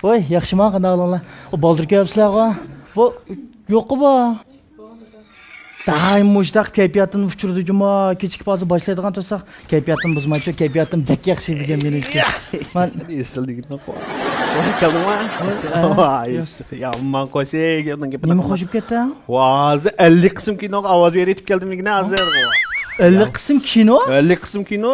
Voy, yaxshimi qanaqlar? O baldır köpsizlar. Bu yo'q bu. Daim mushtaq kayfiyatini uçurducuma, keçik bazı başlaydigan tursak, kayfiyatini buzmayçı, kayfiyatim bek yaxshi bilgan men uchun. Men esildikni qo'y. Voy kalma. Voy, yomon qo'shib, nima qo'shib ketdi? Vozi 50 qism kinoga ovoz berib keldim hozir. 50 qism kino? 50 qism kino.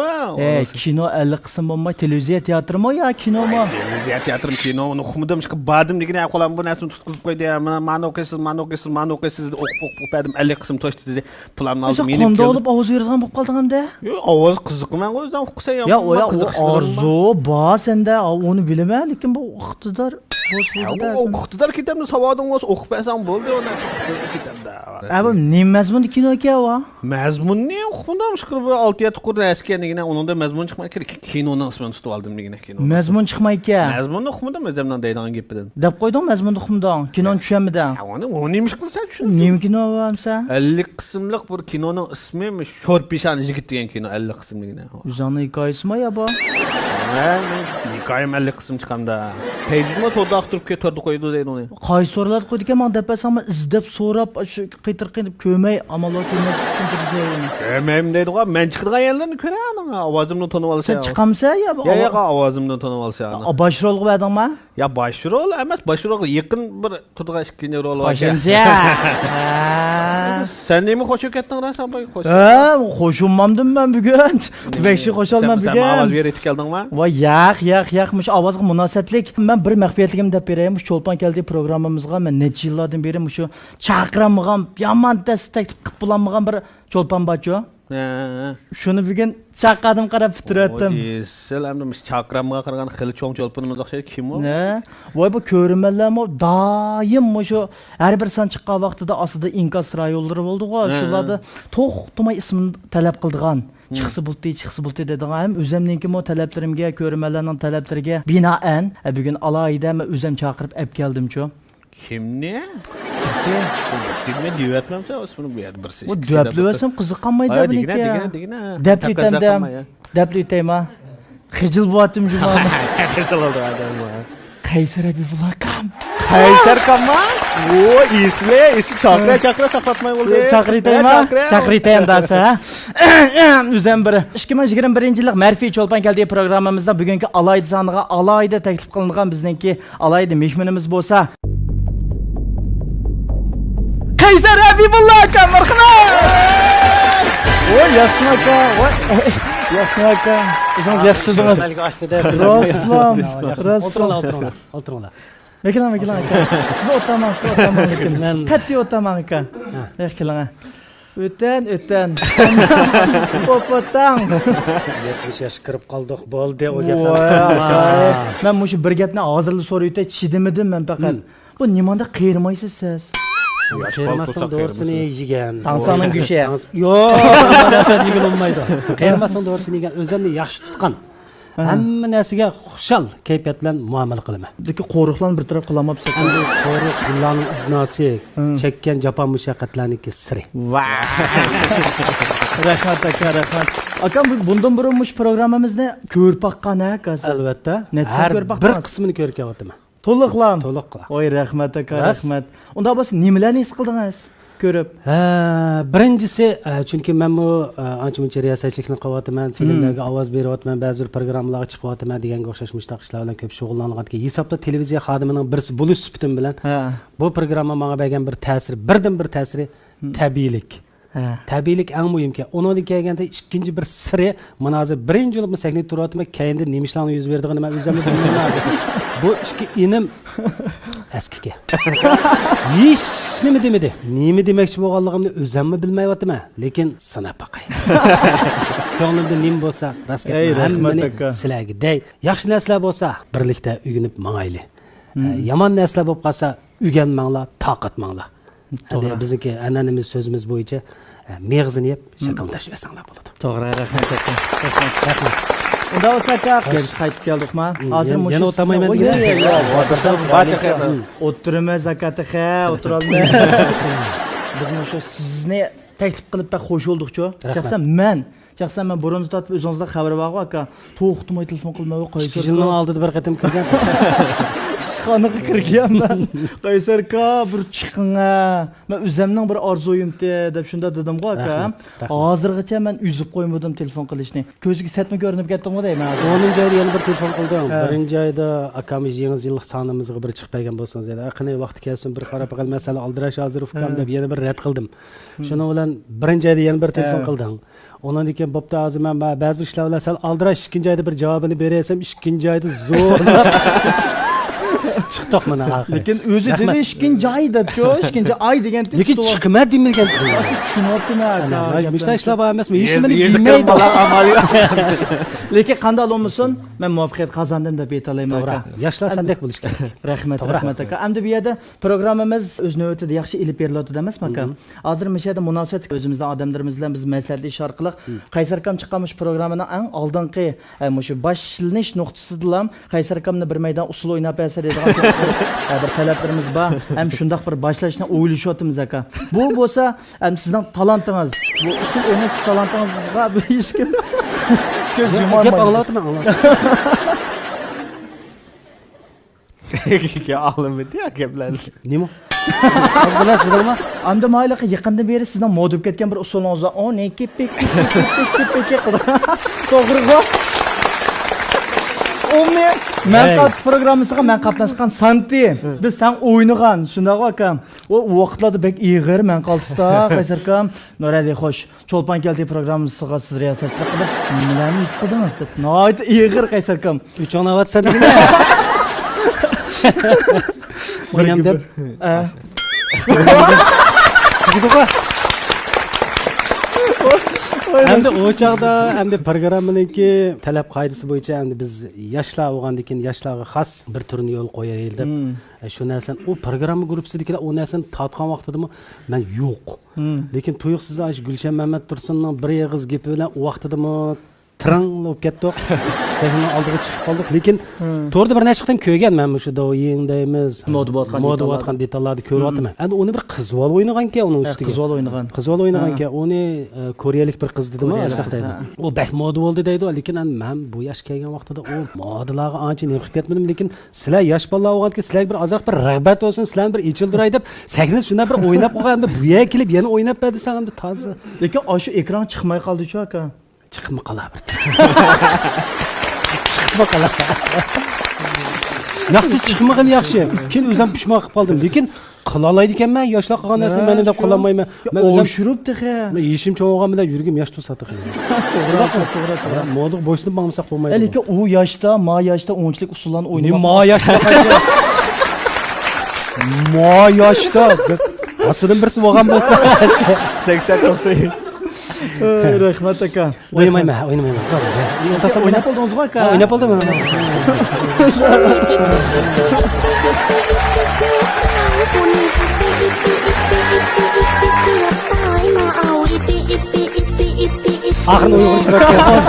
Kino 50 qism bo'lmay, televiziya teatrmi yo kinomi? Televiziya teatrim kino, uni xumidim chiqib badim degina qo'lam bu narsani tutqizib qo'ydi. Mana o'qiysiz, o'qidim 50 qism to'shdi dedi. Planni oldim, menib keldim. Qanday olib ovoz beradigan bo'lib qolding hamda? Yo'q, ovoz qiziqman o'zdan o'qisa ham. Ya, orzu bor senda, uni bilaman, lekin bu iqtidor iqtidor ketamda savodim bo'lsa o'qib bersam bo'ldi, u narsa ketamda. Abi, nima mazmun kino ekan? Mazmunni o'qidim, chiqib 6-7 qurdan askanligina, uningda mazmun chiqmay kerak. Kinoning ismini tutib oldim degina kino. Mazmun chiqmay ekan. Mazmunni o'qidim, o'zimdan deydigan gap bilan. Deb qo'yding mazmunni o'qimdan. Kinoni tushunmidan. Uni nimish qilsa tushun. Nima kino bo'lsa? 50 qismlik bir kinoning ismi Sho'rpeshan yigit degan kino 50 qismligina. O'zani hikoyasimi yo bu? Hikoyam 50 qism chiqanda. Pejni to'da turib ketirdi qo'ydi deydi uni. Qaysi so'ralar qo'ydi ekan, men depasam izlab so'rab, shu qitirqinib ko'may amallar ko'rmas tushuntirishaymi. Ko'mayim deydi-ku, men chiqadigan yerlarni ko'raman, ovozimni tonib olsa. Sen chiqamsa yo? Yo'q, ovozimni tonib olsa. Bosh rol qilmadingmi? Ya bosh rol emas, bosh rol yaqin bir turgan ikkinchi rol bor. Qo'shimcha. Sen nima qo'shib ketding, Rasan boy? Qo'shilmadim men bugun. Bekshi qo'sholmam bugun. Sen ovoz berib keldingmi? Voy, yo'q, mush ovozga munosabatlik. Men bir maxfiyatligim deb berayim. Mush Cho'lpon keldi programmamizga men necha yillardan beri shu chaqirmagan, yomon tastak qilib bulanmagan bir Cho'lpon bacho. Shuni bugun chaqadim qarab bitirdim. Sen endi biz chaqramga qaragan xili cho'ng Cho'lponimiz o'xshaydi, kim u? Voy, bu ko'rmanlarmi doim shu har bir san chiqqan vaqtida ostida inkas rayonlari bo'ldi-ku, shularda to'xtamay ismini talab qildigan. Chiqsa bo'ldi dedigan ham o'zimninki mo talablarimga, ko'rmanlarning talablariga binoan bugun alohida men o'zim chaqirib olib keldim-chu. Kimni? Sizga deyapmansa, o'smini bu yerda birsi. Bu deplavasam qiziqolmaydi degina. Deplaytayma. Xijil bo'tim jumani. Xijil oldu adam. Qaysar Abibullah kam. Qaysar kamma? O, ismi chaqra saqlatmay bo'ldi. Chaqritayman dasa. O'zim bir 2021-yillik Marfiy Cho'lpon keldi programmamizda bugungi alayda soniga alayda taklif qilingan bizningki alayda mehmonimiz bo'lsa Qaysar Abibullah aka, marhamat. Voy, yaxshi aka. Yaxshi aka. O'zing yaxshidingiz. Malga ochdi-da. O'tiringlar. Mekilan aka. Siz o'taman lekin. Men qat'iy o'taman aka. Mekilan. O'tan. Popotang. 70 yosh kirib qoldik, bo'ldi o gaplar. Men mushu bir gapni hozirli so'rayotay, chidimidim men faqat. Bu nimanda qiyirmaysiz siz? Qiyirmasdan doğrusini yegan. Tansaning gushi. Yo'q, narsa yegan olmaydi. Qiyirmasdan doğrusini yegan, o'zimni yaxshi tutgan. Hamma narsaga xushal kayfiyat bilan muomala qilaman. Lekin qo'riqlarni bir taraf qilamabsiz. Qo'riq zillarning iznasi, chekkan jafo mushaqqatlarniki siri. Rahmat aka, rahmat. Akam bundan burun mush programmamizni ko'rib baqqan aka. Albatta. Har bir qismini ko'rib kelyapman. To'liqlam. Voy, rahmat aka, rahmat. Unda bo'lsa nimalarni his qildingiz? Ko'rib. Birinchisi, chunki men bu ancha-muncha riyosatchilikni qilyapman, filmlarga ovoz beryapman, ba'zi bir programmalarga chiqyapman deganga o'xshash mushtaq ishlar bilan ko'p shug'ullanganki, hisobda televiziya xodimining birisi bo'lish sifatim bilan bu programma menga bergan bir ta'sir, birdan bir ta'siri tabiiylik. Tabiiylik eng muhimki. Undan kelganda ikkinchi bir siri, men hozir birinchi bo'lib sahnada turyapman, keyinda nima ishlarni yuz berdigini men o'zim bilmayman hozir. Bu ikki inim askiga. Hech nima demadi. Nima demoqchi bo'lganligimni o'zim bilmayapman, lekin sanab boqay. Ko'nglimda nima bo'lsa, rostga hammani sizlarga dey. Yaxshi narsalar bo'lsa, birlikda o'rganib mangayli. Yomon narsalar bo'lib qolsa, o'rganmanglar, toqatmanglar. Hadi bizniki an'anamiz so'zimiz bo'yicha meg'zini yeb, shakllantirib olsanglar bo'ladi. To'g'ri, rahmat aka. Rahmat. Unda o'saka qaytib keldikmi? Hozir mush yana o'tamayman. O'tirimiz zakati o'tirolmaymiz. Biz mush sizni taklif qilib bak xo'sh bo'ldik-ku. Shaxsan men burun tatib o'zingizdan xabar bor aka. To'xtamay telefon qilmay qo'ysiz. 2 yilning oldida bir qatim kirgan. Ishxonaga kirganman. Qaysarka bir chiqinga. Men o'zimning bir orzuyimdi deb shunda dedim-ku aka. Hozirgacha men uzib qo'ymadim telefon qilishni. Ko'ziga satma ko'rinib ketdim-ku deyman. 10-oyda yana bir telefon qildim. Birinchi oyda akamiz 2 yillik sonimizga bir chiqmagan bo'lsangiz edi. Qanday vaqt kelsin bir qarab qal masala Aldirash Azrovkam deb yana bir rad qildim. Shuning bilan birinchi oyda yana bir telefon qildim. Ondan keyin bo'pti hozir men ba'zi bir ishlar bilan sal Aldirash ikkinchi oyda bir javobini beraysam, ikkinchi oyda zo'r chiqdik mana oxiri. Lekin o'zi dedi ikkinchi oy deb-ku, ikkinchi oy degan lekin chiqma demagan. Tushunyaptimi aka? Mishta ishlar bor emasmi? Hech Yezikir bilmaydi. bola amali. Lekin qanday bo'lmasin, men muvaffaqiyat qozondim deb aytalayman aka. Yoshlar sandek bo'lish kerak. Rahmat aka. Endi bu yerda programmamiz o'z navbatida yaxshi ilib beriladi emasmi aka? Hozir mishada munosabat o'zimizdan odamlarimiz bilan biz maslahatlashish orqali Qaysarkam chiqqanmish programmaning eng oldingi shu boshlanish nuqtasidan Qaysarkamni bir maydon usul o'ynab bersa deydigan bir talablarimiz bor. Ham shundoq bir boshlashni o'ylashyapmiz aka. Bu bo'lsa, ham sizning talantingiz, bu usul o'ynash talantingizga bu hech kim ko'z yumolmaydi. Gap anglatma. Ağlamedi ya gaplarni. Nima? Bilasizmi? Endi mayliqa yaqindan beri sizdan modib ketgan bir usulingiz bor. O ne kepek qildi. To'g'ri-ku? Men programmasiga men qatnashgan Santi. Biz tan o'ynagan, shunday akam. O vaqtlarda bek ig'ir men qolsda, Qaysarkam, Nurali xo'sh. Cho'lpon keldi programmasiga siz riyosatchilik qilib, nimalarni istadingiz deb. Nihoyat ig'ir Qaysarkam. Uchun avatsan degin. O'ynam deb. Endi o chaqda endi programmaningki talab qoidasi bo'yicha endi biz yoshlar bo'lgandan keyin yoshlarga xos bir turni yo'l qo'yaylik deb shu narsani u programma gruppasidagilar u narsani tatgan vaqtidami men yo'q. Lekin tuyuqsiz Gulshan Mamat Tursunning bir yig'iz gapi bilan u vaqtidami trang bo'lib ketdik. Sahna oldiga chiqib qoldik. Lekin to'g'ri bir narsa qilib ko'rgan men shu doyingdaymiz. Modibotgan detallarni ko'ryapman. Endi uni bir qizvol o'ynagan-ku uning ustiga. Qizvol o'ynagan-ku. Uni koreyalik bir qiz dedimi, ashtaqdaydi. U bak modi bo'ldi deydi, lekin men bu yosh kelgan vaqtida u modilarga ancha neqib ketmadim, lekin sizlar yosh bolalar bo'lganki, sizlarga bir ozroq bir rag'bat bo'lsin, sizlarni bir ichildiray deb sahna shunday bir o'ynab qo'yganda bu yerga kelib yana o'ynab berdi sanga toza. Lekin shu ekran chiqmay qoldi-ku aka. Chiqib qolaver. Bakalım. Yaxshi chiqmagan yaxshi. Keyin o'zim pushmoq qilib qoldim. Lekin qila olmaydi ekanman, yoshlar qilgan narsani men deb qila olmayman. Men o'zim shurubdi ha. Men yeshim cho'g'an bilan yurgim yosh to'satdi. To'g'ri. Modiq bo'ysinib bo'lmasak bo'lmaydi. Lekin u yoshda, ma yoshda o'nchilik usullarni o'ynayman. Ma yoshda. Ma yoshda. Aslida birisi bo'lgan bo'lsa 80-90. Rahmat aka. O'ynamayman. O'ynab oldingiz aka. O'ynab oldim. Axir o'ynash kerak.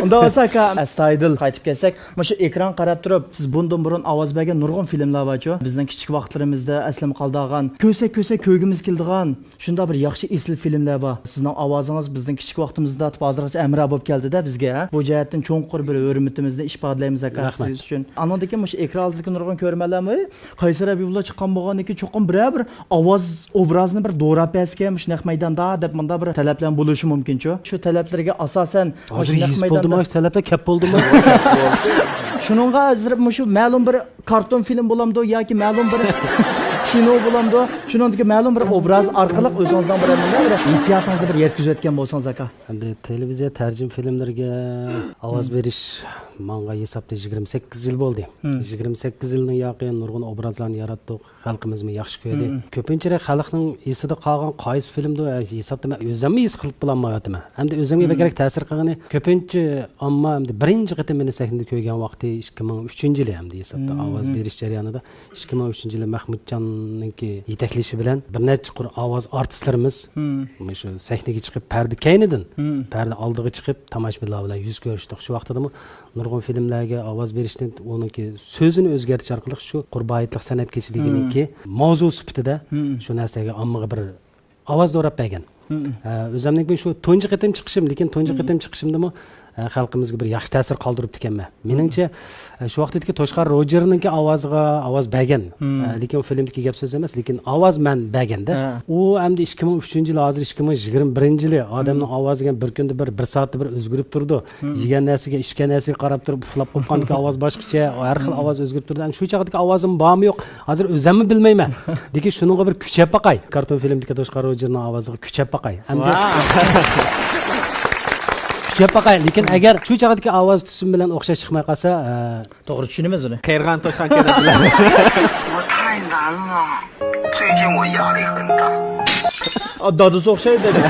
Unda bo'lsa aka, astoydil qaytib kelsak, mana shu ekran qarab turib, siz bundan burun ovoz bergan nurg'un filmlar bor-ku. Bizning kichik vaqtlarimizda aslim qoldigan, ko'sa ko'ygimiz keldigan, shunda bir yaxshi esli filmlar bor. Sizning ovozingiz bizning kichik vaqtimizda hozirgacha amra bo'lib keldi-da bizga. Bu jihatdan cho'nqur bir hurmatimizni ifodalaymiz aka siz uchun. Anadagi mana shu ekrandagi nurg'un ko'rmalarmi? Qaysar Abibullo chiqqan bo'lgandan cho'qim bir ovoz obrazni bir do'rab bersa, shu maydonda deb bunda bir talablar bo'lishi mumkin-ku. Shu talablarga asosan Maş talabda kap bo'ldimi? Shuningga hozir shu ma'lum bir karton film bo'lamdi yoki ma'lum bir kino bo'lamdi. Shuningdagi ma'lum bir obraz orqali o'zingizdan bir hissiyotingizni bir yetkazib o'tgan bo'lsangiz aka. Endi televiziya tarjim filmlarga ovoz berish menga hisobda 28 yil bo'ldi. 28 yilning yaqin nurg'un obrazlarni yaratdik. Xalqimizni yaxshi ko'rdi. Ko'pincha xalqning esida qolgan qaysi filmda hisobda men o'zimni his qilib bilolmayapman. Hamda o'zimga bekerak ta'sir qilgani ko'pincha ammo hamda birinchi qatim meni sahnada ko'rgan vaqti 2003-yil hamda hisobda ovoz berish jarayonida 2003-yil Mahmudjonninki yetaklashi bilan bir necha ovoz artistlarimiz shu sahnaga chiqib parda kaynidan parda oldiga chiqib tomoshabinlar bilan yuz ko'rishdik. Shu vaqtda nurg'un filmlarga ovoz berishdan uniki so'zini o'zgartirish orqali shu qurboniyatlik san'atkechiligini mavzu sifatida shu narsaga ommaga bir ovoz do'rab bergan. O'zimning men shu tunji qitim chiqishim, lekin tunji qitim chiqishimdami xalqimizga bir yaxshi ta'sir qoldiribdi ekanman. Meningcha shu vaqtdagi Toshqar Rojerninki ovoziga ovoz bergan. Lekin u filmdagi gap so'z emas, lekin ovoz men berganda. U hamda 2003-yil, hozir 2021-yil odamning ovoziga bir kunda bir soatda bir o'zgarib turdi. Yegan narsaga, ichgan narsaga qarab turib uxlab qolgandagi ovoz boshqacha, har xil ovoz o'zgarib turdi. Shu chaqdagi ovozim bormi yo'q, hozir o'zimni bilmayman. Lekin shuningga bir kuchab baqay. Karton filmdagi Toshqar Rojerning ovoziga kuchab baqay. Yapaqay, lekin agar shu chaqdagi ovoz tusim bilan o'xshash chiqmay qolsa, to'g'ri tushunamiz uni. Qayrg'an Toshqan kerak bilan. 我太难了，最近我压力很大。 Dadasi o'xshaydi dedi.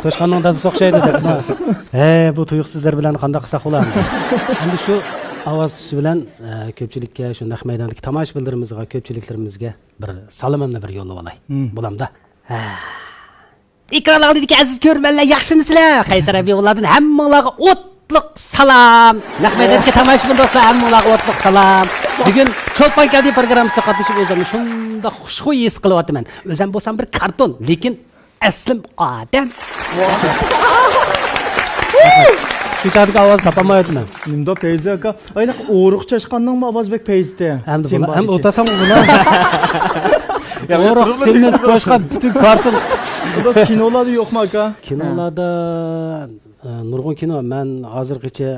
Toshqanning dadasi o'xshaydi dedi. Bu tuyuqsizlar bilan qanday qilsak bo'ladi? Endi shu ovoz tusi bilan ko'pchilikka shu naq maydondagi tomoshabinlarimizga, ko'pchiliklarimizga bir salomimni bir yo'llab olay. Bo'lamda. Ekranlardagi aziz ko'rmanlar, yaxshimisizlar? Qaysar abi ulardan hammanglarga o'tliq salom. Naqmaydagi tomoshabin do'stlar, hammanglarga o'tliq salom. Bugun Cho'lpon keldi programmasiga qatnashib o'zimni shunda xushxuy his qilyapman. O'zim bo'lsam bir karton, lekin aslim odam. Shu chaqdagi ovoz topolmayapman. Unda Peyzi aka, ayni o'riq chashqanning ovozbek Peyzda. Ham o'tasam bular. O'riq sendan boshqa butun karton. Bunda kinolarda yo'qmi aka? Kinolarda nurg'un kino. Men hozirgacha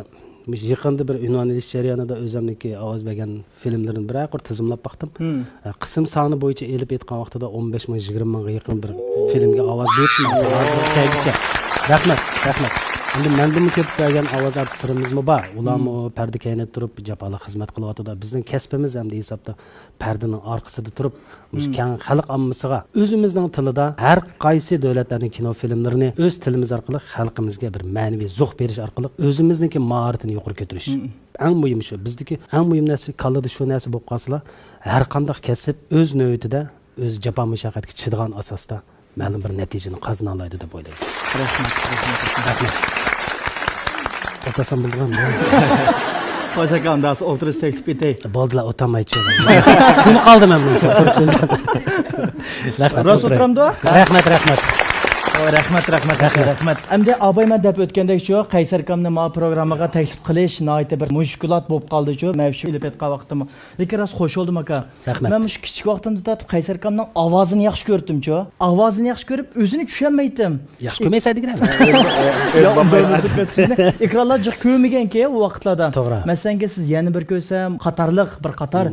yaqinda bir unvonlanish jarayonida o'zimniki ovoz bergan filmlarni bir aqir tizimlab baqdim. Qism soni bo'yicha elib aytgan vaqtida 15 ming 20 mingga yaqin bir filmga ovoz berdim. Hozirgacha. Rahmat. Endi mendan ko'p bergan ovoz artistlarimizmi bor. Ularmi parda kaynab turib jafoli xizmat qilyapti. Bizning kasbimiz ham hisobda pardaning orqasida turib, keng xalq ommasiga o'zimizning tilida har qaysi davlatlarning kino filmlarini o'z tilimiz orqali xalqimizga bir ma'naviy zuh berish orqali o'zimizningki mahoratini yuqori ko'tarish. Eng muhimi shu. Bizdagi eng muhim narsa kallada shu narsa bo'lib qolsa, har qanday kasb o'z navbatida o'z jafo mushaqqatga chidagan asosda ma'lum bir natijani qozona oladi deb o'ylayman. Rahmat. Otasam bo'lgan. Qo'shaka undasi o'ltirish taklif etay. Bo'ldilar, o'tamaychi. Shuni qoldim men buncha turib so'zlab. Rost o'tiramdi? Rahmat. Rahmat. Endi abayman deb o'tgandek-ku, Qaysar akamni ma programmaga taklif qilish nihoyatda bir mushkulot bo'lib qoldi-ku. Men shu ilib aytgan vaqtim. Lekin rost xush bo'ldim aka. Men shu kichik vaqtimda tatib Qaysar akamning ovozini yaxshi ko'rdim-ku. Ovozini yaxshi ko'rib, o'zini tushunmaydim. Yaxshi ko'rmaysan-digina. Ekranlar jiq ko'rmagan-ki u vaqtlarda. Masalan, siz yana bir ko'rsam, qatorliq bir qator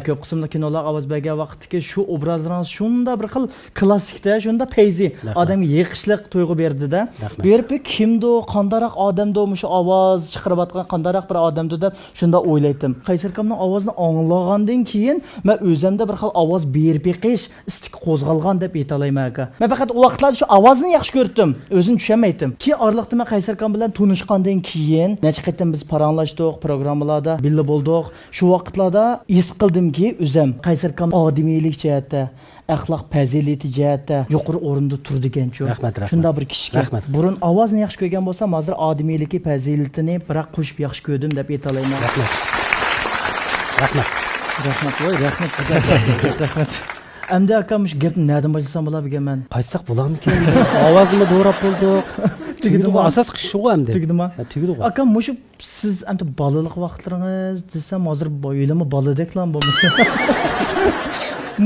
ko'p qismli kinolar ovoz bergan vaqtdagi shu obrazlaringiz shunda bir xil klassikda, shunda Peyzi odamga yiqishliq tuyg'u berdi-da. Berib kimdo, qandaroq odamdo shu ovoz chiqarayotgan qandaroq bir odamdo deb shunda o'ylaydim. Qaysar akamning ovozini anglagandan keyin men o'zimda bir xil ovoz berib beqish istik qo'zg'algan deb aytalayman aka. Men faqat u vaqtlarda shu ovozni yaxshi ko'rdim, o'zini tushunmaydim. Ki orliqda men Qaysar akam bilan tanishgandan keyin necha qatam biz paranglashdik, programmalarda birga bo'ldik. Shu vaqtlarda his qildimki, o'zim Qaysar akam odamiylik jihatda axloq fazilati jihatda yuqori o'rinda turdi ekan-ku. Shunda bir kishiga burun ovozni yaxshi ko'rgan bo'lsam, hozir odamiyligi fazilatini biroq qo'shib yaxshi ko'rdim deb aytalayman. Rahmat. Endi akam shu gapni nerdan boshlasam bo'ladi deganman. Qaytsaq bo'larmikan? Ovozimni to'g'rab bo'ldik. Tugdimi? Asos shu endi. Tugdimi? Akam mushu siz endi bolalik vaqtlaringiz desam, hozir bo'ylimi boladeklan bo'lmasa.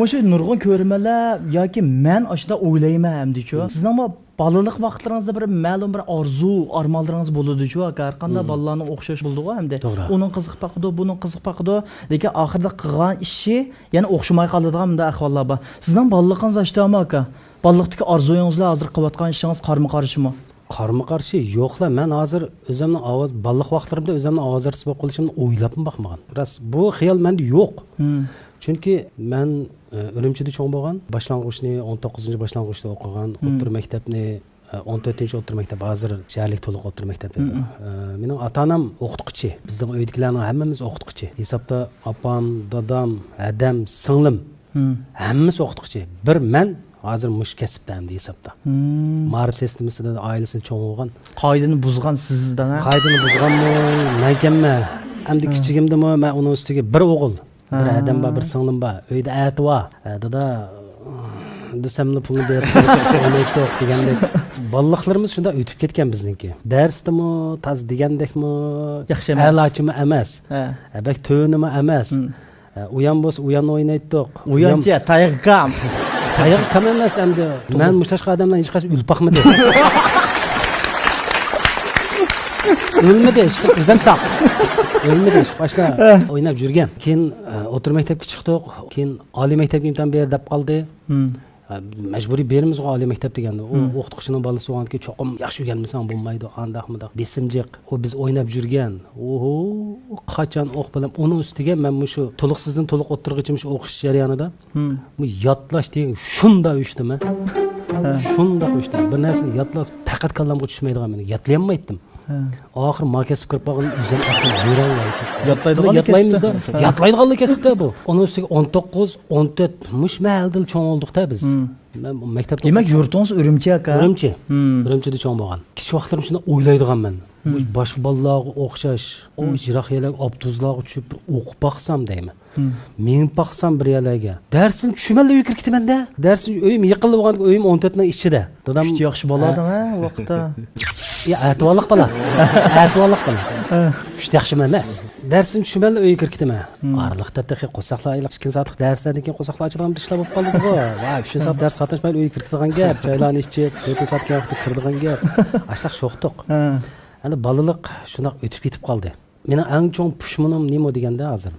Mushu nurg'un ko'rmalar yoki men ashida o'ylayman hamdi-ku. Sizning bolalik vaqtlaringizda bir ma'lum bir orzu, armonlaringiz bo'ladi-ku, har qanday bolalarning o'xshash bo'ldi-ku hamda. Uning qiziq paqidi, buning qiziq paqidi, lekin oxirida qilgan ishi yana o'xshamay qoladigan bunday ahvollar bor. Sizning bolaligingiz ashdami aka? Bolalikdagi orzuyingizlar hozir qilayotgan ishingiz qarama-qarshimi? Qarama-qarshi yo'qlar. Men hozir o'zimning ovoz bolalik vaqtlarimda o'zimning ovoz artist bo'lib qolishimni o'ylab boqmagan. Rost, bu xiyol menda yo'q. Chunki men Urumchida cho'ng bo'lgan, boshlang'ichni 19-boshlang'ichda o'qigan, o'rta maktabni 14-o'rta maktab, hozir jarlik to'liq o'rta maktabda. Mening ota-onam o'qituvchi. Bizning uydagilarning hammamiz o'qituvchi. Hisobda opam, dadam, adam, singlim hammamiz o'qituvchi. Bir men hozir mush kasbdam hisobda. Ma'rif sistemasida oilasini cho'ng bo'lgan. Qoidani buzgan sizdan. Qoidani buzganmi? Menkanmi? Endi kichigimdimi, men uning ustiga bir o'g'il, bir adam bor, bir singlim bor. Uyda ati bor. Dada desemni pulni berib o'ynaydi degandek bolalarimiz shunda o'tib ketgan bizniki darsdimi taz degandekmi Yaxshi emas. a'lochimi emas Ha. bak to'nimi emas u ham bo'lsa u ham o'ynaydiq Uyancha tayg'am. qayoq kam emas endi man mushashqa odamdan hech qachon ulpaqmidi o'lmadi o'zim saq o'lmadi boshda o'ynab yurgan keyin o'rta maktabga chiqdik keyin oliy maktabga imtihon ber deb qoldi majburiy beramiz oliy maktab deganda u o'qituvchining bolasi bo'lganki cho'qim yaxshi o'rganmasang bo'lmaydi andaqmidaq besimjiq u biz o'ynab yurgan oho qachon o'q bilan uni ustiga men shu to'liqsizdan to'liq o'tirg'ichim shu o'qish jarayonida bu yodlash degan shunda uyushdimi shunda uyushdim bir narsani yodlash faqat kallamga tushmaydigan meni yodlayolmaydim oxir makasib kirib qolgan o'zim yodlaydigan yodlaydiganlar kasbda bu uni ustiga 19 14 mush mahaldil cho'ng oldikda biz men maktabda Demak, yurtingiz Urumchi aka. Urumchida cho'ng bo'lgan kichik vaqtlarim shunda o'ylaydiganman boshqa bolalarga o'xshash o jiroqyalar obtuzlarga tushib o'qib baqsam deyman men baqsam bir yerlarga darsni tushunmay kirib ketaman-da darsni uyim yiqilib bo'lgan uyim 14 ning ichida dadam Juda yaxshi bo'lading ha vaqtda. Atvorliq bola. Juda yaxshi emas. Darsni tushunmay uyga kirib ketaman. Arliqda taxi qo'saqlar ayliq 2 soatlik darsdan keyin qo'saqlar ochilgan ishlab bo'lib qoldi-ku. Va 3 soat dars qatnashmay uyga kirib ketgan gap, chaylarni ichib, 4 soatga vaqtda kirdigan gap. Ashlaq sho'xtiq. Endi balaliq shunaq o'tib ketib qoldi. Mening eng chong pushmonim nima deganda hozir.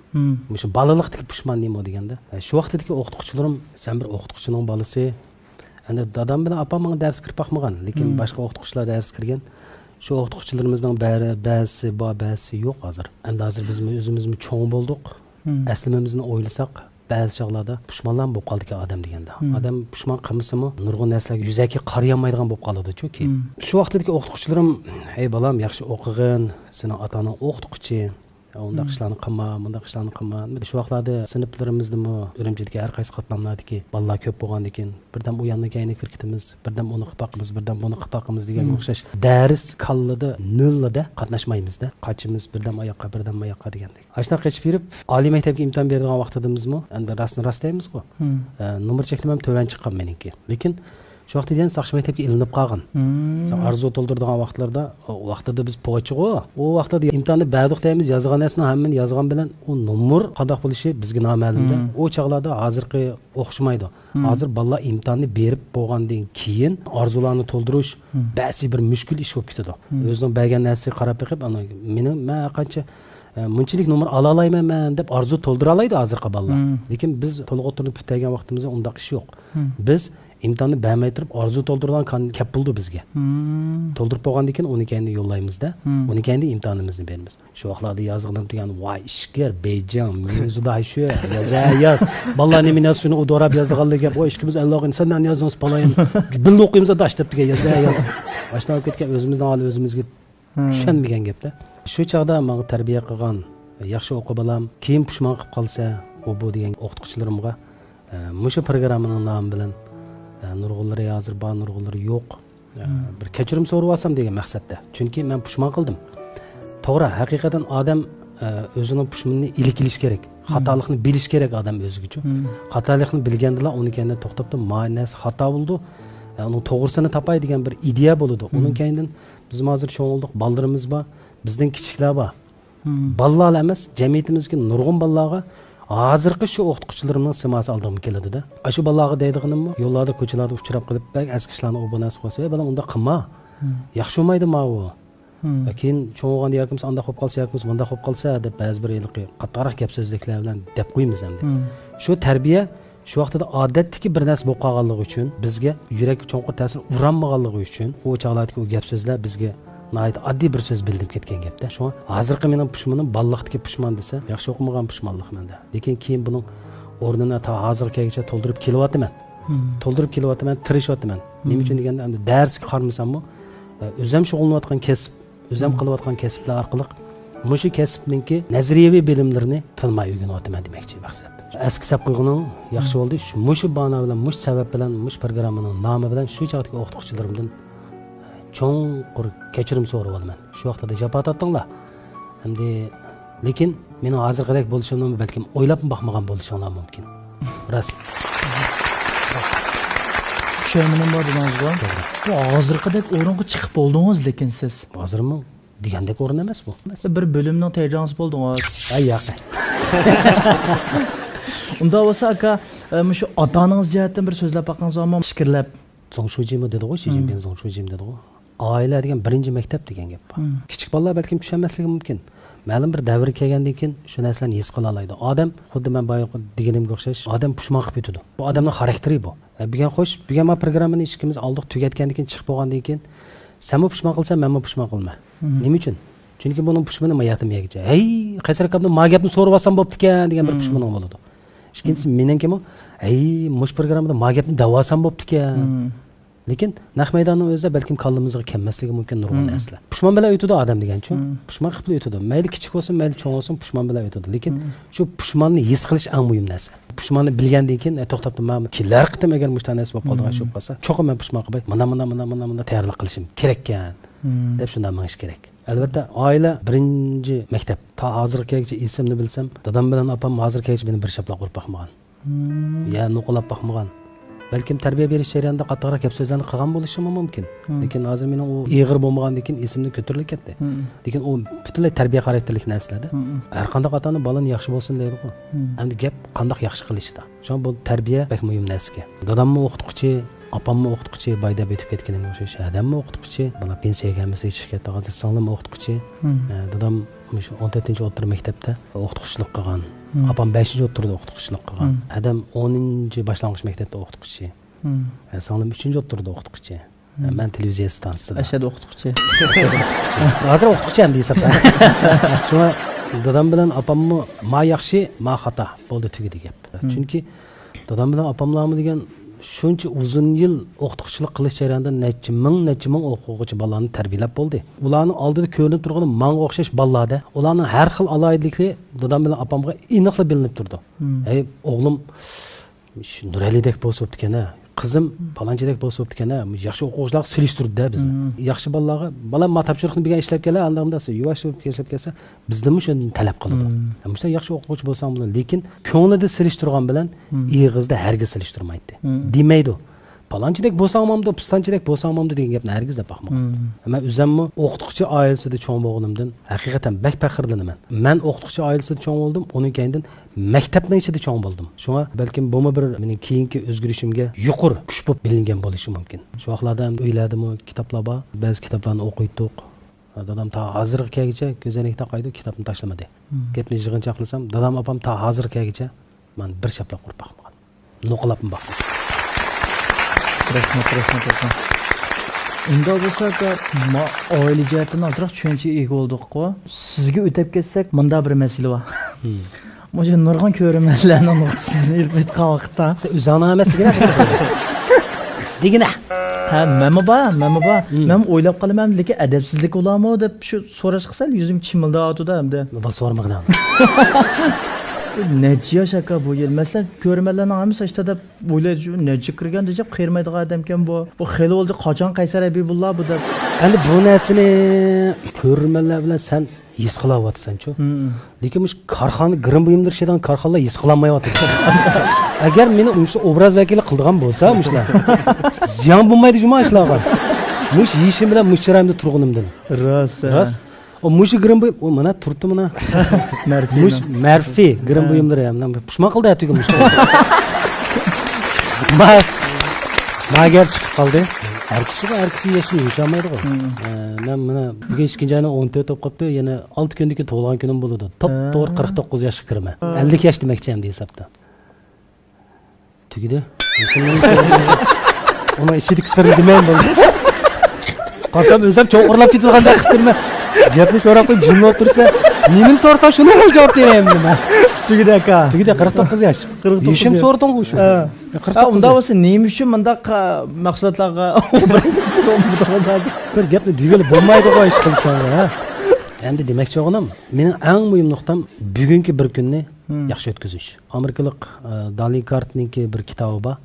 Shu balaliqdagi pushmon nima deganda, shu vaqtdagi o'qituvchilarim, sen bir o'qituvchining bolasi endi dadam bilan opam menga dars kirib boqmagan, lekin boshqa o'qituvchilar dars kirgan. Shu o'qituvchilarimizning ba'zi ba'zi yo'q hozir. Endi hozir biz o'zimizni cho'ng bo'ldik. Aslimimizni o'ylasak, ba'zi chog'larda pushmonlar bo'lib qoldik odam deganda. Odam pushmon qilmasimi, nurg'un narsalarga yuzaki qarayamaydigan bo'lib qoladi-ku keyin. Shu vaqtdagi o'qituvchilarim, "Ey bolam, yaxshi o'qig'in, seni ota-onang o'qituvchi, undaq ishlarni qilma, bundaq ishlarni qilma." Shu vaqtlarda sinflarimizdami, Urumchidagi har qaysi qatlamlardagi bolalar ko'p bo'lgandan keyin birdan u yanga kayni kirib ketamiz, birdan uni qilib boqamiz, birdan buni qilib boqamiz degan o'xshash. Dars kallada nullada qatnashmaymizda. Qachimiz birdan oyoqqa, birdan oyoqqa degandek. Ashna qechib yurib, oliy maktabga imtihon beradigan vaqtidamizmi? Endi rastlaymiz-ku. Nomer cheklamam to'van chiqqan meniki. Lekin shu vaqtda yana Saqchi maktabga ilinib qolgan. Arzu to'ldiradigan vaqtlarda, o vaqtida biz po'chiqo. O vaqtda imtihonni berdik deymiz, yozgan narsani hammani yozgan bilan u nomer qanday bo'lishi bizga noma'lumda. O chog'larda hozirgi o'xshamaydi. Hozir bolalar imtihonni berib bo'lgandan keyin arzularni to'ldirish ba'zi bir mushkul ish bo'lib ketadi. O'zining bergan narsaga qarab beqib, men qancha munchilik nomer ola olmayman men deb arzu to'ldira oladi hozirgi bolalar. Lekin biz to'liq o'tirib putlagan vaqtimizda undaq ish yo'q. Biz imtihonni bermay turib arzu to'ldirgan kap bo'ldi bizga. To'ldirib bo'lgandan keyin uni keyin yo'llaymizda, uni keyin imtihonimizni beramiz. Shu vaqtlarda yozgandim degan voy ishgir bejon mavzuda shu yoz. Bolalar nominatsiyani o'dorab yozganligi voy ishimiz Allohning sendan yozamiz palayim. Bil o'qiymiz dash deb degan yoz. Boshdan ketgan o'zimizdan hali o'zimizga tushunmagan gapda. Shu chaqda menga tarbiya qilgan yaxshi o'qib bolam keyin pushmon qilib qolsa, u bu degan o'qituvchilarimga mushu programmaning nomi bilan nurg'unlari hozir bor, nurg'unlari yo'q. Bir kechirim so'rab olsam degan maqsadda. Chunki men pushmon qildim. To'g'ri, haqiqatan odam o'zining pushmonini ilikilish kerak. Xatolikni bilish kerak odam o'ziga-chi. Xatolikni bilgandila uni keyin to'xtabda ma'nas xato bo'ldi. Uni to'g'risini topay degan bir ideya bo'ladi. Uning keyindan biz hozir cho'ng'ildik, bolalarimiz bor, bizning kichiklar bor. Bolalar emas, jamiyatimizga nurg'un bolalarga hozirgi shu o'qituvchilarimning simasi oldimga keladi-da. Shu bolalarga deydiganimmi, yo'llarda, ko'chalarda uchrab qilib, bak askishlarni obunasi qo'ysa, "Bolam, unda qilma. Yaxshi bo'lmaydi-ma u." Keyin cho'ng'ganda yoki unda qo'yib qolsa, yoki bunda qo'yib qolsa deb ba'zi bir yilqi qatoraq gap so'zliklar bilan deb qo'ymiz endi. Shu tarbiya shu vaqtda odatdagi bir narsa bo'lib qolganligi uchun, bizga yurakka cho'nqur ta'sir uranmaganligi uchun, u chaqlardagi o gap so'zlar bizga nayt oddiy bir so'z bildim ketgan gapda. Shu hozirgi mening pushmonim balliqdagi pushmon desa, yaxshi o'qimagan pushmonlik menda. Lekin keyin buning o'rnini ta hozirgacha to'ldirib kelyapman. Tirishyapman. Nima uchun deganda, endi darsga qarmasammi, o'zim shug'ullanayotgan kasb, o'zim qilayotgan kasblar orqali mushu kasbningki nazariyaviy bilimlarini tilmay o'rganyapman demoqchi maqsad. Eski sab qo'yganim yaxshi bo'ldi. Mushu bana bilan, mush sabab bilan, mush programmaning nomi bilan shu chaqdagi o'qituvchilarimdan cho'nqur kechirim so'rab olaman. Shu vaqtda javob tatdinglar. Endi lekin meni hozirgidek bo'lishimni balkim o'ylab boqmagan bo'lishim mumkin. Rost. pushaymonim bor dedingizku. Bu hozirgidek o'ringa chiqib bo'ldingiz lekin siz. Hozirmi degandek o'rin emas bu. Bir bo'limning terjangisi bo'ldingiz. Ay yo'q. Unda bo'lsa aka, shu ota-onangiz jihatdan bir so'zlab baqingiz ammo fikrlab. Zongshujimi dedi ғой, Shijinping Zongshujim dedi ғой. Oila degan birinchi maktab degan gap bor. Kichik bolalar balkim tushunmasligi mumkin. Ma'lum bir davr kelgandan keyin shu narsani his qila oladi. Odam xuddi men boya deganimga o'xshash, odam pushmoq qilib yutadi. Bu odamning xarakteri bu. Bugun xo'sh, bugun ma programmani ishimiz oldik, tugatgandan keyin chiqib bo'lgandan keyin sen pushmoq qilsan, men pushmoq qilma. Nima uchun? Chunki buning pushmani mayatim yegicha. Hey, qaysar akamdan ma gapni so'rab olsam bo'pti-kan degan bir pushmoning bo'ladi. Ikkinchisi meninki-mi? Hey, mush programmada ma gapni davosam bo'pti-kan. Lekin naq maydonning o'zida balkim qalbimizga kelmasligi mumkin nurg'un narsalar. Pushmon bilan o'tadi odam degan-chi. Pushmon qilib o'tadi. Mayli kichik bo'lsin, mayli cho'ng bo'lsin, pushmon bilan o'tadi. Lekin shu pushmonni his qilish eng muhim narsa. Pushmonni bilgandan keyin to'xtab turmam. Kelar qitim agar mushtan narsa bo'lib qolgan shu bo'lsa, cho'qim men pushmon qilib, mana tayyorlik qilishim kerak-kan deb shunday minish kerak. Albatta, oila birinchi maktab. Ta hozirgacha esimni bilsam, dadam bilan opam hozirgacha meni bir shaplab urib boqmagan. Ya nuqlab boqmagan. Balkim tarbiya berish jarayonida qattiqroq gap so'zlarni qilgan bo'lishi mumkin. Lekin hozir mening u ig'ir bo'lmagandan keyin esimni ko'tarilib ketdi. Lekin u butunlay tarbiya xarakterlik narsalarda. Har qanday ota-ona bolani yaxshi bo'lsin deydi-ku. Endi gap qanday yaxshi qilishda. Shu bu tarbiya bek muhim narsa. Dadamni o'qituvchi, opamni o'qituvchi, bayda betib ketganimga o'xshash. Adamni o'qituvchi, bana pensiyaga kelmasa ishga hozir singlim o'qituvchi. Dadam shu 14-o'rta maktabda o'qituvchilik qilgan. Apam 5-o'rtada o'qituvchilik qilgan. Adam 10-boshlang'ich maktabda o'qituvchi. Singlim 3-o'rtada o'qituvchi. Men televiziya stansiyasida. Ashad o'qituvchi. Hozir o'qituvchi ham deysan. Shuna dadam bilan opamni ma yaxshi, ma xato bo'ldi tugadi gap. Chunki dadam bilan opamlarmi degan shuncha uzun yil o'qituvchilik qilish jarayonida necha ming o'quvchi bolalarni tarbiyalab bo'ldi. Ularning oldida ko'rinib turgan manga o'xshash bolalarda, ularning har xil aloyidliklari dadam bilan opamga aniqli bilinib turdi. Ey o'g'lim Nuralidek bo'libdi-kan, qizim palonchidek bo'libdi-kan, yaxshi o'quvchilar silishtirdi-da bizni. Yaxshi bolalarga, bolam matapchilikni bilgan ishlab kelar, andamdasi yuvash bo'lib ishlab kelsa, bizdan shuni talab qiladi. Mushta yaxshi o'quvchi bo'lsam bo'lar, lekin ko'nglida silishtirgan bilan ig'izda hargiz silishtirmaydi. Demaydi. Palonchidek bo'lsamamda, pistonchidek bo'lsamamda degan gapni hargiz deb baxmagan. Men o'zimmi o'qituvchi oilasida cho'ng bo'lganimdan haqiqatan bak faxrlanaman. Men o'qituvchi oilasida cho'ng bo'ldim, uning keyindan maktabning ichida cho'ng bo'ldim. Shunga balkim bu bir mening keyingi o'zgarishimga yuqori kuch bo'lib bilingan bo'lishi mumkin. Shu vaqtlarda ham o'yladimmi, kitoblar bor, ba'zi kitoblarni o'qiydik. Dadam ta hozirgacha ko'zoynakda qo'ydi, kitobni tashlamadi. Gapni yig'incha qilsam, dadam opam ta hozirgacha men bir shaplab qurib boqmagan. Noqlabim boqdim. Rahmat. Unda bo'lsa oila jihatdan ozroq tushunchaga ega bo'ldik-ku. Sizga o'tib ketsak, bunda bir masala bor. Mo'sha nurg'on ko'rmanlarning nuqtasini ilib aytgan vaqtda sen o'zingni emas degina. Ha, men bor. Men o'ylab qolaman, lekin adabsizlik bo'ladimi deb shu so'rash qilsam, yuzim chimildayotdi-da hamda. Bu so'rmag'in. Necha yosh aka bu yil? Masalan, ko'rmanlarning hammasi ishda deb o'ylaydi, necha kirgan deb qiymaydigan odamkan bu. Bu xeli bo'ldi, qachon Qaysar Habibulloh bu deb. Endi bu narsani ko'rmanlar bilan sen his qilyapsan-ku. Lekin mush korxona girim buyumdirishdan korxonalar his qilmayapti. Agar meni o'sha obraz vakili qildigan bo'lsa, mushlar ziyon bo'lmaydi juma ishlarga. Mush yishim bilan mushchiramda turg'unimdan. Rost. O mushi girim buyum, o mana turibdi mana. Marfi girim buyumdir ham. Pushma qildi atiga mush. Ma gap chiqib qoldi. Har kishi yashini yushamaydi-ku. Men mana bugun 2-oyning 14 bo'lib qopti, yana 6 kundan keyin tug'ilgan kunim bo'ladi. To'g'ri 49 yoshga kiraman. 50 yosh demoqchi ham hisobda. Tugidi. Uni ichidagi sirni demayman bo'ldi. Qasam o'zim cho'g'irlab ketganday qildim. Gapni so'rab qo'yib jumla o'tirsa, nimani so'rasam shuni javob berayman men. Tugidi aka. Tugidi 49 yosh. Yishim so'rdim shu. Unda bo'lsa nima uchun bundaq mahsulotlarga bir gapni digili bo'lmaydi-ku ish qilsang, ha. Endi demoqchi o'g'lim, mening eng muhim nuqtam bugungi bir kunni yaxshi o'tkazish. Amerikalik Dali Kartningki bir kitobi bor.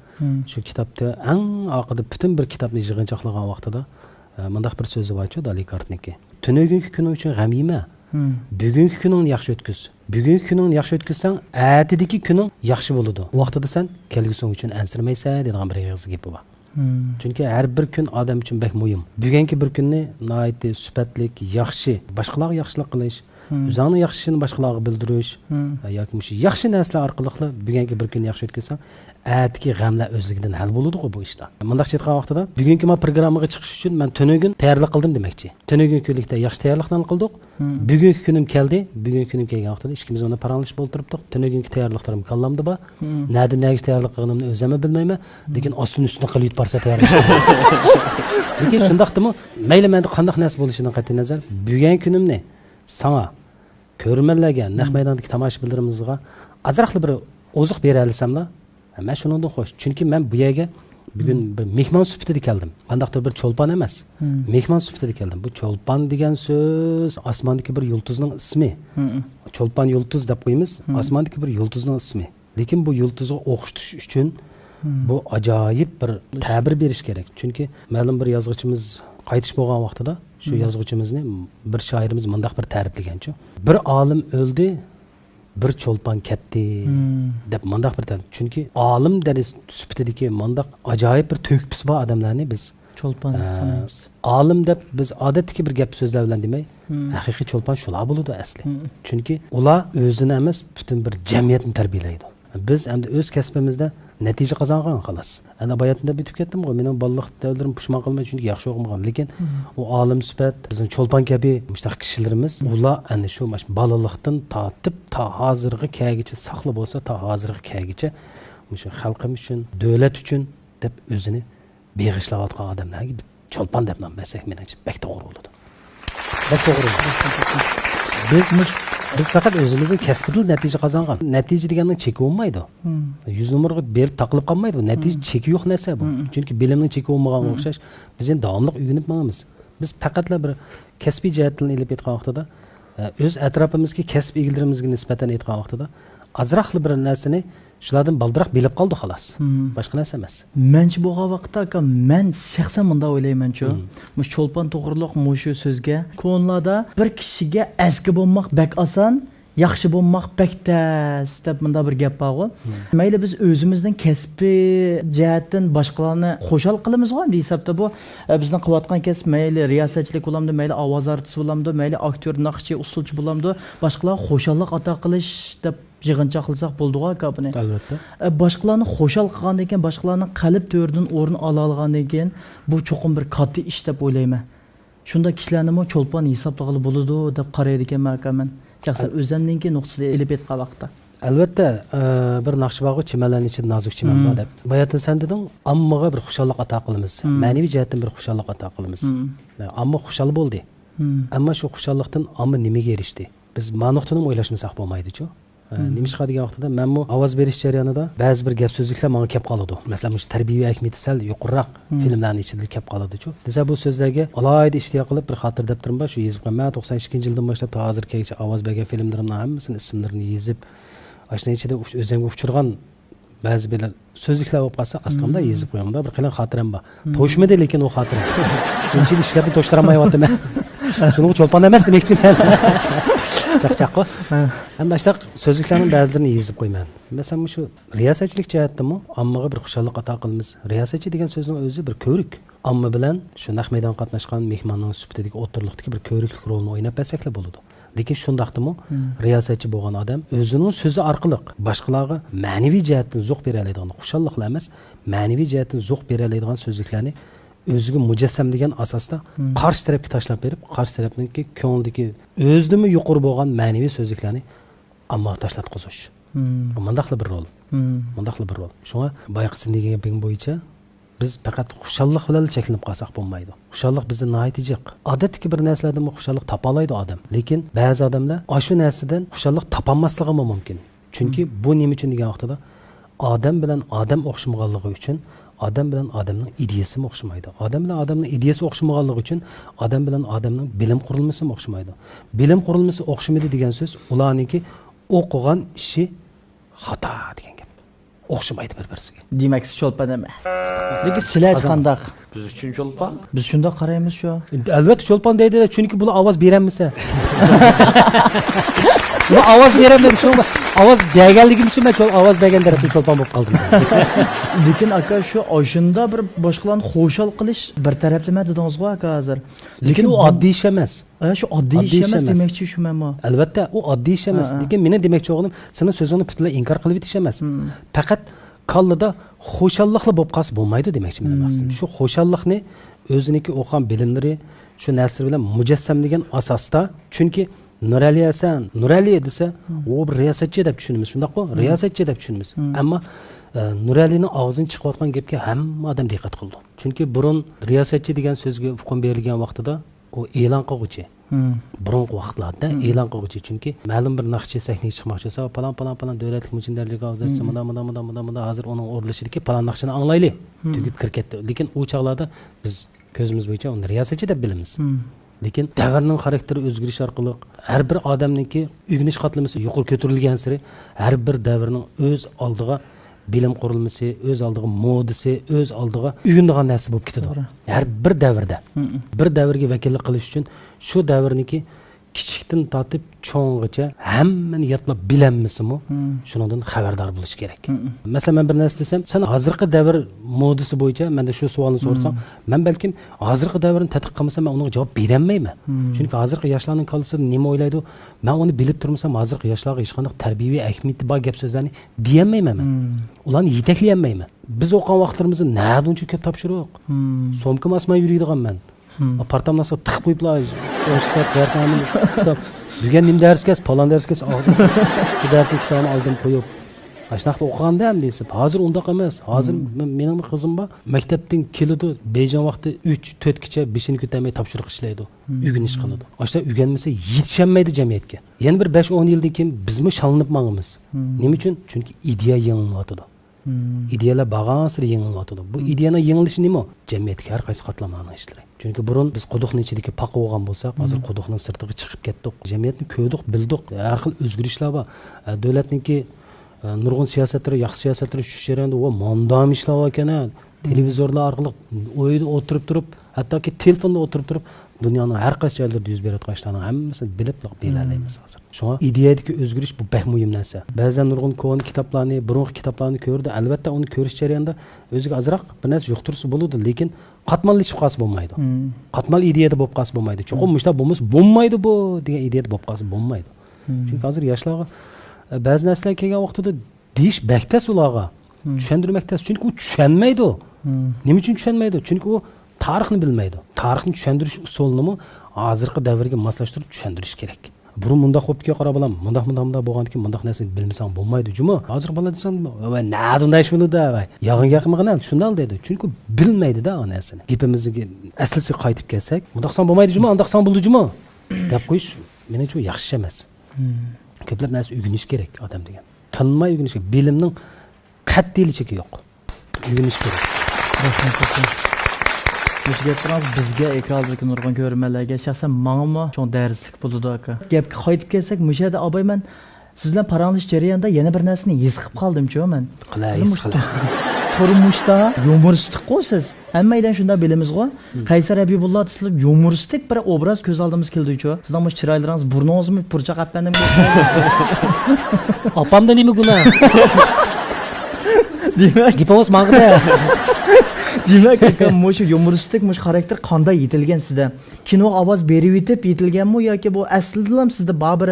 Shu kitobda eng oxirida butun bir kitobni yig'inchoqlagan vaqtida mundaq bir so'zi bor-ku Dali Kartningki. Tunugungi kuning uchun g'am yema. Bugungi kuningni yaxshi o'tkaz. Bugungi kuningni yaxshi o'tkazsang, atidagi kuning yaxshi bo'ladi. Vaqtida sen kelgusi uchun ansirmaysan degan bir yig'iz gapi bor. Chunki har bir kun odam uchun bek muhim. Bugungi bir kunni nihoyatda sifatli, yaxshi, boshqalarga yaxshilik qilish, o'zingni yaxshishini boshqalarga bildirish yoki shu yaxshi narsalar orqali bugungi bir kunni yaxshi o'tkazsang, atigi g'amlar o'zligidan hal bo'ladi-ku bu ishda. Mundaq aytgan vaqtida bugungi men programmaga chiqish uchun men tunugun tayyorlik qildim demoqchi. Tunugun kunlikda yaxshi tayyorlikdan qildik. Bugungi kunim keldi. Bugungi kunim kelgan vaqtida ikkimiz uni paranglashib o'tiribdik. Tunugungi tayyorliklarim kallamda bor. Nega tayyorlik qilganimni o'zim bilmayman, lekin ostin-ustini qilib yutparsa tayyorlik. Lekin shundaqdimi? Mayli menda qanday narsa bo'lishidan qat'iy nazar, bugungi kunimni sana ko'rmanlarga naq maydondagi tomoshabinlarimizga azroqli bir oziq bera olsamlar, men shuningdan xo'sh. Chunki men bu yerga bugun bir mehmon sifatida keldim. Qandaqdir bir cho'lpon emas. Mehmon sifatida keldim. Bu cho'lpon degan so'z osmondagi bir yulduzning ismi. Cho'lpon yulduz deb qo'yamiz. Osmondagi bir yulduzning ismi. Lekin bu yulduzga o'xshatish uchun bu ajoyib bir ta'bir berish kerak. Chunki ma'lum bir yozuvchimiz qaytish bo'lgan vaqtida shu yozuvchimizni bir shoirimiz mundaq bir ta'riflagancha. Bir olim o'ldi, bir cho'lpon ketdi deb mundaq bir ta'rif. Chunki olim darajasi sifatidagi mundaq ajoyib bir to'kpis bor odamlarni biz cho'lpon sanaymiz. Olim deb biz odatdagi bir gap so'zlar bilan demay, haqiqiy cho'lpon shular bo'ladi asli. Chunki ular o'zini emas, butun bir jamiyatni tarbiyalaydi. Biz endi o'z kasbimizda natija qozongan xolos. Ana bayatında bitib ketdim-ku. Mening balliq davlarim pushmon qilmay chunki yaxshi o'qimagan. Lekin u olim sifat, bizning cho'lpon kabi mushtaq kishilarimiz ular ana shu balalikdan tortib ta hozirgi kagicha saqlab bo'lsa, ta hozirgi kagicha shu xalqim uchun, davlat uchun deb o'zini beg'ishlab olgan odamlarga cho'lpon deb nom bersak, menimcha bek to'g'ri bo'ladi. Bek to'g'ri. Biz faqat o'zimizning kasbidan natija qozongan. Natija deganning cheki bo'lmaydi. 100 numaraga berib taqilib qolmaydi. Bu natija cheki yo'q narsa bu. Chunki bilimning cheki bo'lmaganga o'xshash, biz endi davomli o'rganib boramiz. Biz faqatla bir kasbiy jihatdan ilib aytgan vaqtida, o'z atrofimizga kasb egalarimizga nisbatan aytgan vaqtida, azroqli bir narsani shulardan baldiroq bilib qoldi xolos. Boshqa narsa emas. Menchi bo'lgan vaqtda aka men shaxsan bunda o'ylayman-ku. Mush cho'lpon to'g'riliq mushu so'zga ko'nlarda bir kishiga aski bo'lmoq bak oson, yaxshi bo'lmoq bak tez deb bunda bir gap bor-ku. Mayli biz o'zimizning kasbiy jihatdan boshqalarni xo'shal qilamiz-ku, bu hisobda bu bizning qilayotgan kasb mayli riyosatchilik bo'lamdi, mayli ovoz artisti bo'lamdi, mayli aktyor, naqshchi, usulchi bo'lamdi, boshqalar xo'shallik ato qilish deb yig'incha qilsak bo'ldi-ku aka buni. Albatta. Boshqalarni xo'shal qilgandan keyin, boshqalarning qalb to'ridan o'rin ola olgandan keyin bu cho'qim bir katta ish deb o'ylayman. Shunda kishilarni mo cho'lpon hisoblag'ili bo'ladi deb qaraydi ekanman aka men. Shaxsan o'zimningki nuqtada elib aytgan vaqtda. Albatta, bir naqshbog'i chimanlarning ichida nozik chiman bor deb. Bayatın sen deding, ammoga bir xushalik ato qilamiz. Ma'naviy jihatdan bir xushalik ato qilamiz. Ammo xushal bo'ldi. Ammo shu xushallikdan ammo nimaga erishdi? Biz ma'noqtini o'ylashmasak bo'lmaydi-ku. Nimishqa degan vaqtida menmi ovoz berish jarayonida ba'zi bir gap so'zliklar menga kelib qoladi. Masalan, shu tarbiyaviy ahamiyati sal yuqoriroq filmlarning ichida kelib qoladi-ku. Desa bu so'zlarga alohida ishtiyoq qilib bir xotir daftarim bor, shu yozib qo'yman. 92-yildan boshlab hozirgacha ovoz bergan filmlarimning hammasini ismlarini yozib, ashuna ichida o'zimga uchirgan ba'zi bir so'zliklar bo'lib qolsa, aslimda yozib qo'yaman. Bir qilin xotiram bor. To'shmadi lekin u xotiram. Shunchalik ishlarni to'shtirolmayapman. Shuni cho'lpon emas demoqchiman. Chaqchaqqa. Hamda shtaq so'zliklarning ba'zilarini yozib qo'yman. Masalan, shu riyosatchilik jihatdami, ammoga bir xushalik ato qilamiz. Riyosatchi degan so'zning o'zi bir ko'rik. Amma bilan shu naq maydon qatnashgan mehmonning sifatidagi o'tirliqdagi bir ko'riklik rolini o'ynab bersaklar bo'ladi. Lekin shundaqdimi, riyosatchi bo'lgan odam o'zining so'zi orqali boshqalarga ma'naviy jihatdan zo'q bera oladigan, xushalliklar emas, ma'naviy jihatdan zo'q bera oladigan so'zliklarni o'ziga mujassamlagan asosda qarshi tarafga tashlab berib, qarshi tarafniki ko'nglidagi o'zidimi yuqori bo'lgan ma'naviy so'zliklarni ammo tashlatqizish. Mundaqli bir rol. Mundaqli bir rol. Shunga bayaqsin degan gaping bo'yicha biz faqat xushallik bilan cheklanib qolsak bo'lmaydi. Xushallik bizni nihoyat jiq. Odatdagi bir narsalardan xushallik topa oladi odam. Lekin ba'zi odamlar shu narsadan xushallik topolmasligi mumkin. Chunki bu nima uchun degan vaqtida odam bilan odam o'xshamaganligi uchun odam bilan odamning ideyasi o'xshamaydi. Odam bilan odamning ideyasi o'xshamaganligi uchun odam bilan odamning bilim qurilmasi o'xshamaydi. Bilim qurilmasi o'xshamaydi degan so'z ularningki o'qigan ishi xato degan gap. O'xshamaydi bir-birisiga. Demak, cho'lpon emas. Lekin sizlar qandaq? Biz uchun cho'lpon. Biz shunda qaraymiz shu. Albatta cho'lpon deydi, chunki bular ovoz beramiz. Buna ovoz beraman shu ovoz berganligim uchun men ovoz bergan tarafdan cho'lpon bo'lib qoldim. Lekin aka shu oshunda bir boshqalarni xo'shal qilish bir taraflama dedingiz-ku aka hozir. Lekin u oddiy ish emas. Shu oddiy ish emas demoqchi shu men. Albatta, u oddiy ish emas. Lekin meni demoqchi o'g'lim, sening so'zingni butunlay inkor qilib o'tish emas. Faqat kallada xo'shalliqli bo'lib qolsa bo'lmaydi demoqchi mening maqsadim. Shu xo'shalliqni o'ziniki o'qigan bilimlari shu narsa bilan mujassamlagan asosda, chunki Nurali Hasan, Nurali desa, u bir riyosatchi deb tushunamiz, shundaqmi? Riyosatchi deb tushunamiz. Ammo Nuralining og'zidan chiqayotgan gapga hamma odam diqqat qildi. Chunki burun riyosatchi degan so'zga hukm berilgan vaqtida u e'lon qiluvchi. Burungi vaqtlarda e'lon qiluvchi, chunki ma'lum bir naqshchi sahnaga chiqmoqchi bo'lsa, palon davlatlik muchindarlik hozircha mana hozir uning o'rlashidagi palon naqshini anglaylik, tugib kirib ketdi. Lekin u chaqlarda biz ko'zimiz bo'yicha uni riyosatchi deb bilamiz. Lekin davrning xarakteri o'zgarish orqali har bir odamniki uyg'unish qatlamasi yuqori ko'tarilgan sari har bir davrning o'z oldiga bilim qurilmasi, o'z oldiga modasi, o'z oldiga uyg'unadigan narsa bo'lib ketadi. Har bir davrda bir davrga vakillik qilish uchun shu davrniki kichikdan tortib cho'nggacha hammani yotlab bilammisimi, shundan xabardor bo'lish kerak. Masalan, men bir narsa desam, sen hozirgi davr modasi bo'yicha menda shu savolni so'rasang, men balkim hozirgi davrni tadqiq qilmasam, men unga javob berolmayman. Chunki hozirgi yoshlarning qalbisida nima o'ylaydi, men uni bilib turmasam, hozirgi yoshlarga hech qanday tarbiyaviy ahamiyati bor gap so'zlarni deyolmayman men. Ularni yetaklayolmayman. Biz o'qigan vaqtlarimizda nada uncha ko'p topshiriq. So'mkam osmon yuriydigan men. Apartamdan sonra tık qo'yiblar, o'sha darslarni kitob. Bugun nim darsgas, palon darsgas oldim. Shu darsning kitobini oldim qo'yib. Ashnaqa o'qigandam deysiz. Hozir undaq emas. Hozir mening qizim bor, maktabdan keladi, bejon vaqti 3-4 kecha 5-ni ko'tarmay topshiriq ishlaydi. Uyg'unish qiladi. Ashta uyg'onmasa yetishmaydi jamiyatga. Yana bir 5-10 yildan keyin bizmi shalinib mangimiz. Nima uchun? Chunki ideya yangilyotdi. İdeyalar bağansır yenilyotdi. Bu ideyaning yengilishi nima? Jamiyatga har qaysi qatlamlarni ishlari. Chunki burun biz quduqning ichidagi paqa bo'lgan bo'lsak, hozir quduqning sirtiga chiqib ketdik. Jamiyatni ko'rdik, bildik. Har xil o'zgarishlar bor. Davlatniki nurg'un siyosatlari, yaxshi siyosatlari shu jarayonda va mondam ishlar ekan. Televizorlar orqali o'yida o'tirib turib, hattoki telefonda o'tirib turib, dunyoning har qaysi joylarida yuz berayotgan ishlarning hammasini bilib bilalaymiz hozir. Shunga ideyadagi o'zgarish bu bek muhim narsa. Ba'zan nurg'un ko'n kitoblarni, burungi kitoblarni ko'rdi. Albatta uni ko'rish jarayonida o'ziga azroq bir narsa yuqtirsa bo'ladi, lekin qatmanlashib qolsa bo'lmaydi. Qatmal ideyada bo'lib qolsa bo'lmaydi. Cho'qim mushta bo'lmas bo'lmaydi bu degan ideyada bo'lib qolsa bo'lmaydi. Chunki hozir yoshlarga ba'zi narsalar kelgan vaqtida deyish baktas ularga tushundirmaktas. Chunki u tushunmaydi. Nima uchun tushunmaydi? Chunki u tarixni bilmaydi. Tarixni tushundirish usulini hozirgi davrga moslashtirib tushundirish kerak. Burun mundaq bo'libga qarab bilan, mundaq bo'lgandan keyin mundaq narsani bilmasang bo'lmaydi. Juma, hozir bola desam, "Va nada unday ish bo'ladi, va yog'in yaqmag'an shunday dedi." Chunki bilmaydi-da o narsani. Gapimizga aslisiga qaytib kelsak, mundaqsan bo'lmaydi juma, undaqsan bo'ldi juma deb qo'yish menimcha yaxshi emas. Ko'plab narsa o'rganish kerak odam degan. Tanmay o'rganish kerak. Bilimning qat'iyligi yo'q. O'rganish kerak. Bizga ekologik nurg'un ko'rmalarga shaxsan menga cho'ng darslik bo'ldi aka. Gapga qaytib kelsak, mushada obayman siz bilan paranglish jarayonida yana bir narsani his qilib qoldim-ku men. Qilaysiz. Turmushda yumoristik qo'siz. Hammadan shunda bilamiz-ku. Qaysar Habibulloh deslib yumoristik bir obraz ko'z oldimizga keldi-ku. Sizning mush chiroylaringiz burningizmi purchaq appandim. Opamda nima gunoh? Demak, gapimiz mang'ida. Demak, mush yumoristik mush xarakter qanday yetilgan sizda? Kinoga ovoz berib yetib yetilganmi yoki bu aslida ham sizda ba'bir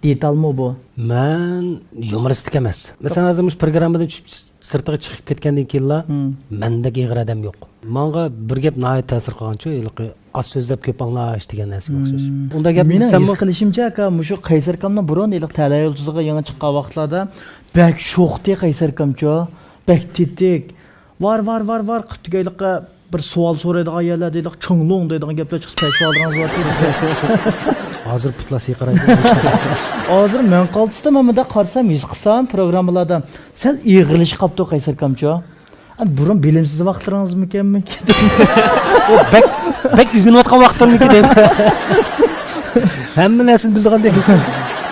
detalmi bu? Men yumoristik emas. Masalan, hozir mush programmadan sirtiga chiqib ketgandan keyinlar mendagi ig'ir odam yo'q. Menga bir gap nihoyat ta'sir qilgancha, az so'zlab ko'p anglash degan narsaga o'xshash. Unda gap desam, his qilishimcha aka, mushu Qaysar akamning burun Tala yulduziga yangi chiqqan vaqtlarda bak sho'xti Qaysar akamcha, bak tetik var qutgayliqqa bir savol so'raydigan yerlar deylik, cho'nglong deydigan gaplar chiqib peshvoldingiz bor. Hozir putlar siqiraydi. Hozir men qoltisda mamada qarsam, his qilsam programmalarda sal ig'ilish qopdi Qaysar akamcha. Burun bilimsiz vaqtlaringizmi ekanmi? O bak uyg'onayotgan vaqtlarmiki deb. Hamma narsani bilgandek.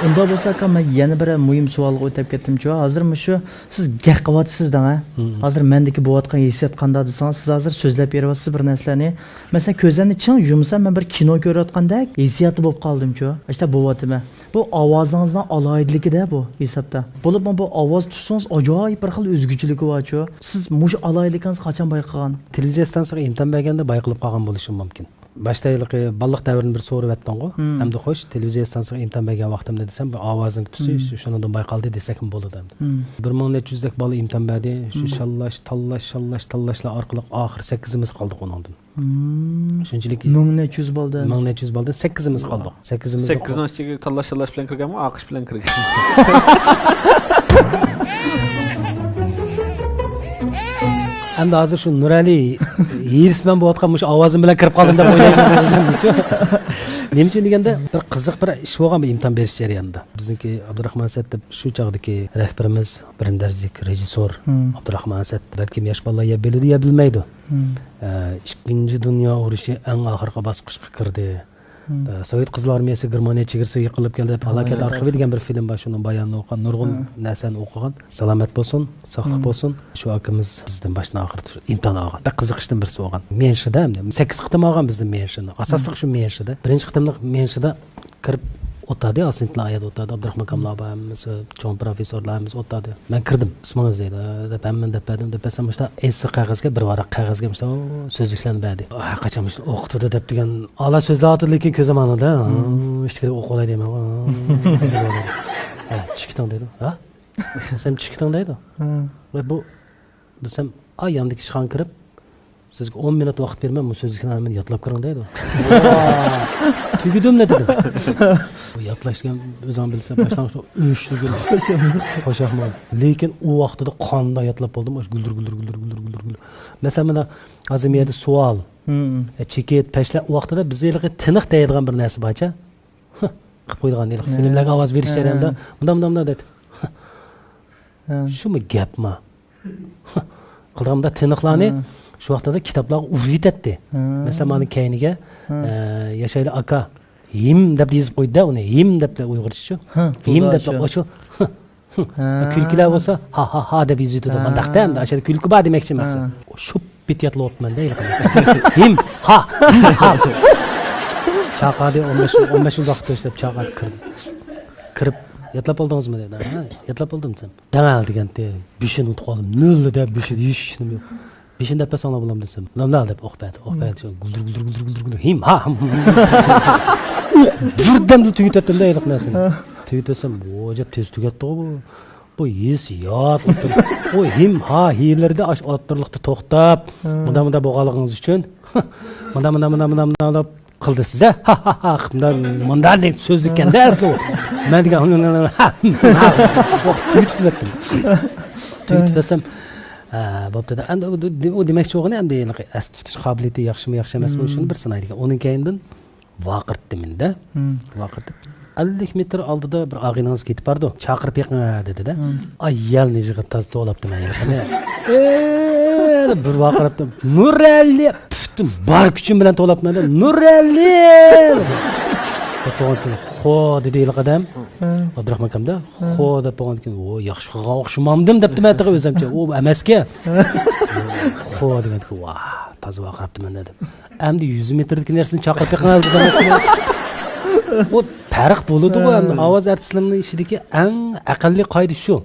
Unda bo'lsa ham men yana bir muhim savolga o'tib ketdim-ku. Hozir shu siz gap qilyapsizda, hozir mendagi bo'layotgan hissiyat qanday desangiz, siz hozir so'zlab beryapsiz bir narsalarni. Masalan, ko'zimni ching yumsam men bir kino ko'rayotgandek hissiyati bo'lib qoldim-ku. Ishda bo'lyapti men. Bu ovozingizdan aloyidligida bu hisobda. Bo'lib bu ovoz tutsangiz ajoyib bir xil o'zguchiligi bor-ku. Siz mush aloyidligingizni qachon bayqagan? Televiziya stansiyasiga imtihon berganda bayqilib qolgan bo'lishim mumkin. Baştaylıqı balıq dəvrinin bir soru vətdən qo. Həm də xoş televiziya stansiyasına imtahan bergan vaqtimda desəm bu ovozing tusi shundan bayqaldi desak ham bo'ladi. 1400dak bola imtahan berdi. Shu shallashlar orqali oxir 8imiz qoldik onundan. Shunchalik 1400 bo'ldi. 1400 bo'ldi, 8imiz qoldik. 8imiz 8-chi tallash bilan kirganmi, oqish bilan kirgan? Endi hozir shu Nurali yirsiman bo'layotgan mush ovozim bilan kirib qoldim deb o'ylayman o'zimcha. Nima uchun deganda bir qiziq bir ish bo'lgan bu imtihon berish jarayonida. Bizniki Abdurahmon Asad deb shu chog'dagi rahbarimiz, birinchi darajalik rejissor Abdurahmon Asad balkim yosh bolalar ya biladi ya bilmaydi. Ikkinchi dunyo urushi eng oxirgi bosqichga kirdi. Sovet qizlar armiyasi Germaniya chegarasiga yiqilib keldi deb halokat arxivi degan bir film bor, shuni bayonini o'qigan, nurg'un narsani o'qigan. Salomat bo'lsin, sog'lik bo'lsin. Shu akamiz bizdan boshdan oxir imtihon olgan. Bir qiziqishdan birisi bo'lgan. Menshida 8 qitim olgan bizdan menshini. Asosliq shu menshida. Birinchi qitimlik menshida kirib o'tadi, asintlar ayat o'tadi. Abdurahmon Kamlobayimiz, cho'ng professorlarimiz o'tadi. Men kirdim. Ismingiz deydi. Deb hamma dedim. Desam işte eski qog'ozga bir varaq qog'ozga işte so'zliklarni berdi. Qachon o'qitdi deb degan ala so'zlar lekin ko'zim anida. İşte o'qib olay deyman. Chiqding dedi. Ha? Desam chiqding dedi. Va bu desam ay yandagi ishxon kirib sizga 10 minut vaqt bermem bu so'zliklarni men yotlab kiring deydi. Tugidim dedim. Bu yotlashgan o'zim bilsam boshlang'ich o'shtirgan. Qo'shaqman. Lekin u vaqtida qonda yotlab qoldim. Guldir. Masalan mana azimiyada savol. Cheket, pashlar u vaqtida bizga tiniq deydigan bir narsa borcha. Qilib qo'ygan edi. Filmlarga ovoz berish jarayonida bunday dedi. Shumi gapmi? Qilganimda tiniqlarni shu vaqtda kitoblarga uvit etdi. Masalan, meni keyniga Yashayli aka him deb yozib qo'ydi, uni him deb uyg'urcha. Him deb o'sha kulkilar bo'lsa ha deb yozdi. Mandaqda ham ashada kulki bor demoqchi maqsad. Shu bityatlar o'tmanda him ha. Chaqadi 15 vaqt ishlab chaqadi kirib yatlab oldingizmi dedi. Ha, yatlab oldim desam. Dangal deganda bishini unutib qoldim. Nolda deb bishi yishishim yo'q. Beshinda pasona bo'lam desam. Nolda deb o'qibadi. Guldir. Him ha. Birdan tugatdim-da eliq narsani. Tugatsam, o'jab tez tugatdi bu. Bu hissiyot o'tir. O him ha hiylarida o'tirliqda to'xtab, bunda bo'lganligingiz uchun mana qildi siz ha bundan deb so'z ekanda asli men degan tugatib biletdim. Tugatib desam bo'pti-da. Endi u demoqchi bo'lgani endi as tutish qobiliyati yaxshimi yaxshi emasmi shuni bir sinaydigan. Uning keyindan vaqirtdim-da. Vaqirtib 50 metr oldida bir og'inangiz ketib bordi. Chaqirib yiqing dedi-da. Ay yalni jig'ib taz to'labdi men. Bir vaqirtdim. Nurali bar kuchim bilan to'labman. Nurali. Xo dedi ilqadam. Abdurahmon akamda xo deb qo'ygan. O yaxshi qilgan o'xshamamdim debdi men o'zimcha. O emasga. Xo degan. Va, toza vaqirtdim dedi. Endi 100 metrdagi narsani chaqirib yiqiladi demasmi? O farq bo'ladi bu endi ovoz artistlarining ishidagi eng aqlli qoida shu.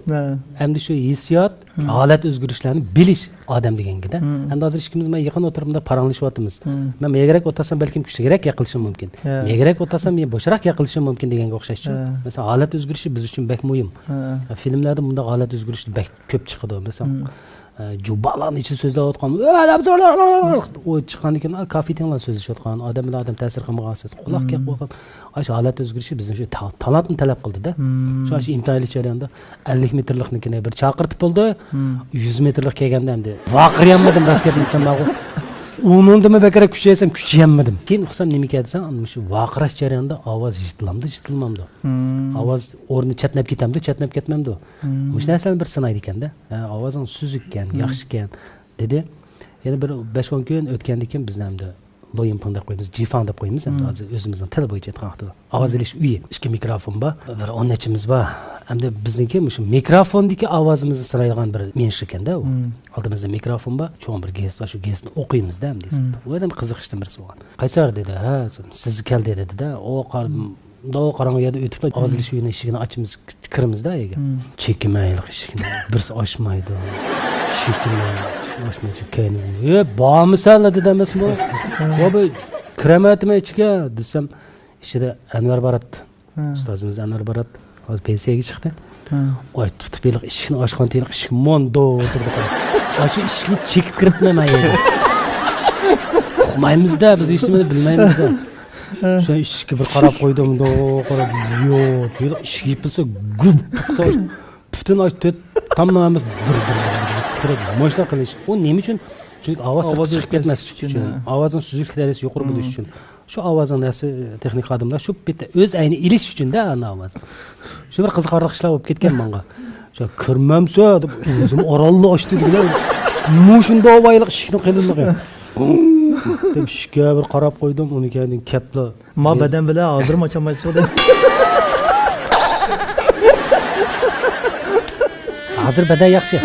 Endi shu hissiyot, holat o'zgarishlarini bilish odam deganga-da. Endi hozir ikkimiz men yaqin o'tiribda paranglashyapmiz. Men megarak o'tasam balkim kuchliroq yiqilishim mumkin. Megarak o'tasam men bo'shroq yiqilishim mumkin deganga o'xshash. Masalan, holat o'zgarishi biz uchun bek muhim. Filmlarda bunday holat o'zgarishi bek ko'p chiqadi. Masalan, Jubalarning ichida so'zlayotgan, o chiqqandan keyin kafetinlar so'zlashayotgan, odam bilan odam ta'sir qilmagansiz. Quloq kelib qo'yib, o'sha holat o'zgarishi bizni shu talantni talab qildi-da. Shu imtihonlik jarayonida 50 metrliknikini bir chaqirtib bo'ldi. 100 metrlik kelganda ham vaqiryanmadim raskat desam, unindimi bekarak kuchaysam kuchayamadim. Keyin uqsam nima desam, shu vaqirash jarayonida ovoz eshitilmamdi. Ovoz o'rni chatnab ketmamdi. Mush narsani bir sinaydi ekanda. Ovozing suzukkan, yaxshikan dedi. Yana bir 5-10 kun o'tgandan keyin bizni hamda loyin panda qo'yamiz, jifan deb qo'yamiz, hamda hozir o'zimizning til bo'yicha aytganda. Ovoz elish uyi, ikki mikrofon bor, bir 10 nachimiz bor. Hamda bizniki shu mikrofondagi ovozimizni sinaydigan bir mensh ekanda u. Oldimizda mikrofon bor, cho'ng bir gest bor, shu gestni o'qiymiz-da hamda. U ham qiziqishdan birisi bo'lgan. Qaysar dedi, ha, siz keldi dedi-da. O qardim Do qarang yerda o'tib og'izlish uyini eshigini ochimiz kirimizda yerga. Chekimaylik eshigini. Birsi ochmaydi. Chekimaylik. Ochmaydi keyin. Bormisan dedi emasmi? Va bu kiramatmi ichga desam, ichida Anvar boratdi. Ustozimiz Anvar boratdi. Hozir pensiyaga chiqdi. Oy tutib yiliq eshikni ochgan tiyliq eshik mondo o'tirdi. Ochi eshikni chekib kiribman men yerga. Uqmaymizda, biz hech nimani bilmaymizda. O'sha eshikka bir qarab qo'ydim, qarab, yo'q, yiliq eshik yopilsa gub, butun ochdi, tamomamiz dur. Moshna qilish. U nima uchun? Chunki ovoz chiqib ketmas uchun. Ovozning suzuk darajasi yuqori bo'lishi uchun. Shu ovozning nasi texnik xodimlar shu bitta o'z ayni ilish uchun-da ana ovoz. Shu bir qiziqarli ishlar bo'lib ketgan menga. Shu kirmamsa deb o'zim orolni ochdi degan. Mushunda ovoyliq eshikni qildilar. Deb eshikka bir qarab qo'ydim, uni keyin kapla. Ma badan bilan hozir ochamaysiz deb. Hozir badan yaxshi.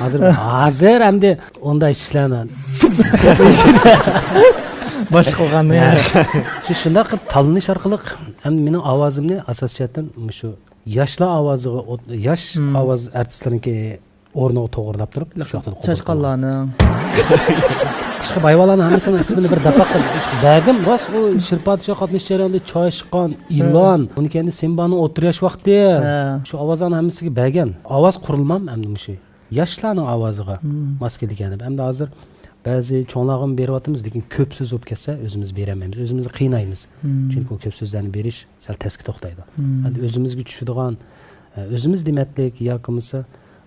Hozir hamda onda eshiklarni boshqa qolganmi? Shunday qilib talinish orqali ham mening ovozimni asosiyatan shu yoshlar ovoziga, yosh ovoz artistlarniki o'rniga to'g'rilab turib, shu yoqda Chashqonlarni. Boshqa bayvalarning hammasini ismini bir dafaq qilib berdim. Rost u Shirpodsho qatnash jarayonida Choyshqon, Ilon, uni keyin Simbaning o'tirish vaqti. Shu ovozlarni hammasiga bergan. Ovoz qurilmam hamda shu yoshlarning ovoziga mos kelgan. Hamda hozir ba'zi cho'nglarga beryapmiz, lekin ko'p so'z bo'lib ketsa o'zimiz beramaymiz, o'zimizni qiynaymiz. Chunki u ko'p so'zlarni berish sal tezki to'xtaydi. Endi o'zimizga tushadigan, o'zimiz dematlik yoqimizsa,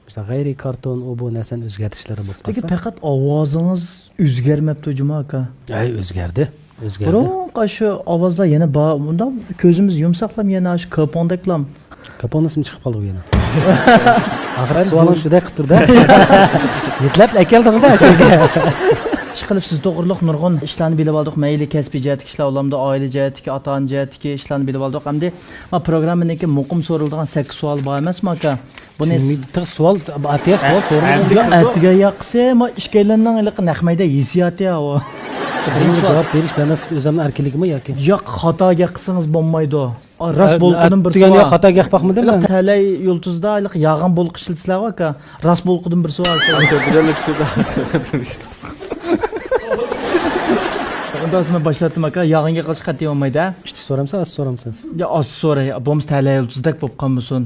mesela g'ayri karton u bu narsani o'zgartishlari bo'lib qolsa. Lekin faqat ovozingiz o'zgarmabdi Juma aka. Ay, o'zgardi. Biroq shu ovozlar yana bunda ko'zimiz yumsaqlam yana shu kapondaklam. Kapon ismi chiqib qoldi yana. Axir savolim shunday qilib turdi. Yetlab akeldingda shunga. Ishqilib siz to'g'riliq nurg'un ishlarni bilib oldik. Mayli kasbiy jihatdagi ishlar, ulamda oila jihatdagi, ota-ona jihatdagi ishlarni bilib oldik. Hamda ma programmaniki muqim so'riladigan 8 savol bor emasmi aka? Buni savol, atiya savol so'raydi. Atiga yoqsa, ma ishkaylanning iliq naqmayda hissiyoti o. Birinchi javob berish bemas o'zimning erkinligimi yoki? Yo'q, xatoga qilsangiz bo'lmaydi. Rast bo'lqidim bir savol. Yo'q, xatoga qilmoqmidi men? Talay yulduzda iliq yog'in bo'lqishilsizlar aka. Rast bo'lqidim bir savol. Ondan sonra başlattım aka, yağınga qilish qat'iy olmaydi. İşte so'ramsan, az so'ramsan. Ya az so'ray, bo'ms talay yulduzdak bo'lib qolmasin.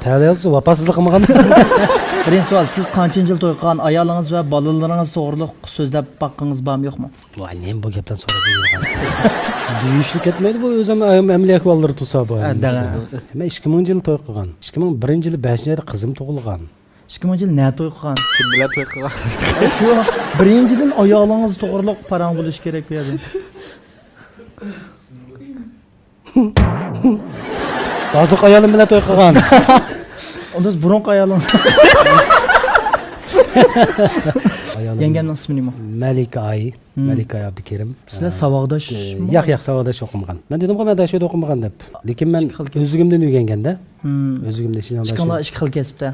Talay yulduz vafosizlik qilmagan. Birinchi savol, siz qancha yil to'y qilgan ayolingiz va bolalaringiz to'g'riliq so'zlab baqqingiz bormi yo'qmi? Voy, men bu gapdan so'rab yurgansiz. Deyishlik etmaydi bu o'zim amliyak vallar tutsa bu. Men 2000 yil to'y qilgan. 2001 yili 5-oyda qizim tug'ilgan. 2000 yil ne to'y qilgan? Kim bilan to'y qilgan? Shu birinchidan ayolingiz to'g'riliq parang bo'lish kerak bu yerda. Hozir ayolim bilan to'y qilgan. Unda burun ayolim. Yengemning ismi nima? Malika Ay, Malika Abdukerim. Sizlar savoddosh? Yo'q, savoddosh o'qimagan. Men dedim-ku, men dashoda o'qimagan deb. Lekin men o'zligimdan o'rganganda, o'zligimda Shinjongda. Ishqonlar ikki xil kasbda.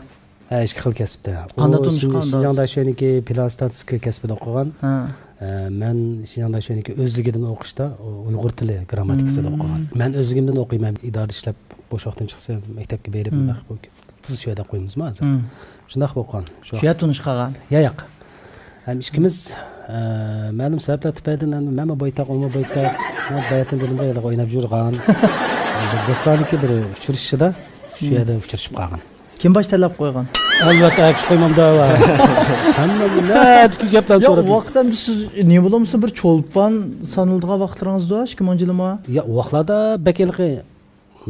Ha, ikki xil kasbda. Qanday tunishqanda? Shinjongda shuniki pilostatika kasbida o'qigan. Men Shinjongda shuniki o'zligidan o'qishda Uyg'ur tili grammatikasida o'qigan. Men o'zligimdan o'qiyman, idorada ishlab bo'sh vaqtim chiqsa maktabga berib tiz shu yerda qo'ymizmi hozir. Shunday qilib o'qigan. Shu yerda tunishqagan. Yo'q. Ham ikkimiz ma'lum sabablar tufaylidan men boytaq, o'ma boytaq, men bayatdan dedim yerda o'ynab yurgan. Do'stlarniki bir uchrashishida shu yerda uchrashib qolgan. Kim bosh tanlab qo'ygan? Albatta, akish qo'ymamda. Hamma nima gaplar so'rab. Yo'q, vaqtdan siz ne bo'lmasa bir cho'lpon sanildigan vaqtlaringizda 2000 yilmi? Yo'q, vaqtlarda bekelqi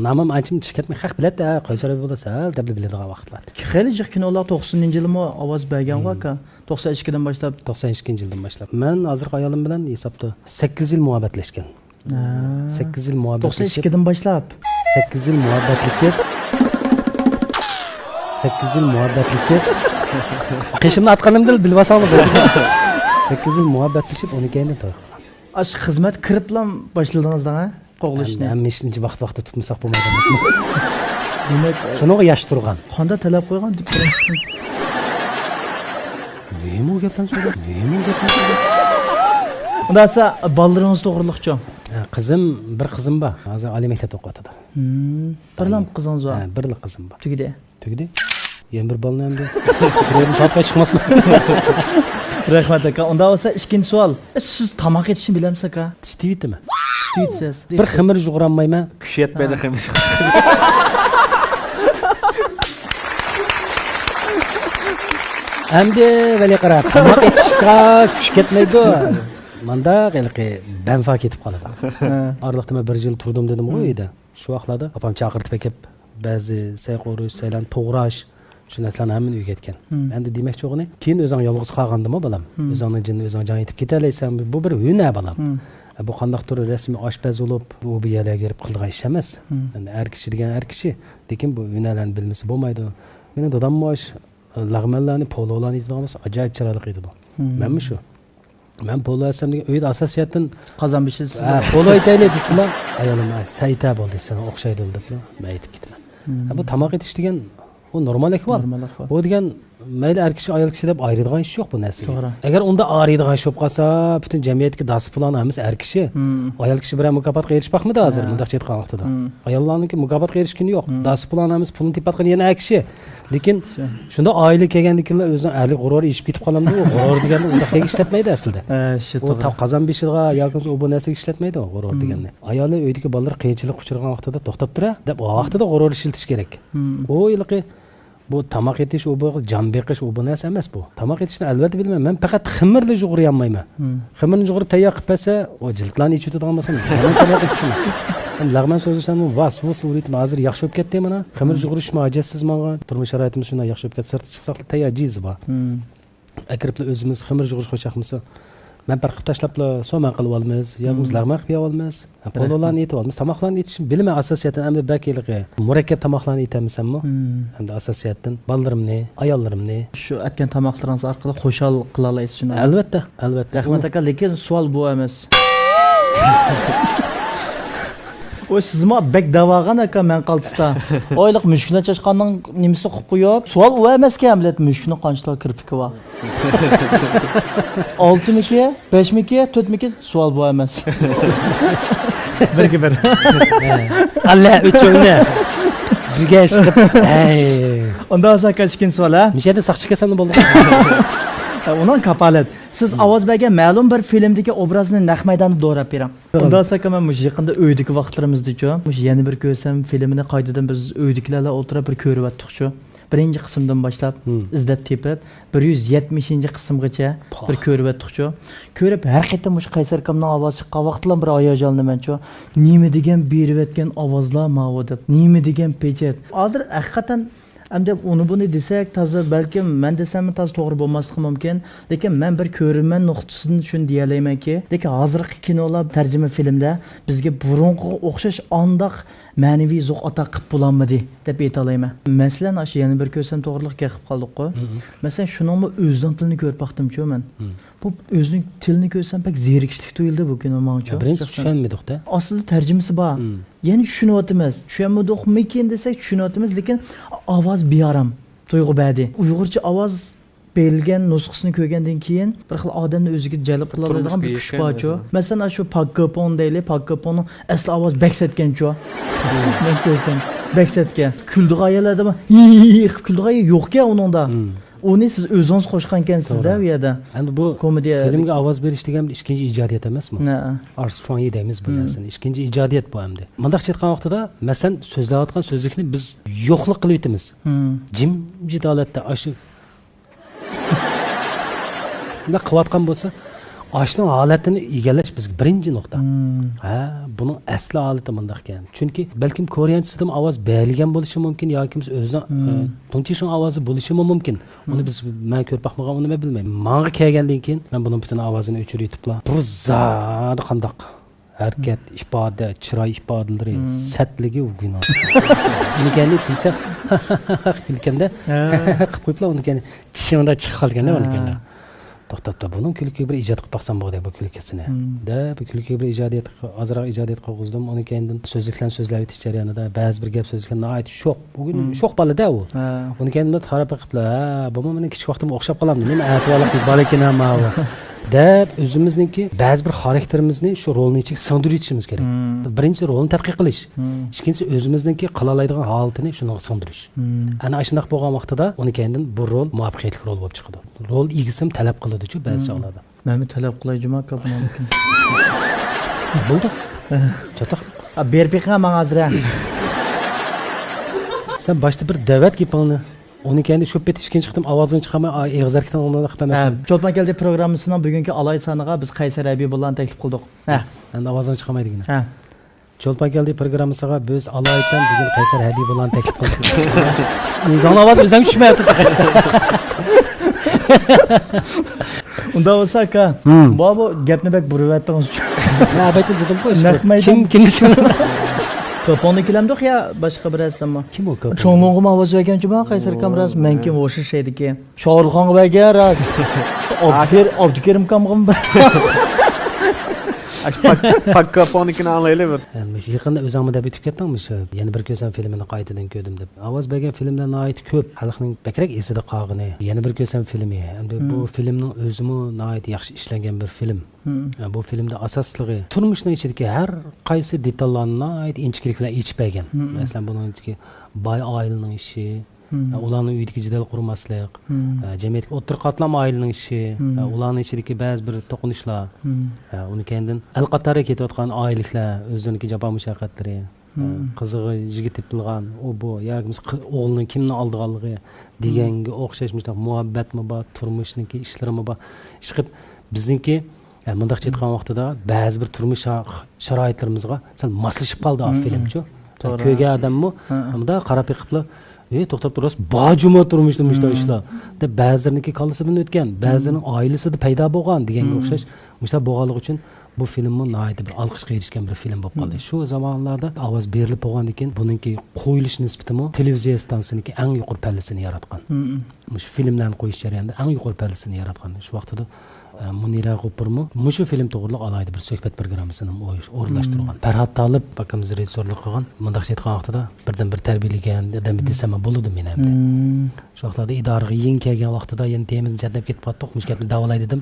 namim anchim chiqatmay haq biladi, qo'ysar bo'lsa, deb biladigan vaqtlar. Xeyli jiq kinolar 90-yilmi ovoz bergan aka. 92 dan boshlab, 92-yildan boshlab. Men hozir ayolim bilan hisobda 8 yil muhabbatlashgan. 8 yil muhabbatlashib. 92 dan boshlab. 8 yil muhabbatlashib. 8 yil muhabbatlashib. Qishimni atqanimda bilib olsangiz. 8 yil muhabbatlashib, uni keyin to'y qilgan. Ash xizmat kirib bilan boshladingizda, ha? Qo'g'lishni. Hamma ishni vaqt-vaqtida tutmasak bo'lmaydi. Demak, shunaqa yosh turgan. Qanday talab qo'ygan deb turibsiz? Nima gapdan so'rab? Unda esa ballarınız to'g'riliqchi. Qizim, bir qizim bor. Hozir oliy maktabda o'qiyotdi. Birlam qizınız var. Birli qizim bor. Tugide. Tugdi? Yana bir balni hamda. Birovni tatga chiqmasmi? Rahmat aka. Unda bo'lsa ikkinchi savol. Siz tamoq etishni bilamsiz aka? Tishtivitimi? Tishtivsiz. Bir ximir yug'ranmayman. Kuch yetmaydi ximish. Hamda vali qarab, tamoq etishga kuch ketmaydi. Manda qilqi banfa ketib qoladi. Orliqda men 1 yil turdim dedim u uyda. Shu vaqtlarda opam chaqirtib kelib, ba'zi sayqorish, saylan to'g'rash shu narsalarni hammani uyga ketgan. Endi demoqchi o'g'ini, keyin o'zing yolg'iz qolgandimi balam? O'zingning jinni o'zing jon yetib ketalaysan, bu bir hunar balam. Bu qandaqdir rasmiy oshpaz bo'lib, bu bir yerga kirib qilgan ish emas. Endi har kishi degan har kishi, lekin bu hunarlarni bilmasa bo'lmaydi. Mening dadam mosh lag'manlarni, pololarni yetadigan ajoyib chiroyli edi. Menmi shu? Men polo asam degan uyda asosiyatdan Qozon bishisiz. Polo aytayli desizlar, ayolim sayta bo'ldi desam o'xshaydi deb men aytib ketaman. Bu tamoq etish degan u normal ahvol. Bu degan mayli er kishi ayol kishi deb ayiradigan ish yo'q bu narsaga. To'g'ri. Agar unda ariydigan ish bo'lib qolsa, butun jamiyatga dasiplan emas er kishi. Ayol kishi bilan mukofotga erishmoqmidi hozir bundaq aytgan vaqtida. Ayollarniki mukofotga erishgani yo'q. Dasiplan emas, pulni tepatgan yana er kishi. Lekin shunda oila kelgandikilar o'zining erlik g'ururi ishib ketib qolamdi. U g'urur deganda unda hech ishlatmaydi aslida. Shu U qozon beshig'a yoki u bu narsaga ishlatmaydi g'urur deganni. Ayoli uydagi bolalar qiyinchilik uchirgan vaqtida to'xtab tura deb o vaqtida g'urur ishiltish kerak. O yilqi bu tamoq etish, u bu jon beqish, u bu narsa emas bu. Tamoq etishni albatta bilmayman. Men faqat ximirli yug'urayolmayman. Ximirni yug'urib tayyor qilib bersa, o jildlarni ichib o'tadigan bo'lsam, men tamoq etishim. Lag'man so'zlashdan vas uritim hozir yaxshi bo'lib ketdi mana. Ximir yug'urish majasiz menga. Turmush sharoitimiz shunday yaxshi bo'lib ketdi. Sirtga chiqsaq tayyor jiz bor. Akriblar o'zimiz ximir yug'urish qo'shaqmisa, men bir qilib tashlablar, so'man qilib olamiz, yo'qmiz lag'man qilib olamiz. Pololarni yetib olamiz, tomoqlarni yetishni bilmay asosiyatdan hamda bakiliqi. Murakkab tomoqlarni yetamizmi? Hamda asosiyatdan ballarimni, ayollarimni Shu aytgan tamoqlaringiz orqali qo'shal qila olasiz shuni. albatta. Rahmat aka, lekin savol bu emas. O sizmi bek davagan aka men qaltisda. Oyliq mushkina chashqanning nimasi qilib qo'yib, savol u emaskan bilet mushkina qanchta kirpiki bor. 6miki, 5miki, 4miki savol bu emas. Birga bir. Allah uchungni. Birga ish qilib. Unda aka ikkinchi savol ha. Mishada saqchi kasalni bo'ldi. Uning kapolat. Siz ovoz bergan ma'lum bir filmdagi obrazni naq maydonda do'rab berang. Unda aka men mush yaqinda uydagi vaqtlarimizda-ku, mush yana bir ko'rsam filmini qaytadan biz uydagilarla o'tirib bir ko'rib o'tdik-ku. Birinchi qismdan boshlab izlab tepib 170-qismgacha bir ko'rib o'tdik-ku. Ko'rib har qayta mush Qaysar akamning ovozi chiqqan vaqtlar bir hayajonlanman-ku. Nima degan berib o'tgan ovozlar ma'vo deb. Nima degan pechet. Hozir haqiqatan Endi uni buni desak, toza balkim men desam toza to'g'ri bo'lmasligi mumkin, lekin men bir ko'rinman nuqtasidan shuni deya olamanki, lekin hozirgi kinolar tarjima filmda bizga burunga o'xshash ondoq ma'naviy zo'q ata qilib bo'lanmadi deb ayta olaman. Masalan, shu yana bir ko'rsam to'g'riliqga qilib qoldik-ku. Masalan, shuningmi o'zining tilini ko'rib baxtim-ku men. Bu o'zining tilini ko'rsam pek zerikishlik tuyuldi bu kino menga. Birinchi tushunmadik-da. Aslida tarjimasi bor. Ya'ni tushunyapmiz. Tushunmadikmikin desak tushunyapmiz, lekin ovoz bearam, tuyg'u badi. Uyg'urcha ovoz berilgan nusxasini ko'rgandan keyin bir xil odamni o'ziga jalb qila oladigan bir kuch bor-ku. Masalan, shu Pakkapon deyli, Pakkaponning asli ovoz baksatgan-ku. Men ko'rsam baksatgan. Kuldiga ayaladimi? Kuldiga yo'q-ku uningda. Uni siz o'zingiz qo'shgan ekansiz-da u yerda. Endi bu komediya filmga ovoz berish degan ikkinchi ijodiyat emasmi? Armstrong deymiz bu narsani. Ikkinchi ijodiyat bu hamda. Mundaq aytgan vaqtida, masalan, so'zlayotgan so'zlikni biz yo'qlik qilib yetamiz. Jimjit holatda ashu nima qilayotgan bo'lsa, ashning holatini egallash bizga birinchi nuqta. Buning asli holati mundaq ekan. Chunki balkim koreyanchasidan ovoz berilgan bo'lishi mumkin yoki biz o'zi tunchishning ovozi bo'lishi mumkin. Uni biz men ko'rib baxmagan, uni men bilmayman. Menga kelgandan keyin men buning butun ovozini o'chirib yetiblar. Bu zot qandoq harakat, ifoda, chiroy ifodalari, satligi u gunoh. Unikani kulsa, kulganda qilib qo'yiblar, unikani chishimda chiqib qolganda unikani. To'xtab, buning kulkiga bir ijod qilib baxsam bo'g'day bu kulkisini. Bu kulkiga bir azroq ijodiyat qildim. Uni keyindan so'zliklarni so'zlab o'tish jarayonida ba'zi bir gap so'zliklarni aytib sho'q. Bugun sho'q bolada u. Uni keyindan taraf qiliblar. Bu mening kichik vaqtimga o'xshab qolamdi. Nima aytib olib bola ekan hamma u. deb o'zimizniki ba'zi bir xarakterimizni shu rolni ichiga singdirib yetishimiz kerak. Birinchi rolni tadqiq qilish, ikkinchisi o'zimizniki qila oladigan holatini shunga singdirish. Ana shunday bo'lgan vaqtida uni keyin bu rol muvaffaqiyatli rol bo'lib chiqadi. Rol egisim talab qiladi-ku ba'zi chog'larda. Men talab qilay juma aka buni mumkin. Bo'ldi. Chataq. Berbeqa men hozir. Sen boshda bir da'vat gapingni uni keyin shu pet ishkin chiqdim ovozing chiqamay eg'iz harakatdan olmay qilmasin. Cho'lpan keldi programmasining bugungi alay soniga biz Qaysar Abiy bilan taklif qildik. Endi ovozing chiqamaydigina. Ha. Cho'lpan keldi programmasiga biz alaydan bugun Qaysar Abiy bilan taklif qildik. O'zing ovoz o'zing tushmayapti. Unda bo'lsa aka, bu gapni bak burayaptimiz. Ha, baytib dedim-ku. Kim Ko'ponikilamdi ya boshqa birasidanmi? Kim u Ko'pon? Cho'ng'ong'im ovoz berganchi men Qaysar kamras, men kim o'sha shaydiki. Shohruxxonga bergan ras. Abdukerim kamg'im. Pakkaponikini anglaylar. Shu yaqinda o'zimni deb aytib ketdingmi shu yana bir ko'rsam filmini qaytadan ko'rdim deb. Ovoz bergan filmlarni ayt ko'p, xalqning bakrak esida qolgani. Yana bir ko'rsam filmi. Endi bu filmning o'zimi nihoyat yaxshi ishlangan bir film. Bu filmda asosligi turmushning ichidagi har qaysi detallarni inchkilik bilan yechib bergan. Masalan, buning ichidagi boy oilaning ishi, ularning uyidagi jidal qurmaslik, jamiyatga o'tir qatlam oilaning ishi, ularning ichidagi ba'zi bir to'qinishlar, uni kendin alqatari ketayotgan oilalar, o'ziniki jafo mushaqqatlari, qizig'i yigit tepilgan, u bu yoki o'g'lining kimni oldiganligi deganga o'xshash muhabbatmi bor, turmushniki ishlarimi bor. Chiqib bizniki mundaq aytgan vaqtida ba'zi bir turmush sharoitlarimizga sal moslashib qoldi filmchi. Ko'rgan odammi bunda qarab yiqiblar to'xtab turasiz, bojuma turmushda mushta ishlar. Deb ba'zilarining kallasidan o'tgan, ba'zining oilasida paydo bo'lgan deganga o'xshash. Mushta bo'lganligi uchun bu filmni nihoyat bir olqishga erishgan bir film bo'lib qoldi. Shu zamonlarda ovoz berilib bo'lgandan keyin buningki qo'yilish nisbatimi televiziya stansiyaniki eng yuqori pallasini yaratgan. Mush filmlarni qo'yish jarayonida eng yuqori pallasini yaratgan. Shu vaqtida Munira G'upurmi mushu film to'g'riliq alaydi bir suhbat programmasini o'rinlashtirgan. Farhod Talib akamiz rejissyorlik qilgan. Mundaq aytgan vaqtida birdan bir tarbiyalagan odam desam bo'ladi men ham. Shu vaqtlarda idoraga yeng kelgan vaqtida yana temizni chatlab ketib qoldik, mushkatni davolay dedim.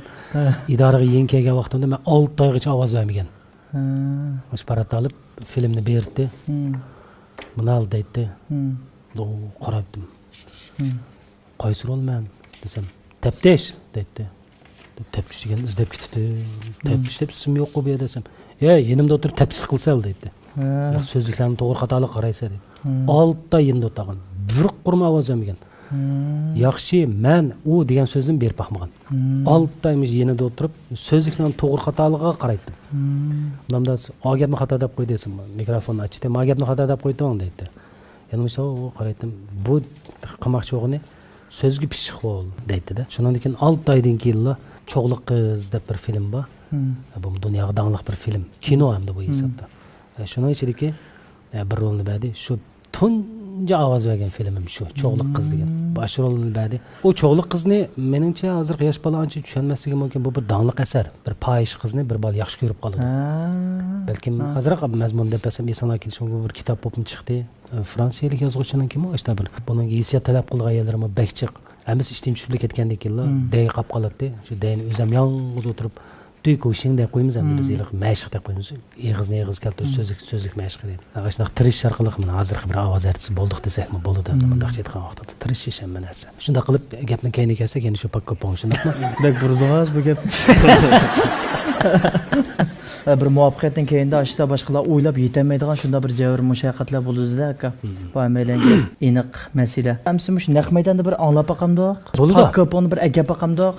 Idoraga yeng kelgan vaqtimda men 6 oygacha ovoz bermagan. Mush Farhod Talib filmni berdi. Buni al deydi. Qarabdim. Qaysi rol men desam, taftish deydi. Tepkiş degan izlab ketdi. Tepkiş deb ism yo'q qo'yib desam, "Yenimda o'tirib tepkish qilsal" deydi. So'zliklarni to'g'ri xatolik qaraysa deydi. 6 ta endi o'tag'an. Bir qurma ovoz bermagan. Yaxshi, men u degan so'zni berib baxmagan. 6 ta yenida o'tirib so'zliklarni to'g'ri xatoligiga qaraydi. Bundan gapni xato deb qo'y desam, mikrofonni ochdi, "Ma gapni xato deb qo'yding" deydi. Yana o'sha qaraydim. Bu qilmoqchi o'g'ini so'zga pishiq bo'l deydi-da. Shundan keyin 6 oydan keyin Cho'g'liq qiz deb bir film bor. Bu dunyoga dangliq bir film. Kino hamda bu hisobda. Shuning ichidagi bir rolni berdi. Shu tunji ovoz bergan filmim shu Cho'g'liq qiz degan. Bosh rolni berdi. O Cho'g'liq qizni meningcha hozir yosh bola ancha tushunmasligi mumkin. Bu bir dangliq asar. Bir poyish qizni bir bola yaxshi ko'rib qoladi. Balkim hozirroq mazmun deb desam esanlar kelishimga bir kitob bo'lib chiqdi. Fransiyalik yozuvchining kimi o'shda bir buning hissiyot talab qilgan yerlarimi bekchiq. Hammasi ishdan tushib ketgandan keyin day qolib qoladi. Shu dayni o'zim yolg'iz o'tirib tuyqo'shing deb qo'yamiz, endi biz yiliq mashq deb qo'yamiz. Eg'izni keltirib so'zlik mashq deydi. Shunday tirish orqali men hozir bir ovoz artisi bo'ldik desakmi bo'ladi. Bunday aytgan vaqtda tirishish ham narsa. Shunda qilib gapni kayni kelsak, endi shu pakkopon shundaqmi? Bek burdingiz bu gap. Bir muvaffaqiyatdan keyinda ashta boshqalar o'ylab yetolmaydigan shunda bir javr mushaqqatlar bo'ldi-da aka. Bu amaliyotga aniq masala. Hamsi mush naq maydonda bir anglab boqamdoq. Pakkoponni bir agap boqamdoq.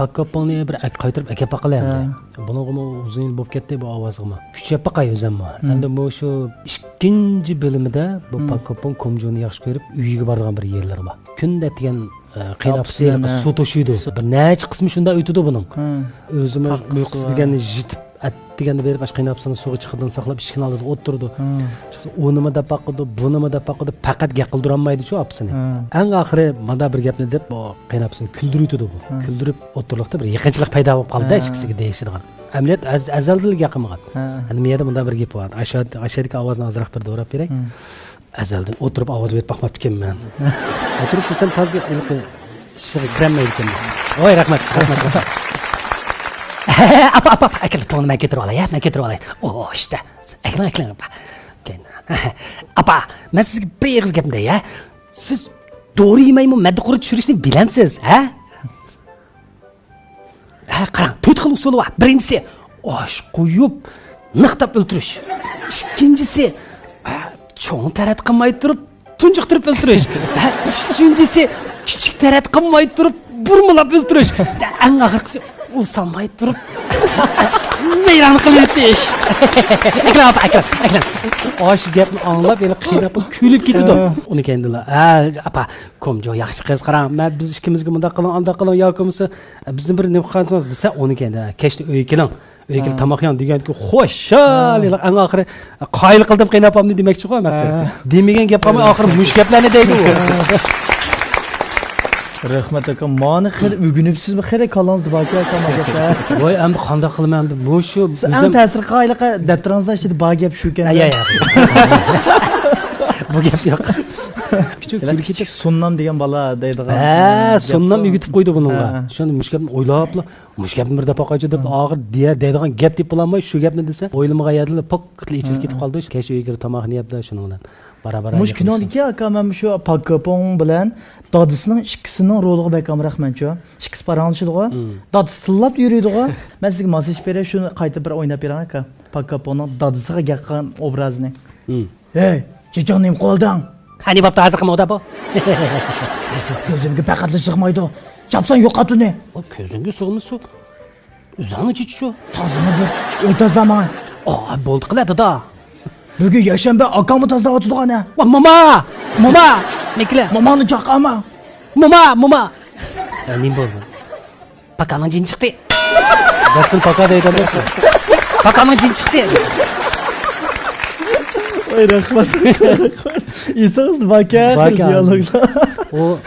Pakkoponni bir qaytirib agap boqalayapti. Buningmi uzun yil bo'lib ketdi bu ovozg'imi. Kuchayib boqay o'zimmi. Endi bu shu ikkinchi bo'limida bu pakkopon komjoni yaxshi ko'rib uyiga borgan bir yerlar bor. Kunda degan qiynapsi suv to'shiydi. Bir necha qismi shunda o'tadi buning. O'zimi uyqusi deganni jitib deganda berib qiynapsini suvga chiqardan saqlab ishkini oldi, o'tirdi. Unimi da paqidi, bunimi da paqidi, faqat gap qildirib olmaydi-ku opsini. Eng oxiri mana bir gapni deb bu qiynapsini kuldirib bu. Kuldirib o'tirlikda bir yaqinchilik paydo bo'lib qoldi ishkisiga deyishirgan. Amaliyot azaldan gapirmagan. Endi miyada bunda bir gap bor. Ashadagi ovozni ozroq bir do'rab beray. Azaldan o'tirib ovoz berib baxmabdi ekanman. O'tirib desam toza ilqi shirin kirmaydi ekan. Voy rahmat. Apa, akıllı tonu ben getirip alayım, ben getirip alayım. Oh işte, akıllı. Apa, ben sizge bir yığız gapimde ya. Siz doğru yemeğimi madde kuru düşürüşünü bilensiz, ha? Ha, qarang, 4 xil usuli var. Birinchisi, osh qo'yib, niqtab o'ltirish. Ikkinchisi, cho'ng tarat qilmay turib, tunjiqtirib o'ltirish. Uchinchisi, kichik tarat qilmay turib, burmilab o'ltirish. Eng oxirgisi, u solmay turib, vayron qilib o'tish. Akram. Osh gapni anglab, yana qiynab kulib ketdi. Uni kendilar, apa, komjo yaxshi qiz qarang, men biz ikkimizga bunday qiling, anda qiling yoki bo'lmasa bizni bir nima qilsangiz desa, uni kendi kechda uyga keling. Uyga kelib tomoq yeng deganki, xo'shal, eng oxiri qoyil qildim qiynapamni demoqchi-ku maqsad. Demagan gap qolmay oxiri mush gaplarni deydi u. Rahmat aka, mani xir o'ginibsizmi? Xira kalangizda baki aka magapda. Voy, endi qanday qilaman deb bu shu Sizning ta'sir qoyiliqa daftaringizda ichida bor gap shu ekan. Ya. Bu gap yo'q. Kichik Sunnam degan bola deydigan. Sunnam yigitib qo'ydi buningga. Shuni mush gapni o'ylab, mush gapni bir dafa qo'ydi deb og'ir deydigan gap deb bo'lmay shu gapni desa, o'ylamaga yadilib poqitli ichilib ketib qoldi. Kecha uyga kirib tomoqni yebdi shuning bilan. Barabar. Mush kinodagi aka men shu Pakapong bilan dadisining ikkisining roliga bakam rahmatcha. Ikkisi paranglashidi-ku. Dadisi tillab yuriydi-ku. Men sizga masaj beray, shuni qayta bir o'ynab bering aka. Pakapongning dadisiga gaqan obrazini. Hey, chichonim qo'lding. Hani bo'pti, hozir qilmoqda bu. Ko'zimga faqat sig'maydi. Chapsan yo'qot uni. O ko'zingga sig'misi? O'zingni chichu. Tozini bir o'tazlaman. Bo'ldi qiladi-da. Bugun yakshanba akamni tozlayotdi ana. Mama, mikla. Mamani chaqama. Mama. Nim bo'ldi. Pakaning jin chiqdi. Dastin paka deydi. Pakaning jin chiqdi. Oy rahmat. Isınız baka dialoglar. O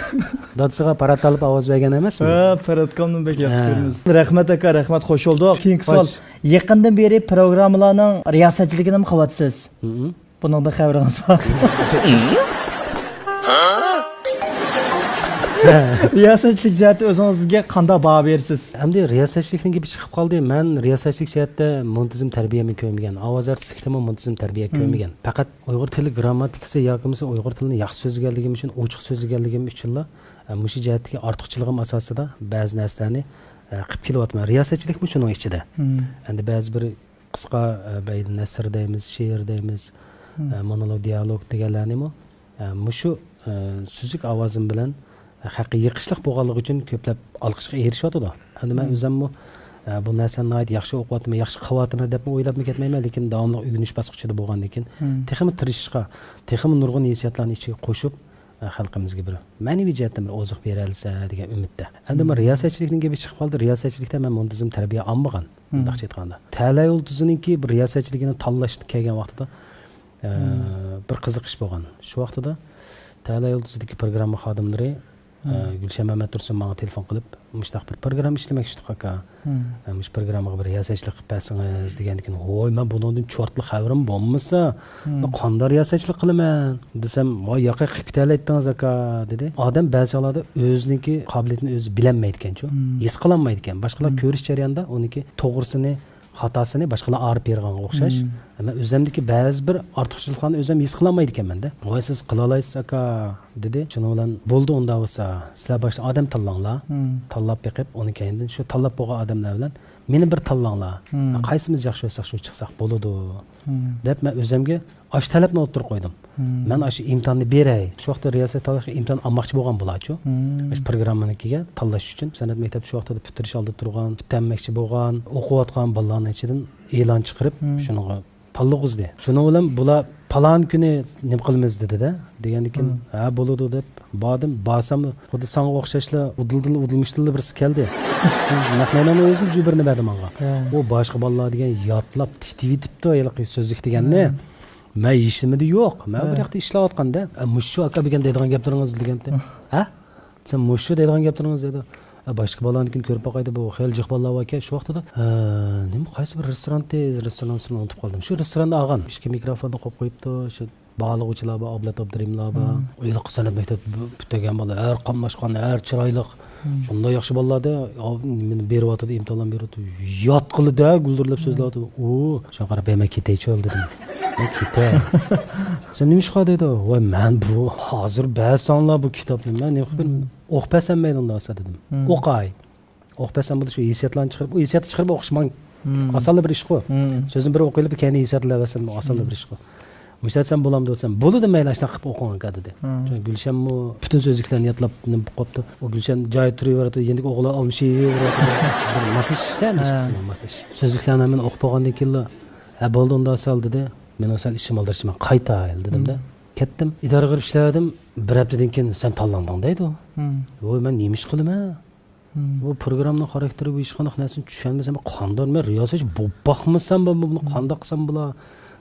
dadisiga parat olib ovoz bergan emasmi? Paratkamni bekyapsiz. Rahmat aka, rahmat, xo'sh bo'ldik. Keyingi savol. Yaqindan beri programmalarning riyosatchiligini ham qilyapsiz. Buningda xabaringiz bor? Riyosatchilik jihati o'zingizga qanday baho berasiz? Endi riyosatchilikning gapi chiqib qoldi. Men riyosatchilik jihatda muntazam tarbiyamni ko'rmagan, ovoz artistlikda muntazam tarbiya ko'rmagan. Faqat Uyg'ur tili grammatikasi yoki bo'lmasa Uyg'ur tilini yaxshi so'zlaganligim uchun, ochiq so'zlaganligim uchunla mush jihatdagi ortiqchiligim asosida ba'zi narsalarni qilib kelyapman. Riyosatchilik bu shuning ichida. Endi ba'zi bir qisqa nasr deymiz, she'r deymiz, monolog, dialog deganlarni mushu suzuk ovozim bilan haqiqiy yiqishliq bo'lganligi uchun ko'plab olqishga erishyapti-da. Endi men o'zim bu narsani yaxshi o'qiyapman, yaxshi qilyapman deb o'ylab ketmayman, lekin davomli o'rganish bosqichida bo'lgandan keyin texmi tirishishga, texmi nurg'un hissiyotlarni ichiga qo'shib xalqimizga bir ma'naviy jihatdan bir oziq bera olsa degan umidda. Endi men riyosatchilikning gapi chiqib qoldi. Riyosatchilikda men muntazam tarbiya olmagan, bundoqcha aytganda. Ta'la yulduzininki bir riyosatchiligini tanlashga kelgan vaqtida bir qiziqish bo'lgan. Shu vaqtida Ta'la yulduzidagi programma xodimlari Gulshan Mamat Tursun menga telefon qilib, "Mushtaq bir program ishlamoqchi aka. Mush programmaga bir riyosatchilik qilib bersangiz" degandan keyin, "Voy, men bundan cho'rtli xabarim bo'lmasa, qanday riyosatchilik qilaman?" desam, "Voy, yoqa qilib aytdingiz aka" dedi. Odam ba'zi hollarda o'ziniki qobiliyatini o'zi bilolmaydi ekan-ku, his qilolmaydi ekan. Boshqalar ko'rish jarayonida uniki to'g'risini, xatosini boshqalar arib berganga o'xshash. Men o'zimdagi ba'zi bir ortiqchiliklarni o'zim his qilolmaydi ekanman da. "Voy, siz qila olasiz aka" dedi. Shuning bilan bo'ldi unda bo'lsa, sizlar boshqa odam tanlanglar. Tanlab beqib, uni keyindan shu tanlab bo'lgan odamlar bilan meni bir tanlanglar. Qaysimiz yaxshi bo'lsak shu chiqsaq bo'ladi deb men o'zimga ash talabni o'tirib qo'ydim. Men ash imtihonni beray. Shu vaqtda riyosat tanlashga imtihon olmoqchi bo'lgan bo'lar-ku. Ash programmanikiga tanlash uchun san'at maktabi shu vaqtda bitirish oldi turgan, bitanmoqchi bo'lgan, o'qiyotgan bolalarning ichidan e'lon chiqarib, shunga tanlag'izdi. Shuning bilan bular palon kuni nima qilamiz dedi-da. Degandan keyin, "Ha, bo'ladi" deb bordim. Borsam, xuddi sanga o'xshashlar udilmishlar birisi keldi. Shu naqmaynani o'zim jubirni berdim menga. U boshqa bolalar degan yotlab titivitibdi, yilqi so'zlik deganni. Men yishimidi yo'q. Men bir yoqda ishlayotganda, "Mushu aka degan deydigan gaplaringiz" deganda, "Ha? Sen mushu deydigan gaplaringiz" dedi. Boshqa bolalarnikini ko'rib boqaydi, bu xil jiq bolalar aka shu vaqtida nima qaysi bir restoran ismini unutib qoldim. Shu restoranda olgan, ishga mikrofonni qo'yib qo'yibdi, shu bog'lovchilar bor, Ablat Abdurimlar bor. Uyliq san'at maktabi butagan bola, har qamlashgan, har chiroyli Shunda yaxshi bolalarda meni beryapti, imtihon beryapti. Yot qildi-da, guldirlab so'zlayapti. O, shunga qarab men ketaychi ol dedim. Men ketay. Sen nima ish qiladi? Voy, men bu hozir ba'zanlar bu kitobni men nima qilib o'qipasam mayli unda olsa dedim. O'qay. O'qipasam bo'ldi shu hissiyatlarni chiqarib, u hissiyatni chiqarib o'qishmang. Osonli bir ish-ku. So'zni bir o'qilib, keyin hissiyatlarsam osonli bir ish-ku. Müsaitsem bulamdı olsam, bolu da mayli aşağı qilib o'qigan dedi. Çünkü Gülşen mu bütün sözlüklerini yatlab nima qopti. O Gülşen joy turaveradi, endi o'g'lar olmishaveradi. Masaj ishlaymiz qismi masaj. Sözlüklerini men o'qib olgandan keyin ha bo'ldi unda asal dedi. Men asal ishim oldirishim qayta dedim-da. Ketdim, idora qilib ishladim. Bir haftadan keyin sen tanlanding deydi u. Voy men nima ish qilaman? Bu programning xarakteri bu ish qanday narsani tushunmasam, qanday men riyosat bo'lib baxmasam buni qanday qilsam bo'la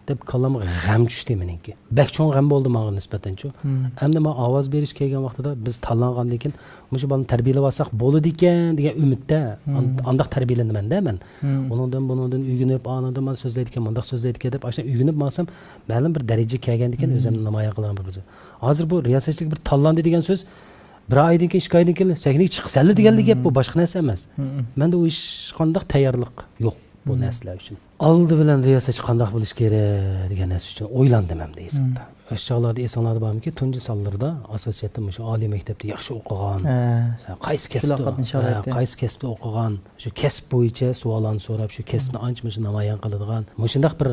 deb kallam g'am tushdi meniki. Bak cho'ng g'am bo'ldi menga nisbatan-chu. Endi men ovoz berish kelgan vaqtida biz tanlangandan keyin mushu bolani tarbiyalab olsak bo'ladi ekan degan umidda andaq tarbiyalanaman-da men. Bundan uygunib, anadan men so'zlaydigan, mundaq so'zlaydigan deb ashna uygunib bo'lsam, ma'lum bir darajaga kelgandan keyin o'zimni namoyon qilaman bir. Hozir bu riyosatchilik bir tanlandi degan so'z bir oydan keyin, 2 oydan keyin saknik chiqsali deganlik gap bu, boshqa narsa emas. Menda u ish qanday tayyorlik yo'q bu narsalar uchun. Aldı bilan riyosatchi qanday bo'lish kerak degan narsa uchun o'ylandim ham deysiz-da. O'sha chog'larda esonlarda bormiki, tunji sallarda asosiyatda shu oliy maktabda yaxshi o'qigan, qaysi kasbda o'qigan, shu kasb bo'yicha savollarni so'rab, shu kasbni ancha namoyon qiladigan, shundaq bir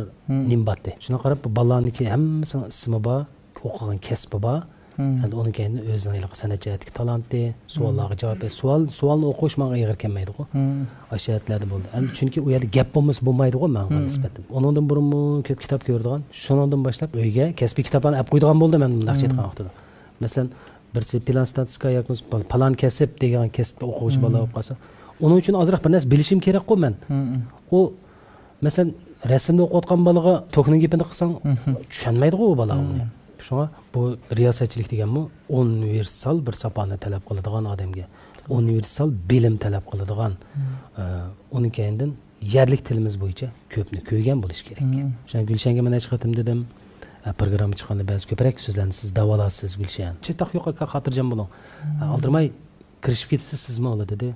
nimbatdi. Shuna qarab bolalarniki hammasining ismi bor, o'qigan kasbi bor. Endi onun keyin o'zining san'at jihatiga talanti, savollarga javob berish, savolni o'qish menga og'ir kelmaydi-ku. Ashiyatlarda bo'ldi. Endi chunki u yerda gap bo'lmaydi-ku menga nisbatan. Ondan burun ko'p kitob ko'rdigan, shundan boshlab uyga kasbiy kitoblarni olib qo'ydigan bo'ldim men bunday aytgan vaqtida. Masalan, birsi plan statistика yoki plan kasb degan kasbda o'quvchi bola bo'lib qolsa, uning uchun ozroq bir narsa bilishim kerak-ku men. U masalan, rasmni o'qiyotgan bolaga tokning gapini qilsang, tushunmaydi-ku u bola uni. Şuna bu riyosatchilik deganmi universal bir sapani talab qiladigan odamga, universal bilim talab qiladigan, uning keyindan yerlik tilimiz bo'yicha ko'pni ko'rgan bo'lish kerak. O'sha Gulshanga men chiqatim dedim. Programma chiqqanda ba'zi ko'proq so'zlarni siz davolasiz Gulshan. Chetaq yo'qqa xotirjam bo'ling. Aldirmay kirishib ketasiz sizmi ola dedi.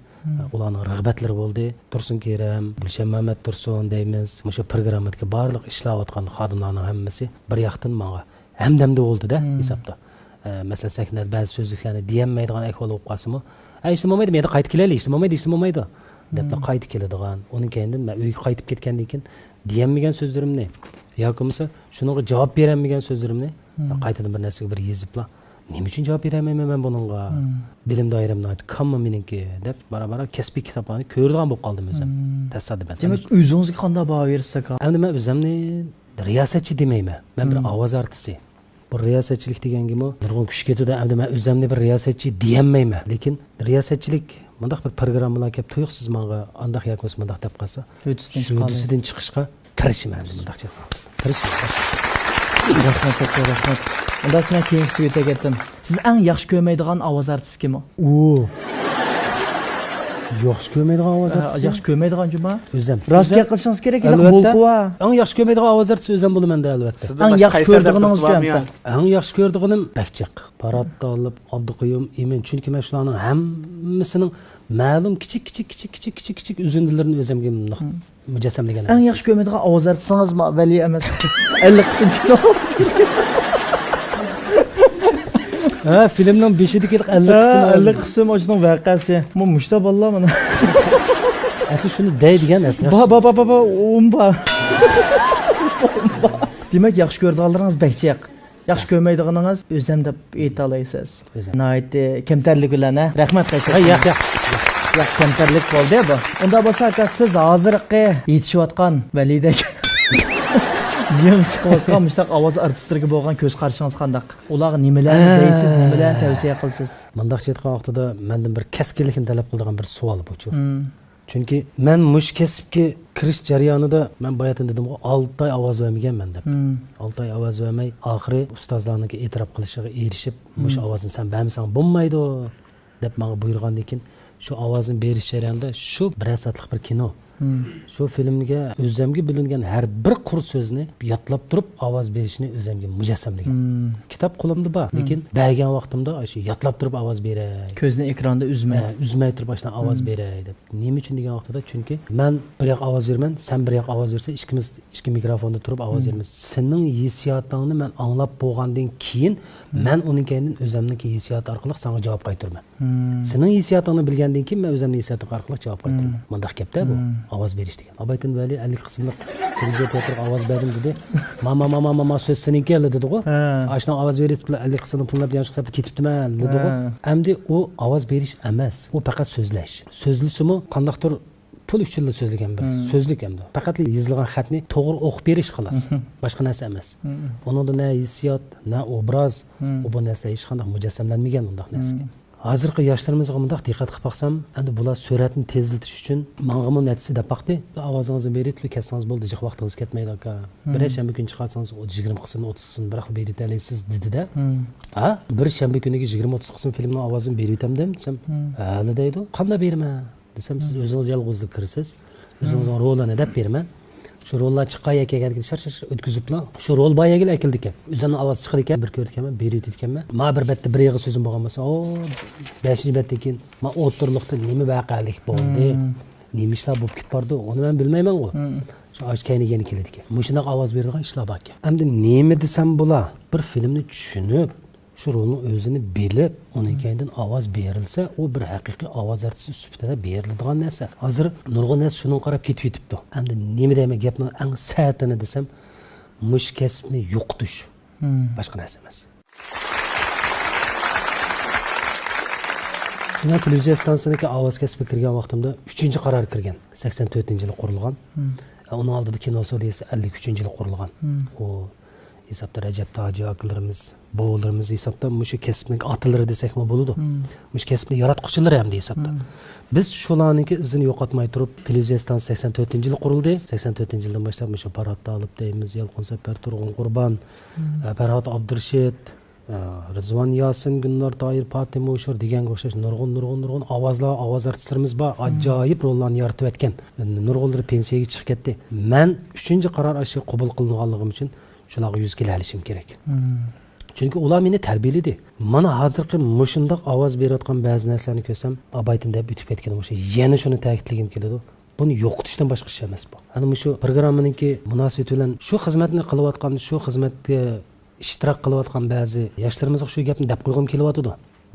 Ularning rag'batlari bo'ldi. Tursun Keram, Gulshan Muhammad Tursun deymiz. O'sha programmaga barliq ishlayotgan xodimlarning hammasi bir yoqdan menga hamdamda bo'ldi-da hisobda. Masalan, saknar ba'zi so'zliklarni deyolmaydigan ahvol bo'lib qolsa-mu, "Aytmomaydi, men qaytib kelaylik, aytmomaydi" deb qaytib keladigan. Uning keyindan men uyga qaytib ketgandan keyin deyolmagan so'zlarimni yoki bo'lmasa shunga javob berolmagan so'zlarimni qaytadan bir narsaga bir yezibla, "Nima uchun javob berolmayman men buningga? Bilim doiramda qanmi meniki?" deb bara kasbiy kitoblarni ko'radigan bo'lib qoldim o'zim. Tasodifan. Demak, o'zingizga qanday baho bersak? Endi men o'zimni riyosatchi demayman. Men bir ovoz artisti. Bu riyosatchilik deganga nurg'un kuch ketadi. Endi men o'zimni bir riyosatchi deyolmayman. Lekin riyosatchilik bundaq bir programmalar kelib tuyuqsiz menga andaq yakos bundaq deb qolsa, shunisidan chiqishga tirishaman bundaqcha. Rahmat. Unda sen keyingi suvetga ketdim. Siz eng yaxshi ko'rmaydigan ovoz artisti kim? Yaxshi ko'rmaydigan ovoz artisti. Yaxshi ko'rmaydigan juma? O'zim. Rostga qilishingiz kerak, bo'lqova. Eng yaxshi ko'rmaydigan ovoz artisti o'zim bo'laman-da albatta. Eng yaxshi ko'rdiganingiz kim? Eng yaxshi ko'rdiganim Bakchiq, Paratda olib, Abduqoyum, Emin. Chunki men shularning hammasining ma'lum kichik uzundilarini o'zimga mujassamlagan. Eng yaxshi ko'rmaydigan ovoz artistingiz Vali emas. 50 qism kino. Filmning 5-dagi 50 qism o'shining voqeasi. Men mushta bolalar mana. Asli shuni deydigan asli. Umba. Demak, yaxshi ko'rdiganlaringiz Bakchiq. Yaxshi ko'rmaydiganingiz o'zim deb ayta olasiz. Nihoyat kamtarlik bilan, rahmat qaysiz. Yo'q, kamtarlik bo'ldi bu. Unda bo'lsa, siz hozirgi yetishayotgan Validek yangi chiqayotgan mushtaq ovoz artistlariga bo'lgan ko'z qarashingiz qanday? Ularga nimalarni deysiz, nimalarni tavsiya qilasiz? Mundaq aytgan vaqtida mendan bir kaskinlikni talab qiladigan bir savol bu-chu. Chunki men mush kasbga kirish jarayonida men boyatin dedim-ku, 6 oy ovoz vermaganman deb. 6 oy ovoz vermay, oxiri ustozlarning e'tirof qilishiga erishib, mush ovozni sen bermasang bo'lmaydi deb menga buyurgandan keyin shu ovozni berish jarayonida shu bir soatlik bir kino Shu filmga o'zimga bilingan har bir qur so'zni yodlab turib ovoz berishni o'zimga mujassamlagan. Kitob qo'limda bor, lekin bergan vaqtimda shu yodlab turib ovoz beray. Ko'zni ekranda Uzmay turib boshdan ovoz beray deb. Nima uchun degan vaqtida, chunki men bir yoq ovoz berman, sen bir yoq ovoz bersa, ikkimiz ikki mikrofonda turib ovoz beramiz. Sening hissiyotingni men anglab bo'lgandan keyin men uning keyin o'zimning hissiyoti orqali senga javob qaytaraman. Sening hissiyotingni bilgandan keyin men o'zimning hissiyotim orqali javob qaytaraman. Bundaq gapda bu ovoz berish degan. Abaytin Vali 50 qismliq televiziya teatrga ovoz berdim dedi. Mama so'z seniki dedi-ku. Ashna ovoz berib 50 qismni pullab yanch hisob ketibdiman dedi-ku. Endi u ovoz berish emas, u faqat so'zlash. So'zlisimi qandaqdir pul uchun so'zlagan bir so'zlik endi. Faqat yozilgan xatni to'g'ri o'qib berish xolos. Boshqa narsa emas. Uningda na hissiyot, na obraz, bu narsa hech qanday mujassamlanmagan undaq narsa. Hozirgi yoshlarimizga bundoq diqqat qilib baqsam, endi bular suratni tezlatish uchun menga natija deb baqdi. Ovozingizni berib, ketsangiz bo'ldi, jiq vaqtingiz ketmaydi aka. Bir shanba kuni chiqarsangiz 20 qism, 30 qism bir xil berib olasiz dedi-da. Bir shanba kuniga 20-30 qism filmning ovozini berib o'tamdim desam, hali deydi. Qanday beraman? Desam, siz o'zingiz yolg'izlik kirsiz, o'zingizning rolini deb beraman. Shu rollar chiqqan ekan shar o'tkaziblar. Shu rol boyaga akildi ekan. O'zini ovoz chiqar ekan, bir ko'rdik ekan, berib etganman. Ma bir betda bir yig'i so'zim bo'lgan bo'lsa, 5-chi betdan keyin men o'tirliqda nima voqelik bo'ldi, nima ishlar bo'lib ketdi, uni men bilmayman-ku. Shu ochkayniga keldi ekan. Mushunaqa ovoz beradigan ishlar bor ekan. Endi nima desam bo'lar? Bir filmni tushunib, shu rolni o'zini bilib, uning keyin ovoz berilsa, u bir haqiqiy ovoz artisti sifatida beriladigan narsa. Hozir nurg'un narsa shuni qarab ketib yetibdi. Endi nima deyman, gapning eng saatini desam, mush kasbni yo'qotish. Boshqa narsa emas. Men televiziya stansiyasiga ovoz kasbi kirgan vaqtimda 3-qaror kirgan. 84-yili qurilgan. Uning oldida kino studiyasi 53-yili qurilgan. U hesabda Rajab Toji akalarimiz, bobolarimiz hesabda mushu kasbning otalari desakmi bo'ladi. Mush kasbni yaratquchilari ham hesabda. Biz shularniki izini yo'qotmay turib, televiziya stansiyasi 84-yili qurildi. 84-yildan boshlab mushu Paratda olib deymiz, Yalqin Sapar, Turg'un Qurban, Farhod Abdurashid, Rizvon Yosin, Gulnor Toyir, Fatima O'shur degan o'xshash nurg'un ovozlar, ovoz artistlarimiz bor. Ajoyib rollarni yaratib o'tgan. Nurg'unlar pensiyaga chiqib ketdi. Men 3-qaror ashi qabul qilinganligim uchun shularga yuz kela olishim kerak. Chunki ular meni tarbiyaladi. Mana hozirgi mushundoq ovoz berayotgan ba'zi narsalarni ko'rsam, abaytinda bitib ketgan o'sha. Yana shuni ta'kidlagim keladi. Buni yo'qotishdan boshqa ish emas bu. Ana shu programmaninki munosabati bilan shu xizmatni qilayotgan, shu xizmatga ishtirok qilayotgan ba'zi yoshlarimizga shu gapni deb qo'ygim kelyapti.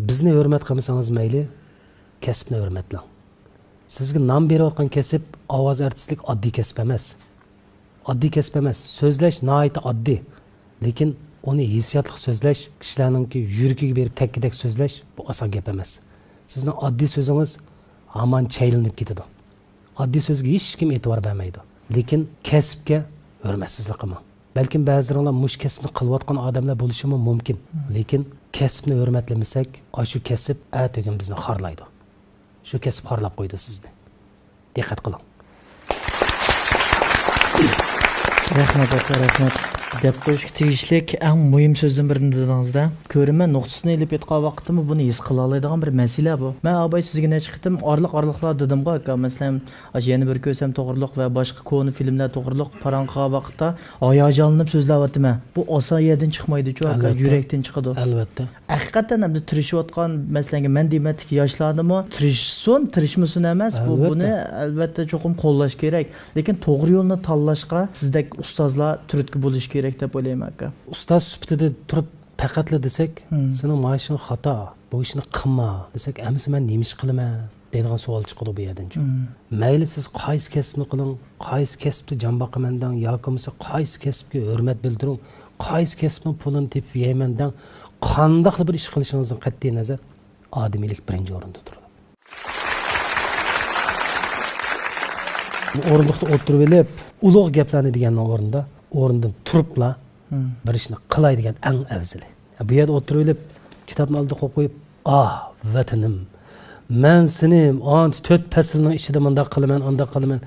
Bizni hurmat qilmasangiz mayli, kasbni hurmatlang. Sizga nom berayotgan kasb ovoz artistlik oddiy kasb emas. Oddiy kasb emas. So'zlash nihoyatda oddiy. Lekin uni hissiyotli so'zlash, kishilarningki yuragiga berib takkidak so'zlash bu oson gap emas. Sizning oddiy so'zingiz hamon chaylinib ketadi. Oddiy so'zga hech kim e'tibor bermaydi. Lekin kasbga hurmatsizlik qilmang. Balkim ba'zilar mush kasbni qilayotgan odamlar bo'lishi mumkin. Lekin kasbni hurmatlamasak, shu kasb atog'in bizni xorlaydi. Shu kasb xorlab qo'ydi sizni. Diqqat qiling. Rahmat aka, rahmat. Deb qo'yishga tegishlik eng muhim so'zdan birini dedingizda. Ko'rman nuqtasini ilib aytgan vaqtimda buni his qila oladigan bir masala bu. Men abay sizga necha qitim orliqlar dedim-ku aka. Masalan, yana bir ko'rsam to'g'riliq va boshqa koni filmlar to'g'riliq paranqa vaqtda oyoqlanib so'zlayapman. Bu oson yerdan chiqmaydi-ku aka, yurakdan chiqadi. Albatta. Haqiqatan ham tirishayotgan, masalan, men dematdiki yoshlarnimi tirishmasin emas, buni albatta cho'qim qo'llash kerak. Lekin to'g'ri yo'lni tanlashga sizdek ustozlar turtki bo'lish kerak deb o'ylayman aka. Ustoz sifatida turib faqatla desak, sening mashing xato, bu ishni qilma desak, amisi men nima ish qilaman deydigan savol chiqadi bu yerdan. Mayli siz qaysi kasbni qiling, qaysi kasbda jon boqamandan yoki bo'lmasa qaysi kasbga hurmat bildiring, qaysi kasbning pulini tepib yeymandan qanday bir ish qilishingizdan qat'iy nazar odamiylik birinchi o'rinda turadi. Bu o'rindiqda o'tirib olib, ulug' gaplarni deganning o'rnidan turibla bir ishni qilay degan eng afzali. Bu yerda o'tirib olib, kitobni oldiga qo'yib, vatanim, men seni 4 faslning ichida bunday qilaman, unday qilaman,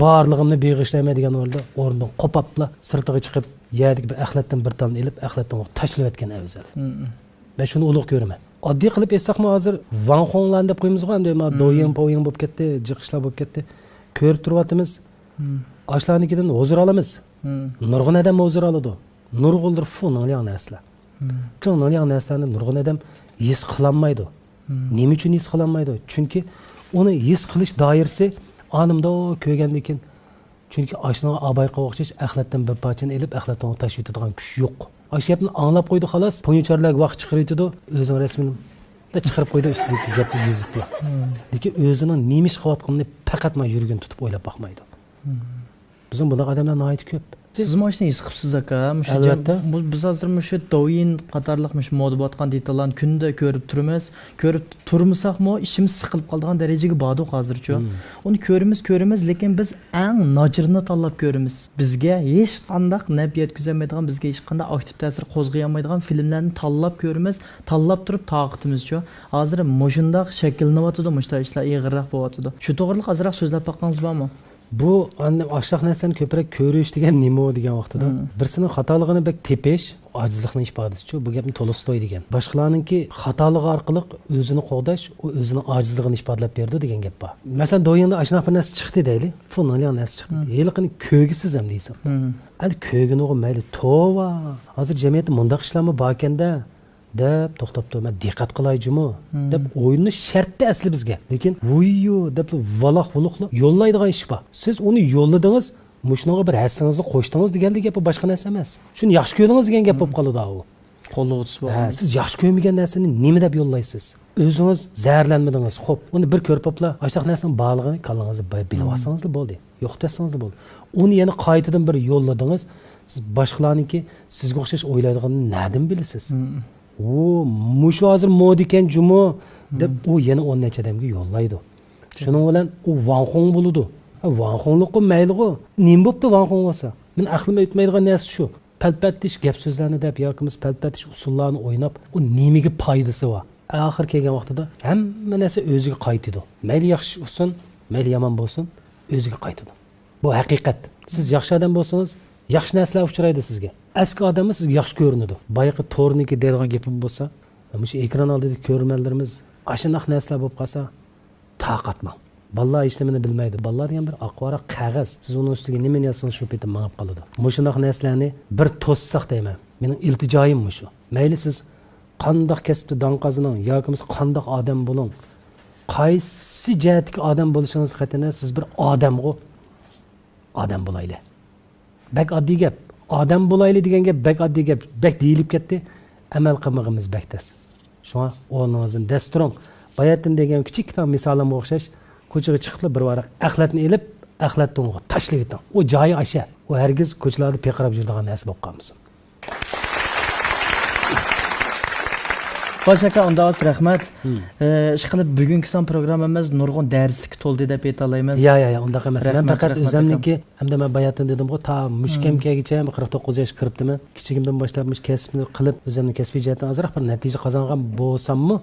barlig'imni beg'ishlayman degan o'rnidan qopabla sirtiga chiqib, yerdagi bir axlatdan bir tonni ilib, axlatdan tashlab o'tgan afzal. Men shuni ulug' ko'raman. Oddiy qilib aytsakmi hozir Van Xonglan deb qo'yamiz-ku, endi do'yin bo'lib ketdi, jiqishlar bo'lib ketdi. ko'rib turyapmiz. Ashlarnikidan huzur olamiz. Nurg'un odam huzur oladi. Nurg'undir funliq narsalar. Chunliq narsalarni nurg'un odam his qilolmaydi. Nima uchun his qilolmaydi? Chunki uni his qilish doirasi onimda ko'rgandan keyin chunki ashnaga abayqa o'xshash axlatdan bir parchani elib axlatdan tashib yetadigan kuch yo'q. Ash gapni anglab qo'ydi xolos. Poyinchorlarga vaqt chiqarib yetadi. O'zining rasmini da chiqarib qo'ydi ustiga gapni yozib qo'ydi. Lekin o'zining nima ish qilayotganini faqat men yurgan tutib o'ylab baxmaydi. Bizim bunaqa odamlar nihoyat ko'p. Siz mashina his qilibsiz aka. Albatta. Biz hozir shu Douyin qatorliq modib atgan detallarni kunda ko'rib turamiz. Ko'rib turmasaqmi, ishimiz siqilib qoladigan darajaga bordik hozircha. Uni ko'ramiz, lekin biz eng nojirini tanlab ko'ramiz. Bizga hech qanday naf yetkazolmaydigan, bizga hech qanday aktiv ta'sir qo'zg'ayolmaydigan filmlarni tanlab ko'ramiz, tanlab turib taqatimizcha. Hozir mushundaq shakllanyapti, mushta ishlar ig'irroq bo'lyapti. Shu to'g'riliq azroq so'zlab baqqangiz bormi? Bu ashliq narsani ko'proq ko'rish degan nima degan vaqtida birisining xatoligini bek tepish ojizlikning ifodasichu. Bu gapni Tolstoy degan. Boshqalarningki xatoligi orqali o'zini qo'g'dash, u o'zining ojizligini ifodalab berdi degan gap bor. Masalan, Doyinda ashliq bir narsa chiqdi deylik. Funliq narsa chiqdi. Yiliqini ko'gisiz ham deysan. Al ko'gini o'g'im mayli tova. Hozir jamiyatda mundaq ishlarmi bor ekanda deb to'xtab turma, diqqat qilayjimi deb o'yinni shartda asli bizga. Lekin vuyu deb valoq vuluqli yo'llaydigan ish bor. Siz uni yo'lladingiz, mushunga bir hassangizni qo'shdingiz deganlik gap boshqa narsa emas. Shuni yaxshi ko'rdingiz degan gap bo'lib qoladi u. Qo'llig'ingiz bor. Siz yaxshi ko'rmagan narsani nima deb yo'llaysiz? O'zingiz zararlanmadingiz. Xo'p, uni bir ko'rib opla, ashliq narsaning borlig'ini qalbingizda bilib olsangiz bo'ldi. Yo'qotsangiz bo'ldi. Uni yana qaytadan bir yo'lladingiz. Siz boshqalarniki sizga o'xshash o'ylaydiganini na'dan bilasiz? Mushu hozir mod ekan jumo deb u yana 10 necha odamga yo'llaydi. Shuning bilan u vanxon bo'ladi. Vanxonliqqa mayli-ku. Nim bo'pti vanxon bo'lsa? Men aqlimga o'tmaydigan narsa shu. Palpatish gap so'zlarni deb yo'qimiz palpatish usullarni o'ynab, u nimiga foydasi bor. Oxir kelgan vaqtida hamma narsa o'ziga qaytadi. Mayli yaxshi bo'lsin, mayli yomon bo'lsin, o'ziga qaytadi. Bu haqiqat. Siz yaxshi odam bo'lsangiz, yaxshi narsalar uchraydi sizga. Eski odamni sizga yaxshi ko'rinadi. Boyaqi to'rniki deydigan gapim bo'lsa, shu ekran oldidagi ko'rmanlarimiz ashunaq narsalar bo'lib qolsa, taqatmang. Ballar hech nimani bilmaydi. Ballar degan bir aqvara qog'oz. Siz uni ustiga nima yozsangiz shu paytda mangib qoladi. Mushunaq narsalarni bir to'ssaq deyman. Mening iltijoyim shu. Mayli siz qandoq kasbda donqazining yoki qandoq odam bo'ling, qaysi jihatdagi odam bo'lishingiz xatini siz bir odam bo'layli. Bak oddiy gap. Odam bo'layli degan gap bak oddiy gap. Bak deyilib ketdi. Amal qilmag'imiz baktas. Shunga o'rningizdan dasturing. Bayatdan degan kichik misolimga o'xshash ko'chaga chiqib bir varaq axlatni elib, axlatdan tashlab keting. U joyi asha. U hargiz ko'chalarda peqirab yuradigan narsa bo'lib qolmasin. Başaka onda az rahmat. İşqilib bugungi son programmamiz nurg'un darslik to'ldi deb aytalaymiz. Ya, unda emas. Men faqat o'zimniki, hamda men bayatdan dedim-ku, ta mushkamgacha 49 yosh kiribdiman. Kichigimdan boshlab kasbni qilib, o'zimni kasbiy jihatdan ozroq bir natija qozongan bo'lsammi,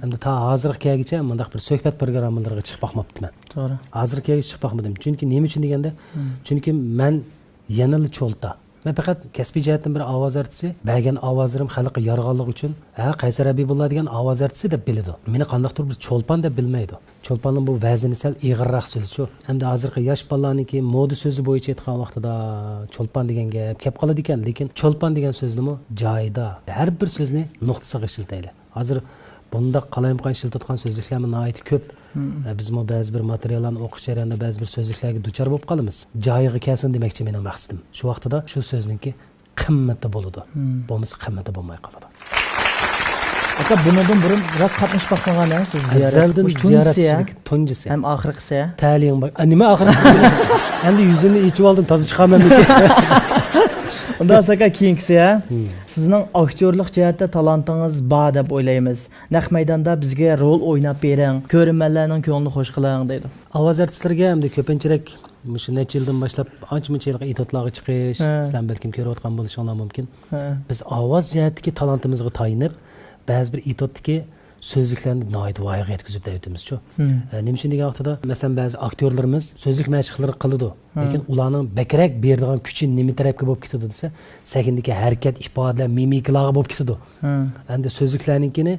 hamda ta hozirgacha mundaq bir suhbat programmalariga chiqib boqmabdiman. To'g'ri. Hozirgacha chiqib boqmadim. Chunki nima uchun deganda, chunki men yanil cho'lta. Men faqat kasbiy jihatdan bir ovoz artisi, bergan ovozlarim xalqqa yorg'anlik uchun, Qaysar Habibulloh degan ovoz artisi deb biladi. Meni qandaqdir bir cho'lpon deb bilmaydi. Cho'lponning bu vazini sal ig'irroq so'z-ku. Hamda hozirgi yosh bolalarniki moda so'zi bo'yicha aytgan vaqtida cho'lpon degan gap kelib qoladi ekan, lekin cho'lpon degan so'zni joyida har bir so'zni nuqtasiga ishlataylik. Hozir bunda qalayimqon ishlatadigan so'zliklarni nihoyat ko'p. Biz ba'zi bir materiallarni o'qish jarayonida ba'zi bir so'zliklarga duchor bo'lib qolamiz. Joyiga kelsin demoqchi mening maqsadim. Shu vaqtida shu so'zningki qimmati bo'ladi. Bo'lmasa qimmati bo'lmay qoladi. Aka bundan burun biraz qatnashib baxmagan siz ziyoratdan ziyoratchilik tunjisi. Ham oxirgisi. Ta'lim bor. Nima oxirgisi? Endi yuzimni yechib oldim, toza chiqaman. Unda aka keyingisi sizning aktyorlik jihatda talantingiz bor deb o'ylaymiz. Naq maydonda bizga rol o'ynab bering, ko'rmanlarning ko'nglini xo'sh qiling deydi. Ovoz artistlarga hamda ko'pinchilik shu necha yildan boshlab ancha-muncha yilga etotlarga chiqish, sizlar balkim ko'rayotgan bo'lishinglar mumkin. Biz ovoz jihatdagi talantimizga tayinib, ba'zi bir etotdagi so'zliklarni nihoyat voyaga yetkazib deyapmiz-ku. Nima uchun degan vaqtida, masalan, ba'zi aktyorlarimiz so'zlik mashqlari qiladi, lekin ularning bakrak beradigan kuchi nima tarafga bo'lib ketadi desa, sakindagi harakat, ifodalar, mimikalarga bo'lib ketadi. Endi so'zliklarnikini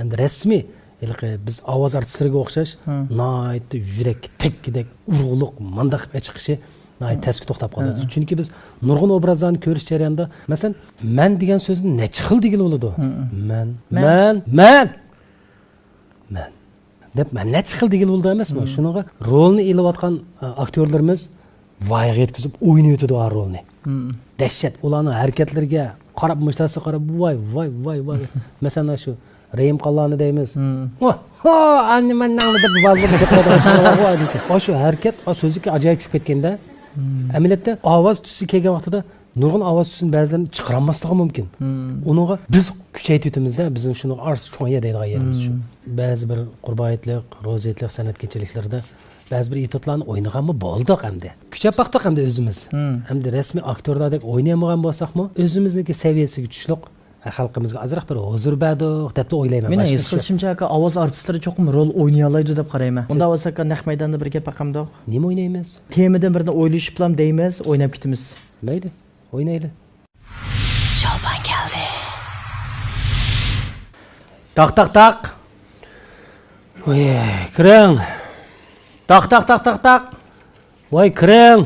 endi rasmiy biz ovoz artistlariga o'xshash nihoyatda yurakka tekkidek urug'liq mandaq chiqishi nihoyat tasga to'xtab qoladi. Chunki biz nurg'un obrazlarni ko'rish jarayonida masalan man degan so'zni necha xil degan bo'ladi. Man deb man necha xil degan bo'ldi emasmi? Shuninga rolni elayotgan aktyorlarimiz voyaga yetkazib o'ynab o'tadi o rolni. Dahshat ularning harakatlariga qarab mushtasi qarab voy. Masalan shu Rayim Qallani deymiz. Anni menni deb voy shu harakat o so'zga ajoyib tushib ketganda amaliyotda ovoz tusi kelgan vaqtida nurg'un ovoz tusini ba'zilarini chiqarolmasligi mumkin. Uningga biz kuchaytirimizda bizning shuni ars cho'ya deydigan yerimiz shu. Ba'zi bir qurboniyatlik, ro'ziyatlik san'at kechiliklarida ba'zi bir etotlarni o'ynaganmi bo'ldik hamda. Kuchab baqdik hamda o'zimiz. Hamda rasmiy aktyorlardek o'ynayolmagan bo'lsakmi, o'zimizniki saviyasiga tushlik xalqimizga azroq bir huzur berdi deb o'ylayman. Men his qilishimcha aka ovoz artistlari cho'qim rol o'ynay oladi deb qarayman. Unda bo'lsa aka naq maydonda bir gap haqamda. Nima o'ynaymiz? Temadan birini o'ylashib bilan deymiz, o'ynab ketamiz. Mayli, o'ynaylik. Sholban keldi. Tak. Voy, kiring. Tak. Voy, kiring.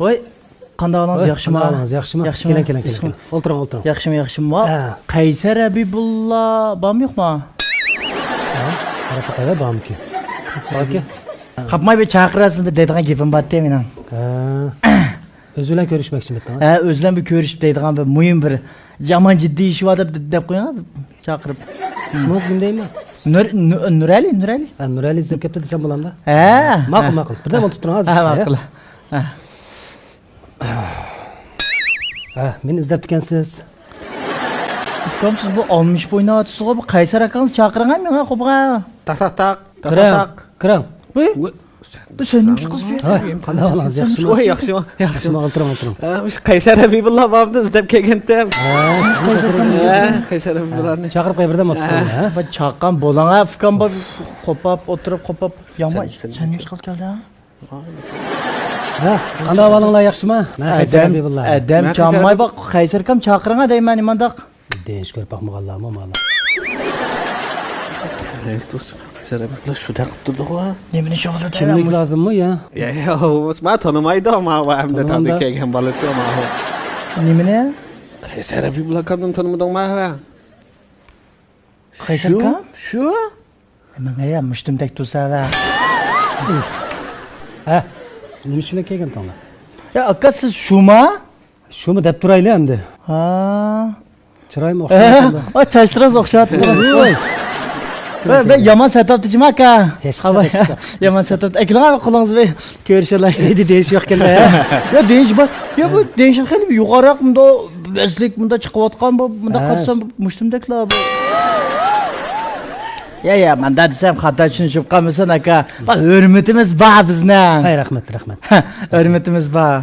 Voy, qanday olangiz yaxshimi? Yaxshimi? Keling. O'tiring. Yaxshimi? Qaysar Habibulla bormi yo'qmi? Qarapa bormi-ki? Borki. Qapmay bir chaqirasiz deb deydigan gapim bor mening. O'zi bilan ko'rishmoqchiman. O'zlan bir ko'rishib deydigan bir muhim bir yomon jiddiy ish bor deb qo'ying, chaqirib. Ismingiz nimdaymi? Nurali. Nurali deb ketdi desam bo'lamda? Ma'qul. Birdan o'tib turing hozir. Ma'qul. Meni izlab ekansiz. Siz bu olmuş bo'ynatisiz bu Qaysar akangiz chaqiring menga qo'pqa. Tak. Kiring. Bu sen nima qilib qanday olangiz yaxshimi? Voy, yaxshimi. O'tiring. Qaysar Habibullah bordi izlab kelgandim. Qaysar Habibullarni chaqirib qo'y birdan o'tib turing, ha? Bu chaqqan bo'langa fikam bor qo'pab o'tirib yomon sen nima qilib kelding? Qanday ahvolinglar yaxshimi? Qaysar Habibullah. Adam chammay baq Qaysar kam chaqiring deyman nimandaq. Deyish ko'rib boqmaganlarmi ma'lum. Qaysar Habibullah shuda qilib turdi-ku. Nimani sho'g'ilda Kimlik lozimmi ya? Men tanimaydi ama hamda tabii kelgan bolachi ama. Nimani? Qaysar Habibullah kamdan tanimadingmi? Qaysar kam? Shu? Menga ham mushtumdek tursa va. Nima shuna kelgan tonglar? Ya aka siz shumi? Shumi deb turayli endi. Ha. Chiroyim o'xshayapti. O chashtiraz o'xshatdi. Ben yaman sataptıcım aka. Yaman sataptı. Ekran qo'lingiz be ko'rishlar. Edi deyish yo'q ekan-da. Ya deyish bor. Ya bu deyish xeli yuqoriroq bunda bezlik bunda chiqayotgan bu bunda qarsam mushtumdaklar bu. Ya menda desam xato tushunib qolmasan aka. Bak hurmatimiz bor bizning. Hay rahmat. Hurmatimiz bor.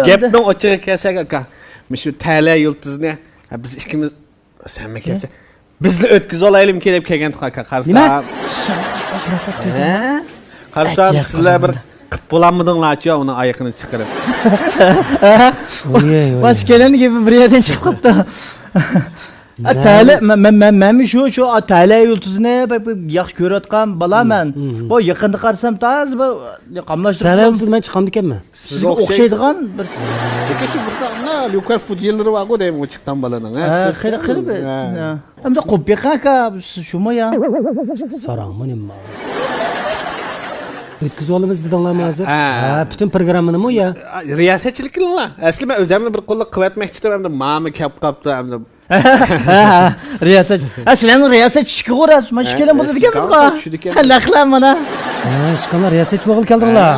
Gapni ochiq kelsak aka. Shu tala yulduzni biz ikkimiz senmi kelsa bizni o'tkazib olaylik kelib kelgan aka qarsam. Qarsam sizlar bir qilib bo'lamidinglarchi uni oyoqini chiqarib. Baş keleni gibi bir yerden chiqib qopti. Tala men shu tala yulduzini yaxshi ko'rayotgan bolaman. Bu yaqinda qarsam taz bu qamlashtirib. Tala yulduz men chiqqan ekanman. Sizga o'xshaydigan bir lekin shu birdamda Lukas Fujillar va deymi chiqqan bolaning. Xili. Hamda qo'pga aka shumi ya? So'rangmi nima? O'tkazib olamiz dedinglarmi hozir? Butun programmani ya? Riyosatchiliklar. Asli men o'zimni bir qo'lliq qilyapmoqchi edim, hamda ma'mi kelib qopti, hamda riyosat. Sizlarning riyosat ishga qo'rasiz. Mana shu kelan bo'ladi ekanmiz-ku. Laqlan mana. Ishqonlar riyosatchi bo'lib keldinglar.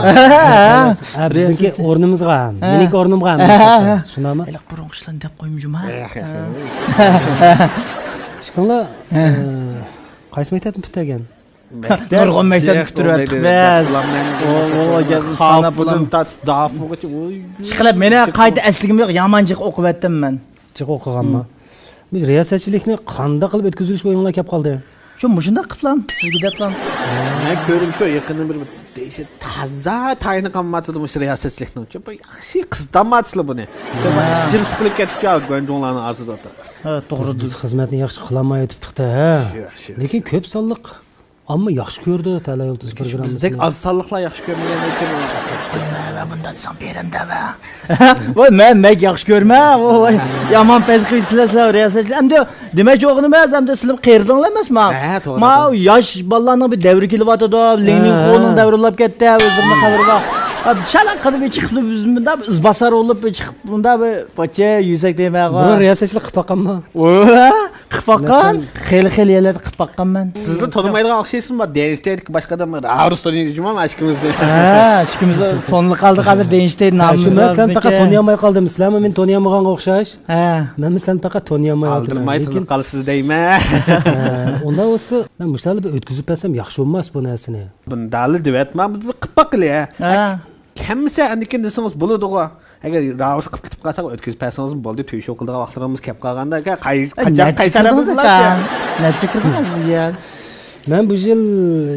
Bizniki o'rnimizga, meniki o'rnimga. Shunami? Iliq burunqishlan deb qo'ymujum-a. Ishqonlar qaysi maktabni bitirding? Nurg'un maktab bitiryapti. Biz. Sana bundan tatib dafugacha. Chiqilib meni qayta asligim yo'q, yamanchiq o'qiyaptim men. Chiq o'qiganmi? Biz riyosatchilikni qanday qilib o'tkazilish o'yinlar kelib qoldi. Shu mushunda qiliblam, sizga deblam. Men ko'rimcha yaqinda bir Taza tayini qammatidi mush riyosatchilikni uchun. Bu yaxshi qizdanmatsizlar buni. Ichim siqilib ketibdi, Gönjonlarning arzida o'tir. Ha, to'g'ri. Biz xizmatni yaxshi qilolmay o'tibdik-da, ha. Lekin ko'p sonliq ammo yaxshi ko'rdi Tala yulduz programmasini. Bizdek az sonliqlar yaxshi ko'rmagan ekan. Bundan so'ng berindi va. Voy, men yaxshi ko'rma. Voy, yomon pes qilsizlar riyosatchilar. Endi demak yo'g'ini emas, endi sizlar qerdinglar emasmi? Ma yosh bolalarning bir davri kelyapti-da, Lenin qo'lning davrilab ketdi, o'zimni qabri bor. Shalaq qilib chiqibdi bizmida izbasar olib chiqib bunda bir pocha yusak deymay qo'y. Bir riyosatchilik qilib boqqanman. Qilib boqqan, xil yerlarda qilib boqqanman. Sizni tonimaydigan o'xshaysizmi? Denishdedik boshqa odamlar. Avrustoniymi ishkimizni? Ha, ishkimiz tonli qoldi hozir Denishde nomimiz. Sen faqat taniyolmay qolding, sizlarmi? Men taniyolmaganga o'xshash. Ha. Men sen faqat taniyolmay qoldim. Aldirmaydi qolsiz deyman. Unda bo'lsa, men mushtarni bir o'tkazib bersam yaxshi bo'lmas bu narsani. Bundali devatman, biz qilib boqili. Ha. Kimsa andikin desangiz bo'ladi-ku. Agar ravus qilib ketib qolsak, o'tkazib bersangiz bo'ldi. To'y qildigan vaqtlarimiz kelib qolganda, qaysarimiz bor. Necha kirdingiz bu yil? Men bu yil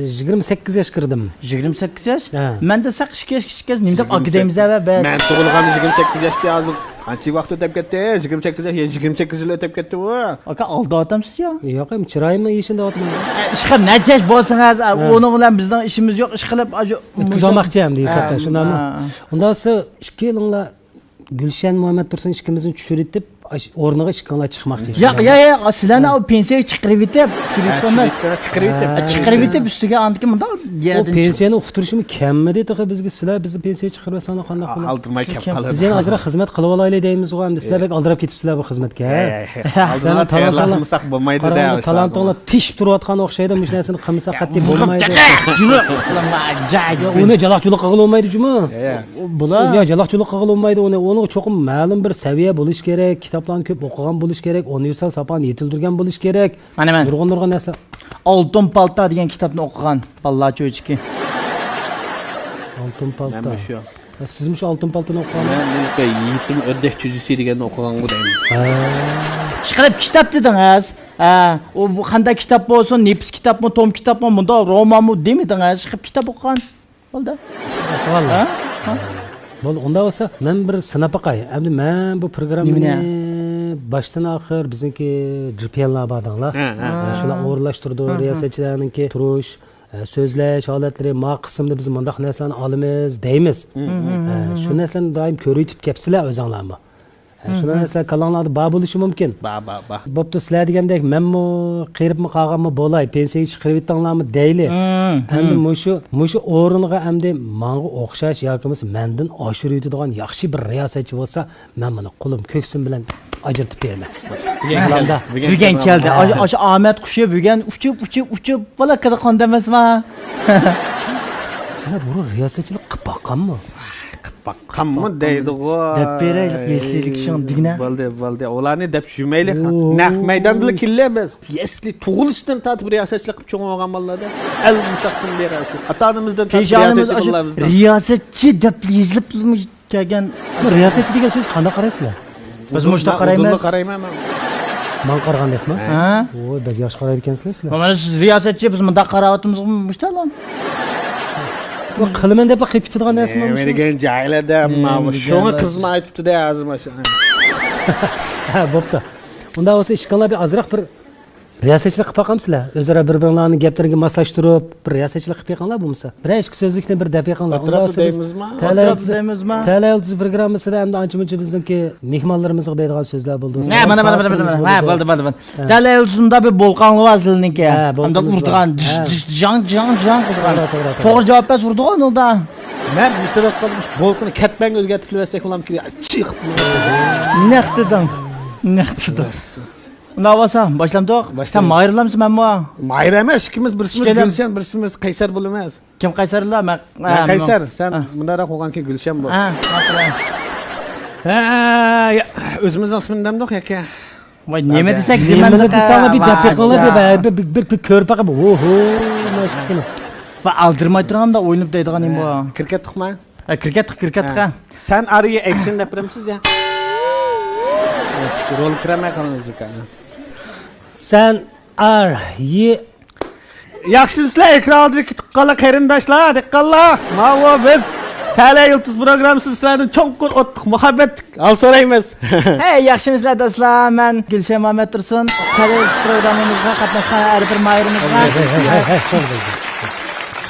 28 yosh kirdim. 28 yosh? Ha. Menda 8 yosh nima deb akademiz va men tug'ilganda 28 yoshda hozir qancha vaqt o'tib ketdi? 28 yosh, 28 yil o'tib ketdi bu. Aka oldi otamsiz yo? Yo'q, ham chiroyimni yeshinda otman. Ishqilib necha yosh bo'lsangiz, uning bilan bizning ishimiz yo'q. Ishqilib o'tkazmoqchi ham deyapti, shundaymi? Unda esa 2 yilinglar Gulshan Muhammad Tursun ishkimizni tushirib o'rniga chiqqanlar chiqmoqchi. Yo'q, sizlarni pensiyaga chiqarib etib, tushirib emas. Chiqarib etib ustiga andiki bunda yerdan. O pensiyani uqtirishimi kammi dedi bizga, sizlar bizni pensiyaga chiqarmasangiz qanday qiladi? Aldirmay kelib qoladi. Biz yana azroq xizmat qilib olaylik deymiz, endi sizlar bek aldirab ketibsizlar bu xizmatga. Hozir tayyorlanmasak bo'lmaydi da. Talantlar tishib turayotgan o'xshaydi, mush narsani qilmasa qat'iy bo'lmaydi. Uni jaloqchilik qilib olmaydi jumi? Bular yo jaloqchilik qilib olmaydi, uni cho'qim ma'lum bir saviya bo'lish kerak. Kitoblarni ko'p o'qigan bo'lish kerak, universal sapani yetildirgan bo'lish kerak. Mana nurg'un narsa. Oltin palta degan kitobni o'qigan bolalar cho'chiki. Oltin palta. Nima shu? Sizmi shu oltin paltani o'qigansiz? Men yetim o'rdak cho'jisi deganni o'qigan bu deyman. Chiqarib kitob dedingiz. U bu qanday kitob bo'lsin, Nepis kitobmi, Tom kitobmi, bunda romanmi demidingiz, chiqib kitob o'qigan. Bo'ldi. Ha? Bo'ldi, unda bo'lsa, men bir sinab boqay. Endi men bu programmani boshdan oxir bizniki GPLlar bordinglar. Shular o'rlashtirdi, riyosatchilarningki turish, so'zlash holatlari, ma qismda biz bunday narsalarni olamiz deymiz. Shu narsani doim ko'rib kelibsizlar o'zinglarmi? Shu narsa kalonlarda bor bo'lishi mumkin. Ba. Bo'pti, sizlar degandek menmi qiribmi qolganmi bo'lay, pensiyaga chiqib yetdinglarmi deyli. Endi mushu o'ringa endi menga o'xshash yoki mendan oshirib yetadigan yaxshi bir riyosatchi bo'lsa, men buni qo'lim ko'ksim bilan ajratib beraman. Bugun keldi. O'sha Ahmet qushi bugun uchib balakada qonda emasmi? Sizlar bu riyosatchilik qilib boqqanmi? Baqqanmi deydi-ku. Deb beraylik, yeslik shun digna. Bo'ldi. Ularni deb shumaylik. Naq maydonda kelamiz. Yesli tug'ilishdan tatib riyosatchilik qilib cho'ng olgan bolalarda al mustaqbil berasiz. Ota-onamizdan tatib riyosatchi bo'lamiz. Riyosatchi deb yezilib kelgan. Riyosatchi degan so'z qanday qaraysizlar? Biz mushta qaraymiz. Qarayman. Men qaragandekmi? Ha? Voy, bak yosh qaraydi ekansizlar sizlar. Mana siz riyosatchi, biz bunda qarayapmiz mushtalan. Bu qilaman deb qilib ketadigan narsami bu? Men degan joylarda mana shuni qizma aytibdi-da hozir mana shu. Ha, bo'pti. Unda bo'lsa ishqalab azroq bir riyosatchilik qilib boqamsizlar. O'zaro bir-birlarini gaplariga moslashtirib, bir riyosatchilik qilib yiqanlar bo'lmasa. Bir ikki so'zlikni bir deb yiqanlar. Atrop deymizmi? Tala yulduz programmasida ham ancha-muncha bizniki mehmonlarimizga deydigan so'zlar bo'ldi. Mana. Ha, bo'ldi. Tala yulduzda bir volqonli vazilniki. Hamda urdigan jang qilgan. To'g'ri javob bas urdigan unda. Men misrab qoldim. Volqonni ketmang o'zgartirib bersak bo'lam kerak. Chiq. Naqtidim. Unda bo'lsa, boshlamdoq. Sen mayrilamiz menmi? Mayr emas, ikkimiz Gulshan, birimiz Qaysar bo'lamiz. Kim Qaysarlar? Men Qaysar, sen bundaroq qo'yganki Gulshan bo'l. O'zimizning ismindamdoq yoki? Voy, nima desak, nima desanglar bir deb yiqanlar deb bir ko'rpaqa bu. Oho, mashqsini. Va aldirmay turganda o'ynab deydiganim bu. Kriket tuqma? Kriket. Sen ariga action deb biramsiz ya? Rol kiramay qolamiz ekan. Sen ar ye Yaxshimizlar ekrandagi tuqqanlar qarindoshlar, diqqatlar. Mana biz Tala Yulduz programmasida sizlardan cho'nqur o'tdik, muhabbat al so'raymiz. Hey, yaxshimisizlar do'stlar? Men Gulshan Muhammad Tursun. Televizion programmamizga qatnashgan har bir mayrimizga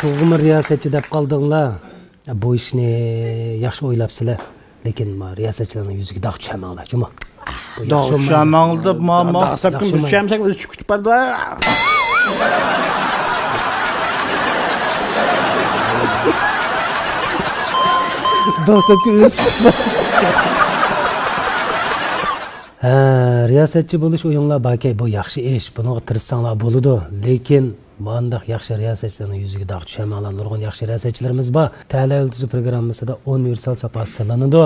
To'g'ri riyosatchi deb qoldinglar. Bu ishni yaxshi o'ylabsizlar, lekin riyosatchilarning yuziga dog' tushamanglar, juma. Dog'shamanglar, mamma. Daqsab kim tushamsak o'zi kutib bordi. Riyosatchi bo'lish o'yinglar balki bu yaxshi ish, buni tirishsanglar bo'ladi, lekin Mandaq yaxshi riyosatchilarning yuziga dog' tushamanglar. Nurg'un yaxshi riyosatchilarimiz bor. Tala Yulduz programmasida universal sapasi sanaladi.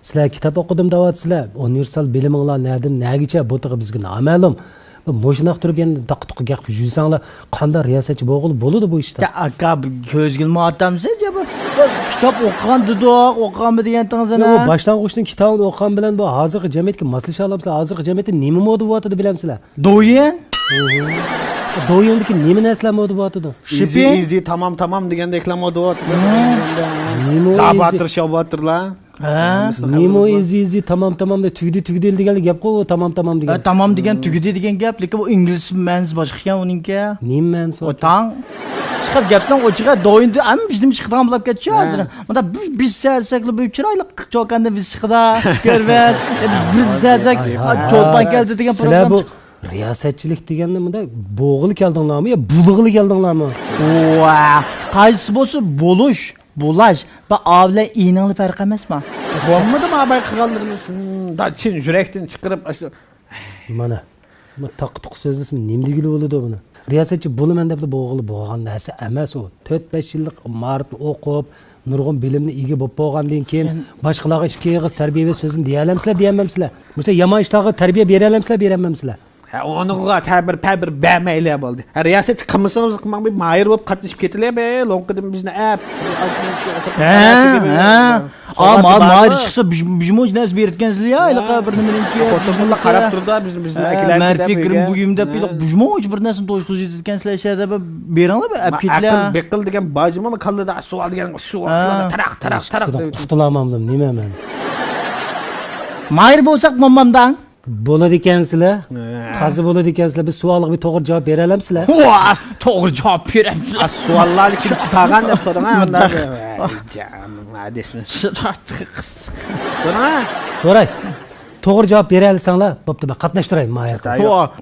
Sizlar kitob o'qidim deyapsizlar. Universal biliminglar nerdan nagicha bo'tig'i bizga noma'lum. Mo'shinaq turib endi daq-duq gap yursanglar, qanday riyosatchi bo'ladi bu ishda? Aka ko'zgilma otamsiz, bu kitob o'qigan dudoq, o'qiganmi degantingizni. Bu boshlang'uchdan kitobni o'qigan bilan bu hozirgi jamiyatga moslasha olamsizlar. Hozirgi jamiyatda nima moda bo'lyapti bilamsizlar? Do'yin? Do'yindagi nima narsalar moda bo'lyapti? Easy tamam degan reklama bo'lyapti. Nima Dabatir shobatirlar. Nimo izi tamam deb tugdi degan gap-ku, tamam degan. Tamam degan tugdi degan gap, lekin bu ingliz ma'nosi boshqa ekan uningki. Nima ma'nosi? O'tang chiqib gapdan o'chiga do'yindi, ana bizning chiqdan bilib ketchi hozir. Bunda biz sarsakli bu chiroyli chokanda biz chiqda ko'rmas. Biz sarsak cho'pan keldi degan program. Bu riyosatchilik deganda bunda bo'g'il keldinglarmi yo bulg'il keldinglarmi? Qaysi bo'lsa bo'lash va avla iyningli farq emasmi? Bo'lmadimi abay qilganlarimiz? Chin yurakdan chiqarib mana taq-tuq so'zlasam nima degili bo'ladi buni? Riyosatchi bo'laman deb bo'g'il bo'lgan narsa emas u. 4-5 yillik ma'rifat o'qib, nurg'un bilimni ega bo'lib bo'lgandan keyin boshqalarga ishga yig'iz tarbiya va so'zni deya olamsizlar, deyamamsizlar. Bo'lsa yomon ishlarga tarbiya bera olamsizlar, beramamsizlar. Onunğa təbir bəməylə oldu. Riyasət qımısınız qımang bir mayır olub qatışıb ketilə be, lonqadım bizni əp. Ama mayır çıxsa bizim nəsə beritgənsizlər ya, elə bir nimininki. Fotoğrafla qarab durdu bizim əkilərdə. Mən fikrim bugün də bilək bizim bir nəsə toyxuz etkənsizlər şəhərdə beranlar be, əp ketilər. Aqıl beqil degan bacıma mı qaldı da sual degan şu taraq. Qutulamamdım, nima men? Mayır bolsaq mamamdan bo'ladi ekansizlar. Tozi bo'ladi ekansizlar. Biz savolga bir to'g'ri javob bera olamsizlar? To'g'ri javob beramsizlar. Savollar kim chiqargan deb so'rang, unda. Adesini. So'ray. To'g'ri javob bera olsanglar, bo'pti, men qatnashtiray mayaqqa.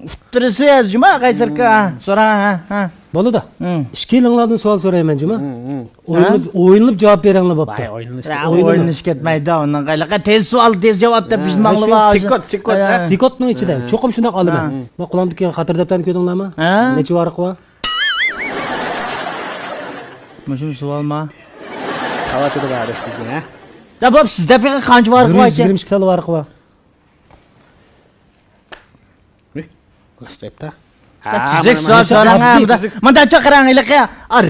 Utirsiz juma qaysirka. So'rang, ha. Bo'ladi. Ikki yilinglardan savol so'rayman juma. O'yinib javob beranglar bo'pti. O'yinish ketmaydi, undan qaylaqa tez savol, tez javob deb bizni manglar. Sikotning ichida cho'qim shunday olaman. Men qulamdagi xatir daftarni ko'rdinglarmi? Necha varaq bor? Mana shu savolma. Xavatida bor bizning, ha. Da bo'p, sizda qancha varaq bor? 122 ta varaq bor. Qastayapti. Tuzuk so'rang. Mana chaqiranglar.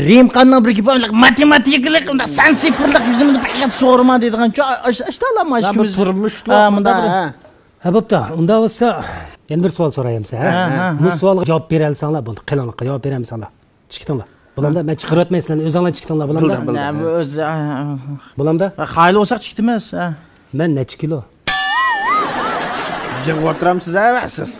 Rim qandan bir gap, matematikalik, sansiprlik bizning bayqab so'rama deydigancha, ashtalar mashkimiz turmushlar. Bunda bir. Ha bo'pti. Unda bo'lsa, yana bir savol so'rayman-sa, ha. Bu savolga javob bera olsanglar bo'ldi. Qilinqqa javob beramsizlar. Chiqdinglar. Bulamda men chiqaryapmaysizlar, o'zinglar chiqdinglar bulamda. O'z Bulamda? Qayli o'saq chiqdimiz, ha. Men necha kilo? Jig'ib o'tiramsiz, siz.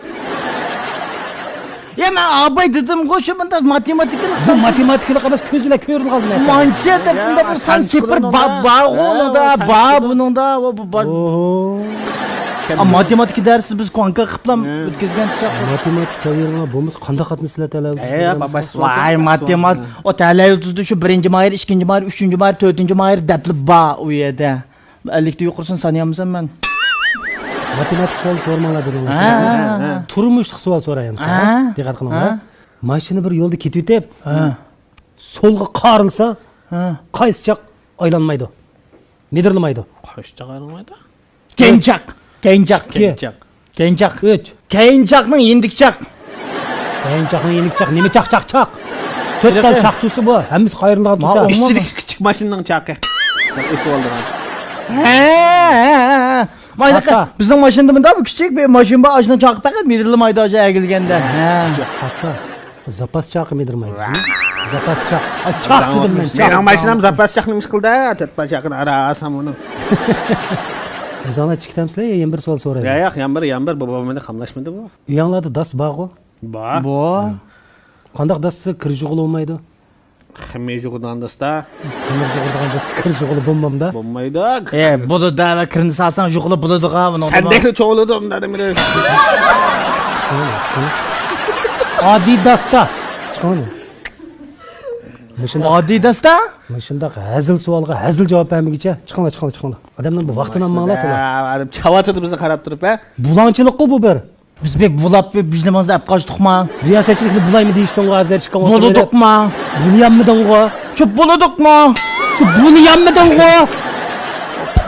Ya men abay dedim-ku, shu bunda matematikalik matematikalik emas, ko'zlar ko'rilib qoldi narsa. Mancha deb bunda bir sifr buningda, buningda matematik darsi biz qanqa qilib o'tkazgan tushaq. Matematik saviyanglar bo'lmasa qanday qatnasizlar talaydi? Voy, matematik. O Tala Yulduzda shu 1-mayir, 2-mayir, 3-mayir, 4-mayir debli ba u yerda. 50 yuqorisini sanayamsan men. Matematik savol so'rmanglar dedinglar. Turmushlik savol so'rayapsiz. Diqqat qilinglar. Mashina bir yo'lda ketib o'tib, so'lga qarilsa, qaysi chaq aylanmaydi? Midirlamaydi. Qaysi chaq aylanmaydi? Kenchaq. 3. Kenchaqning yendikchaq. Kenchaqning yendikchaq nima chaq? 4 ta chaq tusi bor. Hammasi qayrilgan tusa. Ishchidagi kichik mashinaning chaqi. Esi oldi. Mayda bizning mashinada bunda bu kichik bir mashina bor, ashuna chaqib taqat mirilmaydi o'sha agilganda. Hatta. Zapas chaqı medirmaydi. Zapas chaq. Chaq dedim men. Mening mashinam zapas chaqni ish qildi, tatpa chaqni arasam uni. O'zinglar chiqtamsizlar, yana bir savol so'rayman. Yo'q, yan bir bobomda qamlashmadi bu. Uyinglarda das bormi? Bor. Bu Qandoq dasda kirjug'ul olmaydi? Ximejug'dan dosta. Kirjug'uldan das kirjug'ul bo'lmamda. Bo'lmaydi. bunu da kirni salsan juqli buladiga buni. Sendekli çoğuladım dedim bile. Oddiy dasda. Chiqadi. Oddiy dasta? Shundaq hazil savolga hazil javob bermagicha chiqinglar. Odamlar bu vaqtini manglat ular. Adam çavatırdı bizni qarab turib, ha? Bulanchilik-ku bu bir. Biz bek bulab bizlemizde hep kaçtıkma. Riyosatchilikni bulaymi deyishdan hozir chiqqan. Buludukma. Bulyammidan-ku. Şu buludukma. Shu bulyammidan-ku.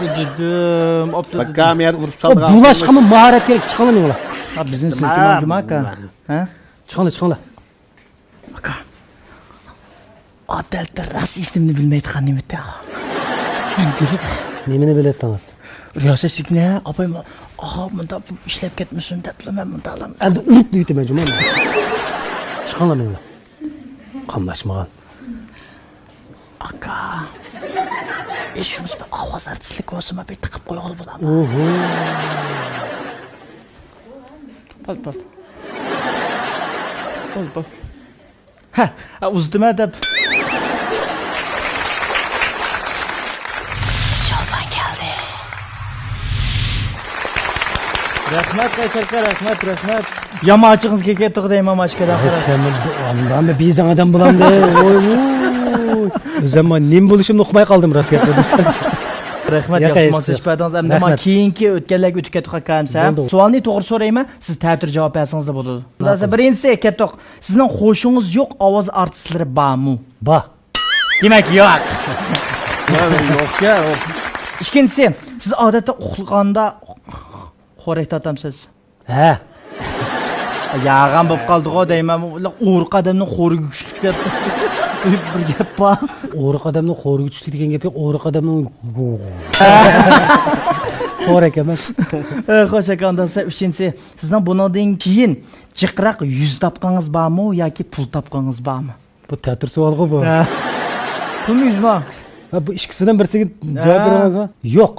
Dedim. Bak kamiyat vurup saldı. Bulashqami mahorat kerak chiqinglar ular. Ha bizim silkimam cumaka. Ha? Chiqinglar. Aka. Adalda ras işlemini bilmeydi xanimette. Ben gelip Nimani biladingiz? riyosatchilikni apayım. Aha bunda işlep ketmesin deb men bunda alamız. Endi urib deyman juma. Chiqinglar menga. Qamlashmagan. Aka. İşimiz bir avaz artistlik olsun bir tıkıp koyalım bulam. Oho. Bol. Ha, uzatma deb. Şalban geldi. Rahmat Kaysarka, rahmat. Yamaçınız ketdik deyman maşkadan qarab. Ondan da bizden adam bulandı. Oy. O zaman nim buluşumni uqmay qoldim rost gapni desam. Rahmat Yo'q, yaxshi hech suhbatingiz hamda men keyingi o'tganlarga o'tib ketib qolganimsam savolni to'g'ri so'rayman siz ta'tir javob bersangiz da bo'ladi. Xullas birinchisi ketdik. Sizning qo'shingiz yo'q, ovoz artistlari bormi? Bor. Demak yo'q. Yo'q. Ikkinchisi siz odatda uxlaganda xo'rak tortamsiz. Ha. Yag'an bo'lib qoldi-ku deyman. Ular qadamni xo'rga kuchlik deb bir gap bor. O'riq odamning xo'rga tushdi degan gap yo'q. O'riq odamning xo'rak emas. Xo'sh aka, undan so'ng uchinchisi sizdan bundan keyin jiqroq yuz topqangiz bormi yoki pul topqangiz bormi? Bu ta'tir savol-ku bu. Pulmi yuzmi? Bu ikkisidan birisiga javob beraman. Yo'q.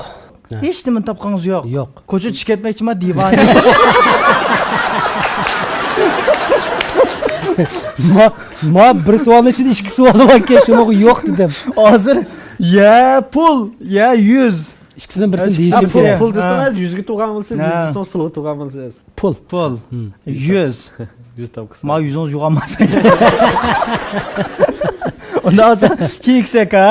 Hech nima topqangiz yo'q. Yo'q. Ko'cha chiqib ketmoqchiman divan. Ma bir savolning ichida ikki savol bor ekan, shuni yo'q dedim. Hozir ya pul, ya yuz. Ikkisidan birisini deyishim kerak. Pul desangiz yuzga tug'an bo'lsangiz, yuz desangiz pulga tug'an bo'lsangiz. Pul. Yuz. Yuz topqisiz. Ma yuzungiz yo'qolmas. Undan so'ng keksaka.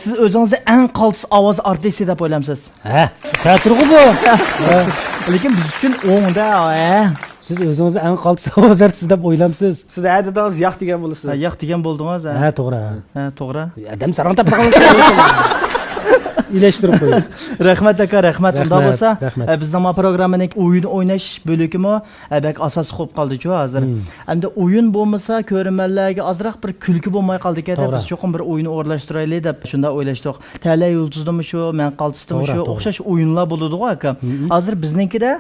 Siz o'zingizni eng qaltis ovoz artisti deb o'ylamsiz. Ha, ta'tirg'u bu. Lekin biz uchun o'ngda, Siz o'zingizni eng qaltis ovoz artisti deb o'ylamsiz. Siz aytdingiz yo'q degan bo'lasiz. Yo'q degan bo'ldingiz. Ha, to'g'ri. Ha, to'g'ri. Adam saron topib ilashtirib qo'ying. Rahmat aka, rahmat. Undan bo'lsa, rahmat. bizning ma programmaning o'yin o'ynash bo'limi bak asos qo'yib qoldi-ku hozir. Endi o'yin bo'lmasa, ko'rmanlarga ozroq bir kulki bo'lmay qoldi-ku deb biz cho'qim bir o'yin o'rlashtiraylik deb shunda o'ylashdik. Tala yulduzdimi shu, men qaltisdimi shu, o'xshash o'yinlar bo'ladi-ku aka. Hozir bizninkida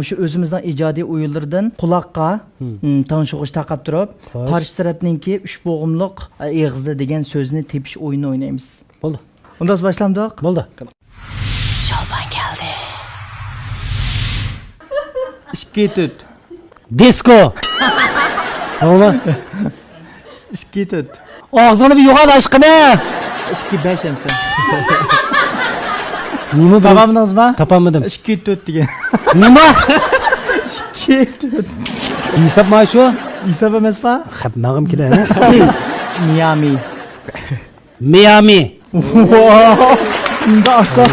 shu o'zimizning ijodiy o'yinlardan quloqqa tanishuvchi taqab turib, qarshi tarafninki 3 bo'g'imliq eg'izda degan so'zni tepish o'yinini o'ynaymiz. Bo'ldi. Undan boshlandik. Bo'ldi. Şalban geldi. İşki tut. Disco. Nima? İşki tut. Og'zini bir yo'qot aşkına. İşki 5 emsen. Nima bu? Babamınız mı? Topamadım. İşki tut diye. Nima? İşki tut. Hisob mana shu. İsabı mesfa? Xatmag'im keladi. Miami. Miami. Unda asa.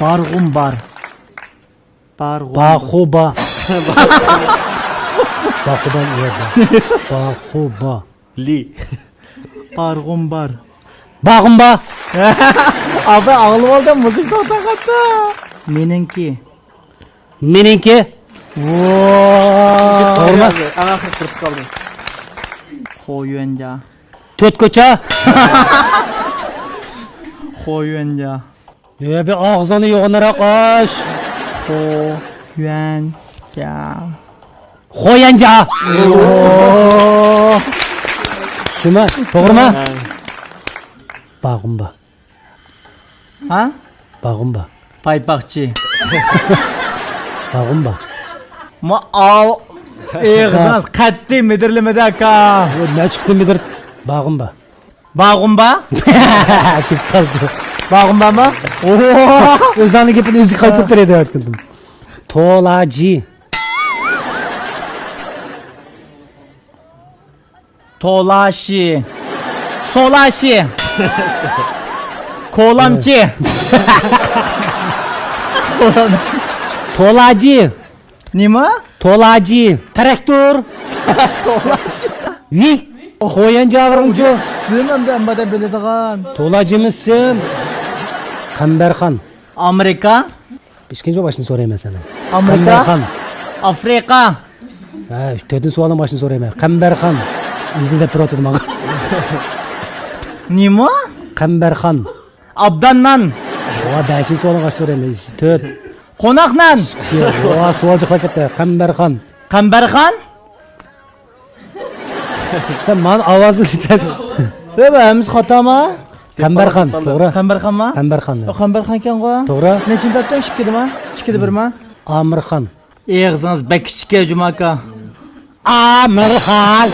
Bargum bar. Bargum. Baxuba. Baxuba yerda. Baxuba. Li. Bargum bar. Bag'umba. Abi ağlı oldu müzik taqatdı. Meningki. To'g'rimi? Axir kirib qoldi. Xo'yonja. To'rt ko'cha. Xo'yonja. Ya bir og'zini yo'g'onroq och. Xo'yonja. Xo'yanja. Shumi? To'g'rimi? Bag'umba. Ha? Bag'umba. Paypaqchi. Bag'umba. Ma al eg'izimiz qat'iy midirlimida aka. Ne çıktı midir? Bag'umba. Bag'umba? Ketib qoldi. Bag'umbami? O'zini gapini o'zi qaytarib beradi aytdim. Tolaji. Tolashi. Solashi. Kolamchi. Kolamchi. Tolaji. Nima? Tolaji. Traktor. Tolachi. Vi. Xo'yanja avrimchi. Siz bada biladigan. Tolajimizsin. Qambarxon. Amerika, İkinci başını sorayım ben sana. Amerika, Qambarxon. Afrika, Ha, dördüncü sualın başını sorayım ben. Qambarxon. Yüzünde turotdim bana. nima? Qambarxon. Abdannan, Oha, beşinci sualın kaç sorayım ben. Dört. Qonaqnan, Oha, sualcıklar ketdi. Qambarxon. Qambarxon. Sen bana avazını sen. Biz xatoma? Qambarxon, to'g'ri. Qambarxonmi? Qambarxon. Qambarxon ekan-ku. To'g'ri. Nechinchi topdim? 2dimi? 2da 1mi? Amirxon. Eg'izingiz bak kichik Jumaka. Amirxon,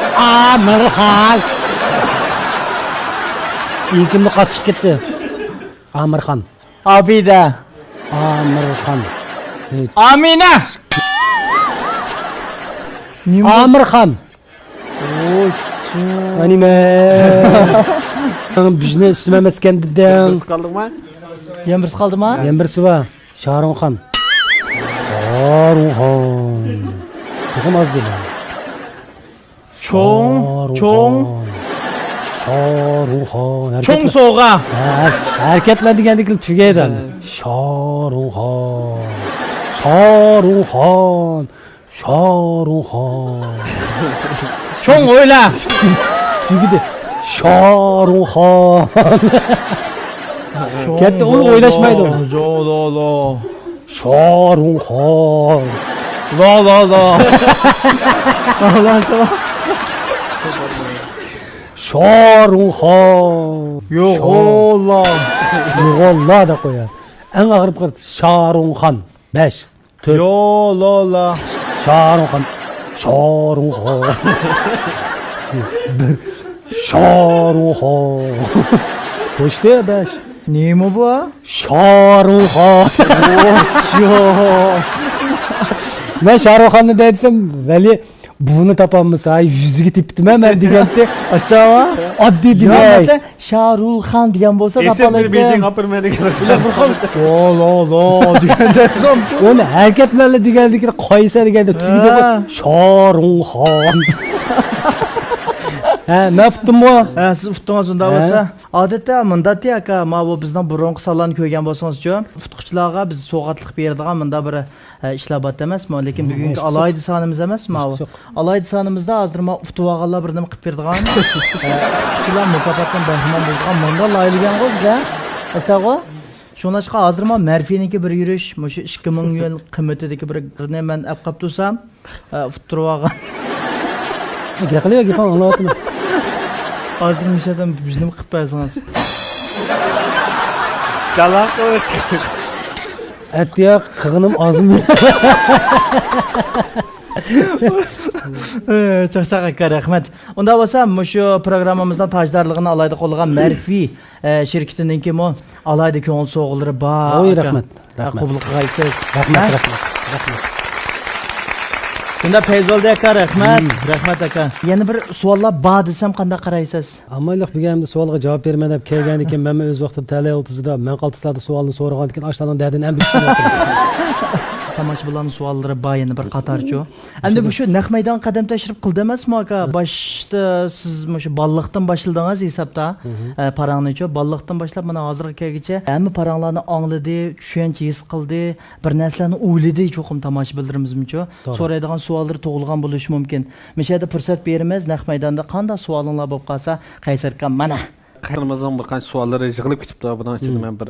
Amirxon. İlkimni qasib ketdi. Amirxon. Abida, Amirxon. Amina. Nima? Amirxon. Anime. Bizni ismamaskan dedim. Biz kaldık mı? Yana birisi qoldimi? Yan birisi bor. Sharonxon. Sharonxon. Kim az dedi? Cho'ng, Sharonxon. cho'ng so'g'a. Hareketler degandek tugaydi. Sharonxon. Sharonxon. Sharonxon. Cho'ng o'yla. Tugidi. Sharonxon. Katta uni o'ylashmaydi u. Lo. Sharonxon. Lo. Sharonxon. Yo'q, lo. Yo'g'ollo deb qo'yadi. Eng og'ir qilib Sharonxon. 5. 4. Lo. Sharonxon. Sharonxon. Sharonxon. Qo'shdi 5. Nima bu? Sharonxon. Men Sharonxonni aytsam, vali buni topamiz. Ay yuziga tepdimi men deganda, Astava? oddiy Yo, demak. mesela Shahrul Khan degan bo'lsa Esin bir Beijing tapalaydi. apırmaya Lo deganda. Uni harakat bilan degandiki qoysa deganda tugida Ha. Sharonxon. Ha, maftummi? Ha, siz uftungiz unda bo'lsa, odatda mundati aka, ma bu bizning burunqi sonlarni ko'rgan bo'lsangiz-chi, uftuqchilarga biz sovg'atlik beradigan munda bir ishlar bor emasmi? Lekin bugungi alohida sonimiz emasmi bu? Alohida sonimizda hozir ma uftib olganlar bir nima qilib beradigan. Shular mukofotdan bahramand bo'lgan munda loyilagan qo'y biza. Astag'o. Shunashqa hozir ma Marfiniki bir yurish, mushu 2000 yuan qimmatidagi birni men olib qolib tursam, uftirib olgan. Gaplayva gapam anlayapman. Hozir mishadan bizni qilib qo'ysangiz. Şalak kılıç. Atiya qig'inim ozmi. Chaqchaq aka, rahmat. Unda bo'lsa, shu programmamizdan tojdorligini alayda qo'llagan Marfi shirkatininki mo alayda ko'ngil so'g'ilari bor. Oy, rahmat. Rahmat. Qabul qilasiz. Rahmat. Shunda Fayzolda aka, rahmat. Rahmat aka. Yana bir savollar bor desam qanday qaraysiz? Ammo'liq bugunimda savolga javob bermay deb kelgan ekan, men o'z vaqtida tala o'tizida men qaltislarda savolni so'ragan ekan, ashlarning dadini ham bilmayapman. Tomoshabinlarning savollari bor yana bir qatorchi. Endi bu shu naq maydon qadam tashrif qildi emasmi aka? Boshda siz shu balliqdan boshladingiz hisobda. Parangnichi balliqdan boshlab mana hozirga kelguncha hamma paranglarni angladi, tushuncha his qildi, bir narsalarni o'yladi cho'qim tomoshabinlarimizmi-chi? So'raydigan savollar tug'ilgan bo'lishi mumkin. Mishada fursat beramiz, naq maydonda qanday savolinglar bo'lib qolsa, Qaysar aka mana Qırmızın bir qancha savolları yig'ilib ketibdi. Bundan ichida men bir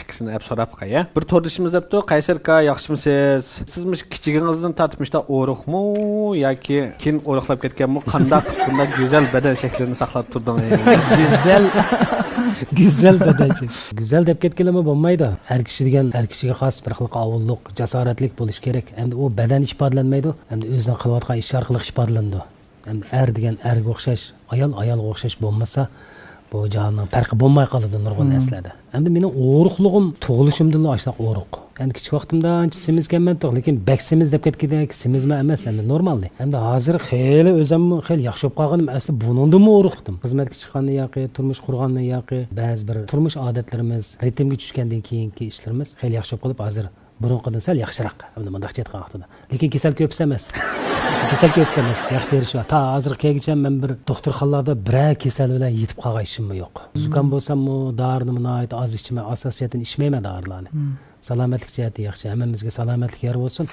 ikkisini hep so'rab qo'ya. Bir to'rdishimiz debdi, Qaysar aka, yaxshimisiz? Sizmish kichigingizdan tortmishda o'ruqmi yoki keyin o'ruqlab ketganmi? Qanday bunday go'zal badan shaklini saqlab turdingiz? Güzel bedençi. Güzel deb ketganmi bo'lmaydi. Har kishi degan har kishiga xos bir xil qovulliq, jasoratlik bo'lish kerak. Endi u badan ifodalanmaydi, endi o'zining qilayotgan ish orqali ifodalanadi. Endi er degan erga o'xshash, ayolga o'xshash bo'lmasa, bu jahonning farqi bo'lmay qoladi nurg'un naslada. Endi mening o'ruqligim tug'ilishimdan boshlab o'ruq. Endi kichik vaqtimda ancha semizganman, lekin baksimiz deb ketgandek semizma emas, endi normaldi. Endi hozir xeyli o'zim xeyli yaxshi bo'lib qolganim, asli buningdimi o'ruqdim. Xizmatga chiqqandan yoqi, turmush qurgandan yoqi, ba'zi bir turmush odatlarimiz, ritmga tushgandan keyingi ishlarimiz xeyli yaxshi bo'lib qolib, hozir burunqidan sal yaxshiroq. Endi bunday aytgan vaqtida. Lekin kasal ko'psa emas. Kasal ko'psa emas, yaxshi erishish. Ta hozir kelgacha men bir doktorxonalarda bir kasal bilan yetib qolgan ishim yo'q. Zukam bo'lsam-mu, dorining nihoyat oz ichimman, asosiyatan ichmayman dorilarni. Salomatlik jihati yaxshi, hammamizga salomatlik yor bo'lsin.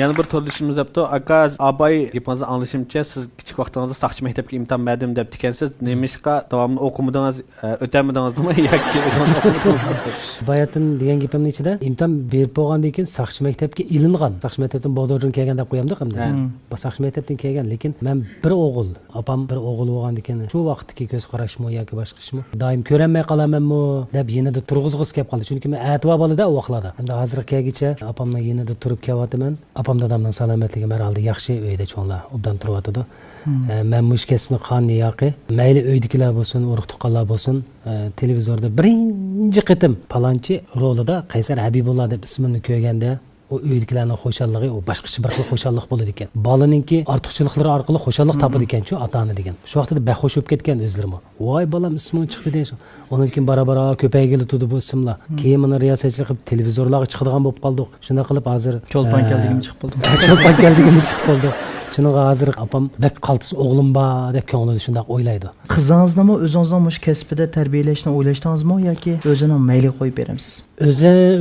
Yana bir to'rdishimiz debdi, aka, abay gapingizni anglashimcha, siz kichik vaqtingizda soqchi maktabga imtihon berdim deb ekansiz. Nemishqa davomli o'qimadingiz, o'tamadingizmi yoki o'zingiz o'qimadingizmi? Bayatin degan gapimning ichida imtihon berib bo'lgandan keyin soqchi maktabga ilingan. Soqchi maktabdan Bodorjon kelgan deb qo'yamda hamda. Bu soqchi maktabdan kelgan, lekin men bir o'g'il, opam bir o'g'il bo'lgandan keyin shu vaqtdagi ko'z qarashmi yoki boshqa ishmi, doim ko'ranmay qolamanmi deb yenida turg'izg'iz kelib qoldi. Chunki men atva bolada u vaqtlarda. Endi hozir kelgacha opamning yenida turib kelyapman. Apam dadamning salomatligi maralda yaxshi, uyda cho'nglar obdan turyotdi. Men mush kasbni qanday yoqi, mayli uydagilar bo'lsin, urug' tuqqanlar bo'lsin, televizorda birinchi qitim palonchi rolida Qaysar Habibulloh deb ismini ko'rganda, o uydagilarning xo'shaligi u boshqacha bir xil xo'shallik bo'ladi ekan. Bolaninki ortiqchiliklari orqali xo'shallik topadi ekan-ku ota-ona degan. Shu vaqtda baxo'sh bo'lib ketgan o'zlarim. Voy bolam isming chiqdi deyish. Undan keyin bara-bara ko'paygili turdi bu ismlar. Keyin mana riyosatchilik qilib televizorlarga chiqadigan bo'lib qoldik. Shunda qilib hozir Cho'lpon keldigim chiqib qoldi. Cho'lpon keldigim chiqib qoldi. Shuning hozir opam bak qaltis o'g'lim bor deb ko'nglida shunday o'ylaydi. Qizingizni o'zingizning mush kasbida tarbiyalashni o'ylashdingizmi yoki o'zining mayliga qo'yib beramsiz?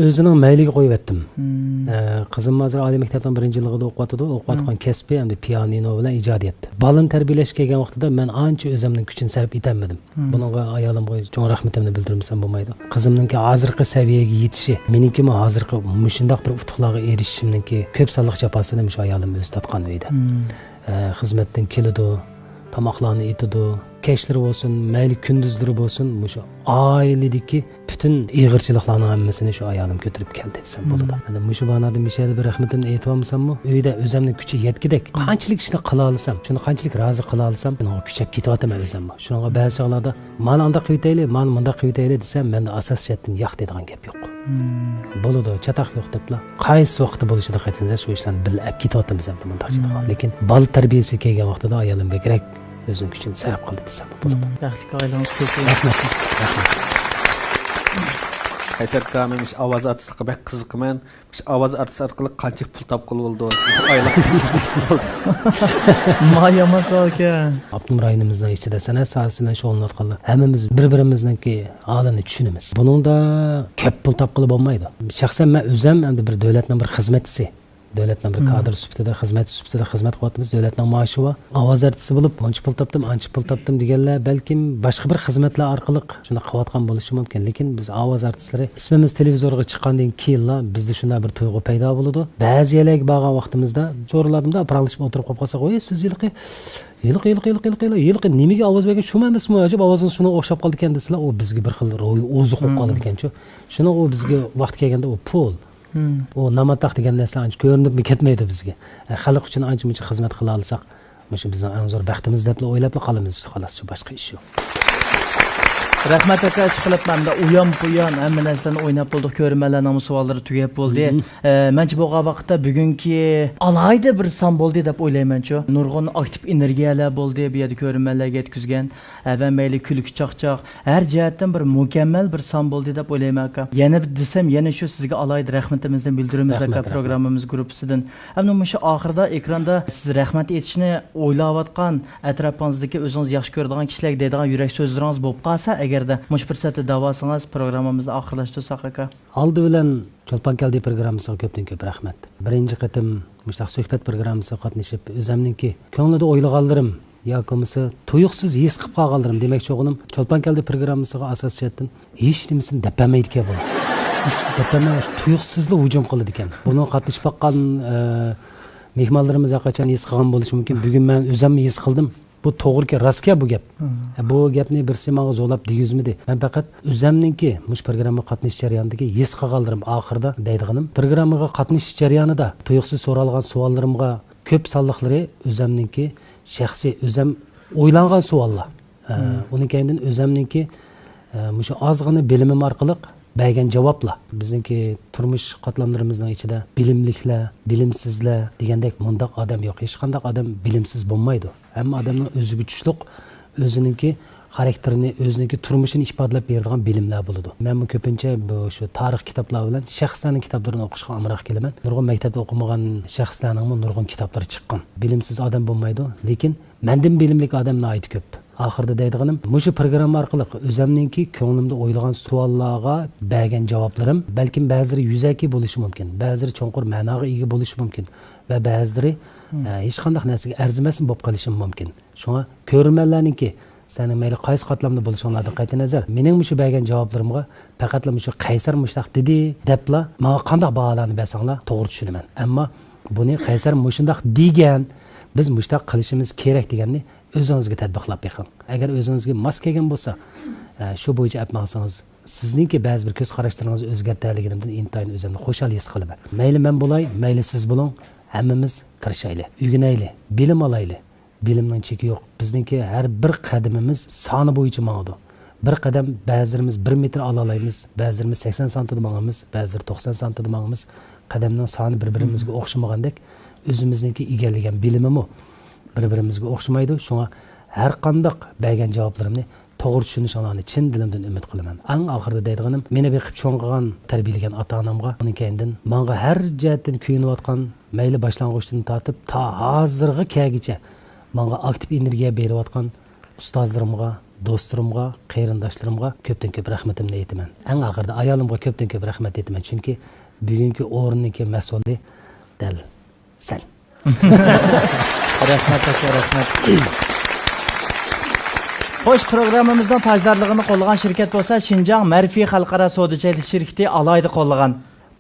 O'zining mayliga qo'yib etdim. Qizim hozir oliy maktabdan 1-yilligida o'qiyotdi. O'qiyotgan kasbi hamda pianino bilan ijodiyat. Balani tarbiyalashga kelgan vaqtida men ancha o'zimning kuchini sarf etolmadim. Buningga ayolimga cho'ng rahmatimni bildirmasam bo'lmaydi. Qizimninki hozirgi saviyaga yetishi, meniki hozirgi mushundoq bir utuqlarga erishishimninki ko'p sonliq jafosini mush ayolim o'zi topgan uyda. Xizmatdan keladi, tomoqlarni etadi, kechlar bo'lsin, mayli kunduzlari bo'lsin, shu oiladagi butun ig'irchiliklarning hammasini shu ayolim ko'tarib keldi desam bo'ladi. Endi shu banada mishada bir rahmatimni aytolmasammi, uyda o'zimning kuchi yetgidek qanchalik ishni qila olsam, shuni qanchalik rozi qila olsam, men kuchab ketyapman o'zimni. Shunga ba'zi chog'larda mana unda qilib mana bunda qilib desam, menda asosiyatdan yo'q degan gap yo'q. Bo'ladi, chataq yo'q deblar. Qaysi vaqtda bo'lishida qaytinsa shu ishlarni bilib ketyapmiz ham bundaqcha. Lekin bal tarbiyasi kelgan vaqtida ayolim bekrak o'zining kuchini sarf qildi desam bo'ladi. Yaxshi oilangiz ko'p. Rahmat. Qaysar aka, men ovoz artistligi bek qiziqman. Ovoz artisti orqali qancha pul topqil bo'ldi? Oylab bo'ldi. Mayama solka. Abdum rayonimizning ichida san'at sohasi bilan shug'ullanayotganlar hammamiz bir-birimizningki holini tushunamiz. Buningda ko'p pul topqili bo'lmaydi. Shaxsan men o'zim endi bir davlatning bir xizmatchisi, davlatning bir kadr sifatida xizmat qilyapmiz. Davlatning maoshi va ovoz artisti bo'lib, ancha pul topdim deganlar balkim boshqa bir xizmatlar orqali shunda qilayotgan bo'lishi mumkin. Lekin biz ovoz artistlari ismimiz televizorga chiqqandan keyin bizda shunday bir tuyg'u paydo bo'ladi. Ba'zi yerlarga borgan vaqtimizda so'raladimda, apralishib o'tirib qolsak, "Voy, siz yilqi nimaga ovoz bergan tushunmaymizmi? Ajab ovozingiz shunga o'xshab qoldi ekan" desizlar, u bizga bir xil ro'yi o'zi qo'yib qoladi ekan-ku. Shuni u bizga vaqt kelganda u pul o namataq degan narsa ancha ko'rinib ketmaydi bizga. Xalq uchun ancha-muncha xizmat qila olsak, shu bizning eng zo'r baxtimiz deb o'ylab qolamiz, xolos, shu boshqa ish yo'q. Rahmat aka, chiqilibmanda uyon hamma narsani o'ynab bo'ldik, ko'rmalarning savollari tugab bo'ldi. Mencha bo'lgan vaqtda bugungi alayda bir son bo'ldi deb o'ylayman-ku. Nurg'un aktiv energiyalar bo'ldi, bu yerda ko'rmalarga yetkazgan va mayli kulki chaqchaq, har jihatdan bir mukammal bir son bo'ldi deb o'ylayman aka. Yana desam, yana shu sizga alayda rahmatimizni bildiramiz aka programmamiz gruppasidan. Hamda shu oxirida ekranda siz rahmat aytishni o'ylayotgan atrofingizdagi o'zingiz yaxshi ko'radigan kishilar deydigan yurak so'zlaringiz bo'lib qolsa, agarda mush fursatda davosingiz programmamizni oxirlashtirsak aka. Oldi bilan Cho'lpon keldi programmasiga ko'pdan ko'p rahmat. Birinchi qatim mushtaq suhbat programmasiga qatnashib, o'zimningki ko'nglida o'ylaganlarim yoki bo'lmasa tuyuqsiz his qilib qolganlarim demoqchi o'g'lim cho'lpon keldi programmasiga asosiyatdan hech nimasini deb bermaydi ekan bu deb bermay tuyuqsizlik hujum qiladi ekan buni qatnashib boqqan mehmonlarimiz qachon his qilgan bo'lishi mumkin bugun men o'zim his qildim bu to'g'ri rostga bu gap bu gapni birisi menga zo'lab degizmidi men faqat o'zimniki mush programma qatnashish jarayonidagi his qilganlarim oxirida deydiganim programmaga qatnashish jarayonida tuyuqsiz so'ralgan savollarimga ko'p sonliqlari o'zimniki shaxsiy o'zim o'ylangan savollar uning keyindan o'zimniki mushu ozg'ina bilimim orqali bergan javoblar bizniki turmush qatlamlarimizning ichida bilimliklar bilimsizlar degandek mundoq odam yo'q hech qanday odam bilimsiz bo'lmaydi hamma odamning o'ziga tushliq o'ziniki xarakterini o'ziniki turmushini ifodalab beradigan bilimlar bo'ladi men bu ko'pincha bu shu tarix kitoblari bilan shaxslarning kitoblarini o'qishga amroq kelaman nurg'un maktabda o'qimagan shaxslarning nurg'un kitoblari chiqqan bilimsiz odam bo'lmaydi lekin mendan bilimli odam nihoyat ko'p oxirida deydiganim mushu programma orqali o'zimningki ko'nglimda o'ylagan savollarga bergan javoblarim balkim ba'zilari yuzaki bo'lishi mumkin ba'zilari cho'nqur ma'noga ega bo'lishi mumkin va ba'zilari hech qanday narsaga arzimas bo'lib qolishi mumkin shunga ko'rmanlarningki sening mayli qaysi qatlamda bo'lishinglardan qat'iy nazar mening mushu bergan javoblarimga faqatla mushu qaysar mushtaq dedi debla menga qanday baholarni bersanglar to'g'ri tushunaman ammo buni qaysar mushundaq degan biz mushtaq qilishimiz kerak deganni o'zingizga tatbiqlab beqing agar o'zingizga mos kelgan bo'lsa shu bo'yicha apmaqsangiz sizningki ba'zi bir ko'z qarashlaringizni o'zgartirganligimdan intayin o'zimni xushal his qilaman mayli men bo'lay mayli siz bo'ling hammamiz tirishaylik o'rganaylik bilim olaylik bilimning cheki yo'q bizningki har bir qadamimiz soni bo'yicha mangdi bir qadam ba'zilarimiz 1 metr ola olamiz ba'zilarimiz 80 santida mangamiz ba'zilar 90 santida mangamiz qadamning soni bir-birimizga o'xshamagandek o'zimizningki egallagan bilimimi bir-birimizga o'xshamaydi shunga har qanday bergan javoblarimni to'g'ri tushunishinglarni chin dilimdan umid qilaman eng oxirida deydiganim meni beqib cho'ng'igan tarbiyalagan ota onamga uning keyindan menga har jihatdan kuyinayotgan mayli boshlang'ichdan tortib to hozirgi kelgicha menga aktiv energiya berayotgan ustozlarimga do'stlarimga qarindoshlarimga ko'pdan ko'p rahmatimni aytaman eng oxirida ayolimga ko'pdan ko'p rahmat aytaman chunki bugungi o'rniki mas'uli dal sen Rahmat, rahmat. Xo'sh, programmamizning tajdorligini qo'llagan shirkat bo'lsa, Shinjang Marfi xalqaro savdochilik shirkati alayda qo'llagan.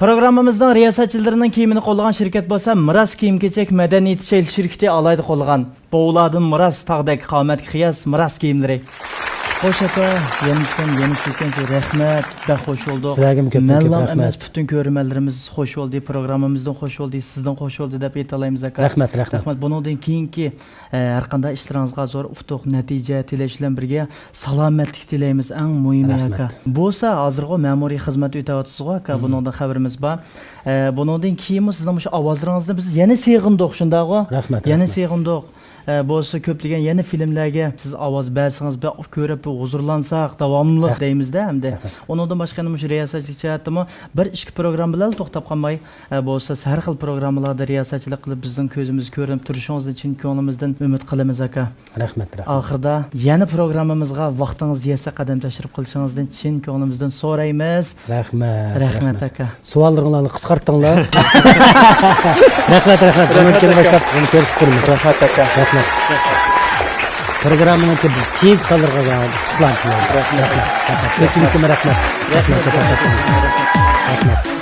Programmamizning riyosatchilarining kiyimini qo'llagan shirkat bo'lsa, Miras kiyim-kechak madaniyat shirkati alayda qo'llagan. Bo'vlardan Miras tag'dak qomatga qiyas Miras kiyimlari. Xo'sh aka, yana shirkatga rahmat, xush bo'ldik. Sizlarga ko'p rahmat. Butun ko'rmanlarimiz xush bo'ldi, programmamizdan xush bo'ldi, sizdan xush bo'ldi deb aytalaymiz aka. Rahmat. Bundan keyingi har qanday ishlaringizga zo'r utuq natija tilash bilan birga salomatlik tilaymiz eng muhimi aka. Bo'lsa hozirgi ma'muriy xizmat o'tayotsiz aka, bundan xabarimiz bor. Bundan keyin sizning shu ovozlaringizni biz yana seg'indik shundaqmi? Rahmat. Yana seg'indik. Bo'lsa ko'plagan yana filmlarga siz ovoz bersangiz ko'rib huzurlansak davomli deymizda hamda undan boshqa nima riyosatchilik jihatimi bir ikki program bilan to'xtab qolmay bo'lsa har xil programmalarda riyosatchilik qilib bizning ko'zimiz ko'rinib turishingiz uchun ko'nglimizdan umid qilamiz aka. Rahmat. Oxirida yana programmamizga vaqtingiz yetsa qadam tashrif qilishingizdan chin ko'nglimizdan so'raymiz. Rahmat aka. Savollaringizni qisqartdinglar. Rahmat. Bundan keyin boshlab uni ko'rib turamiz. Rahmat aka. Programmani keng sonlarga chiqlantiramiz. Rahmat. Rahmat.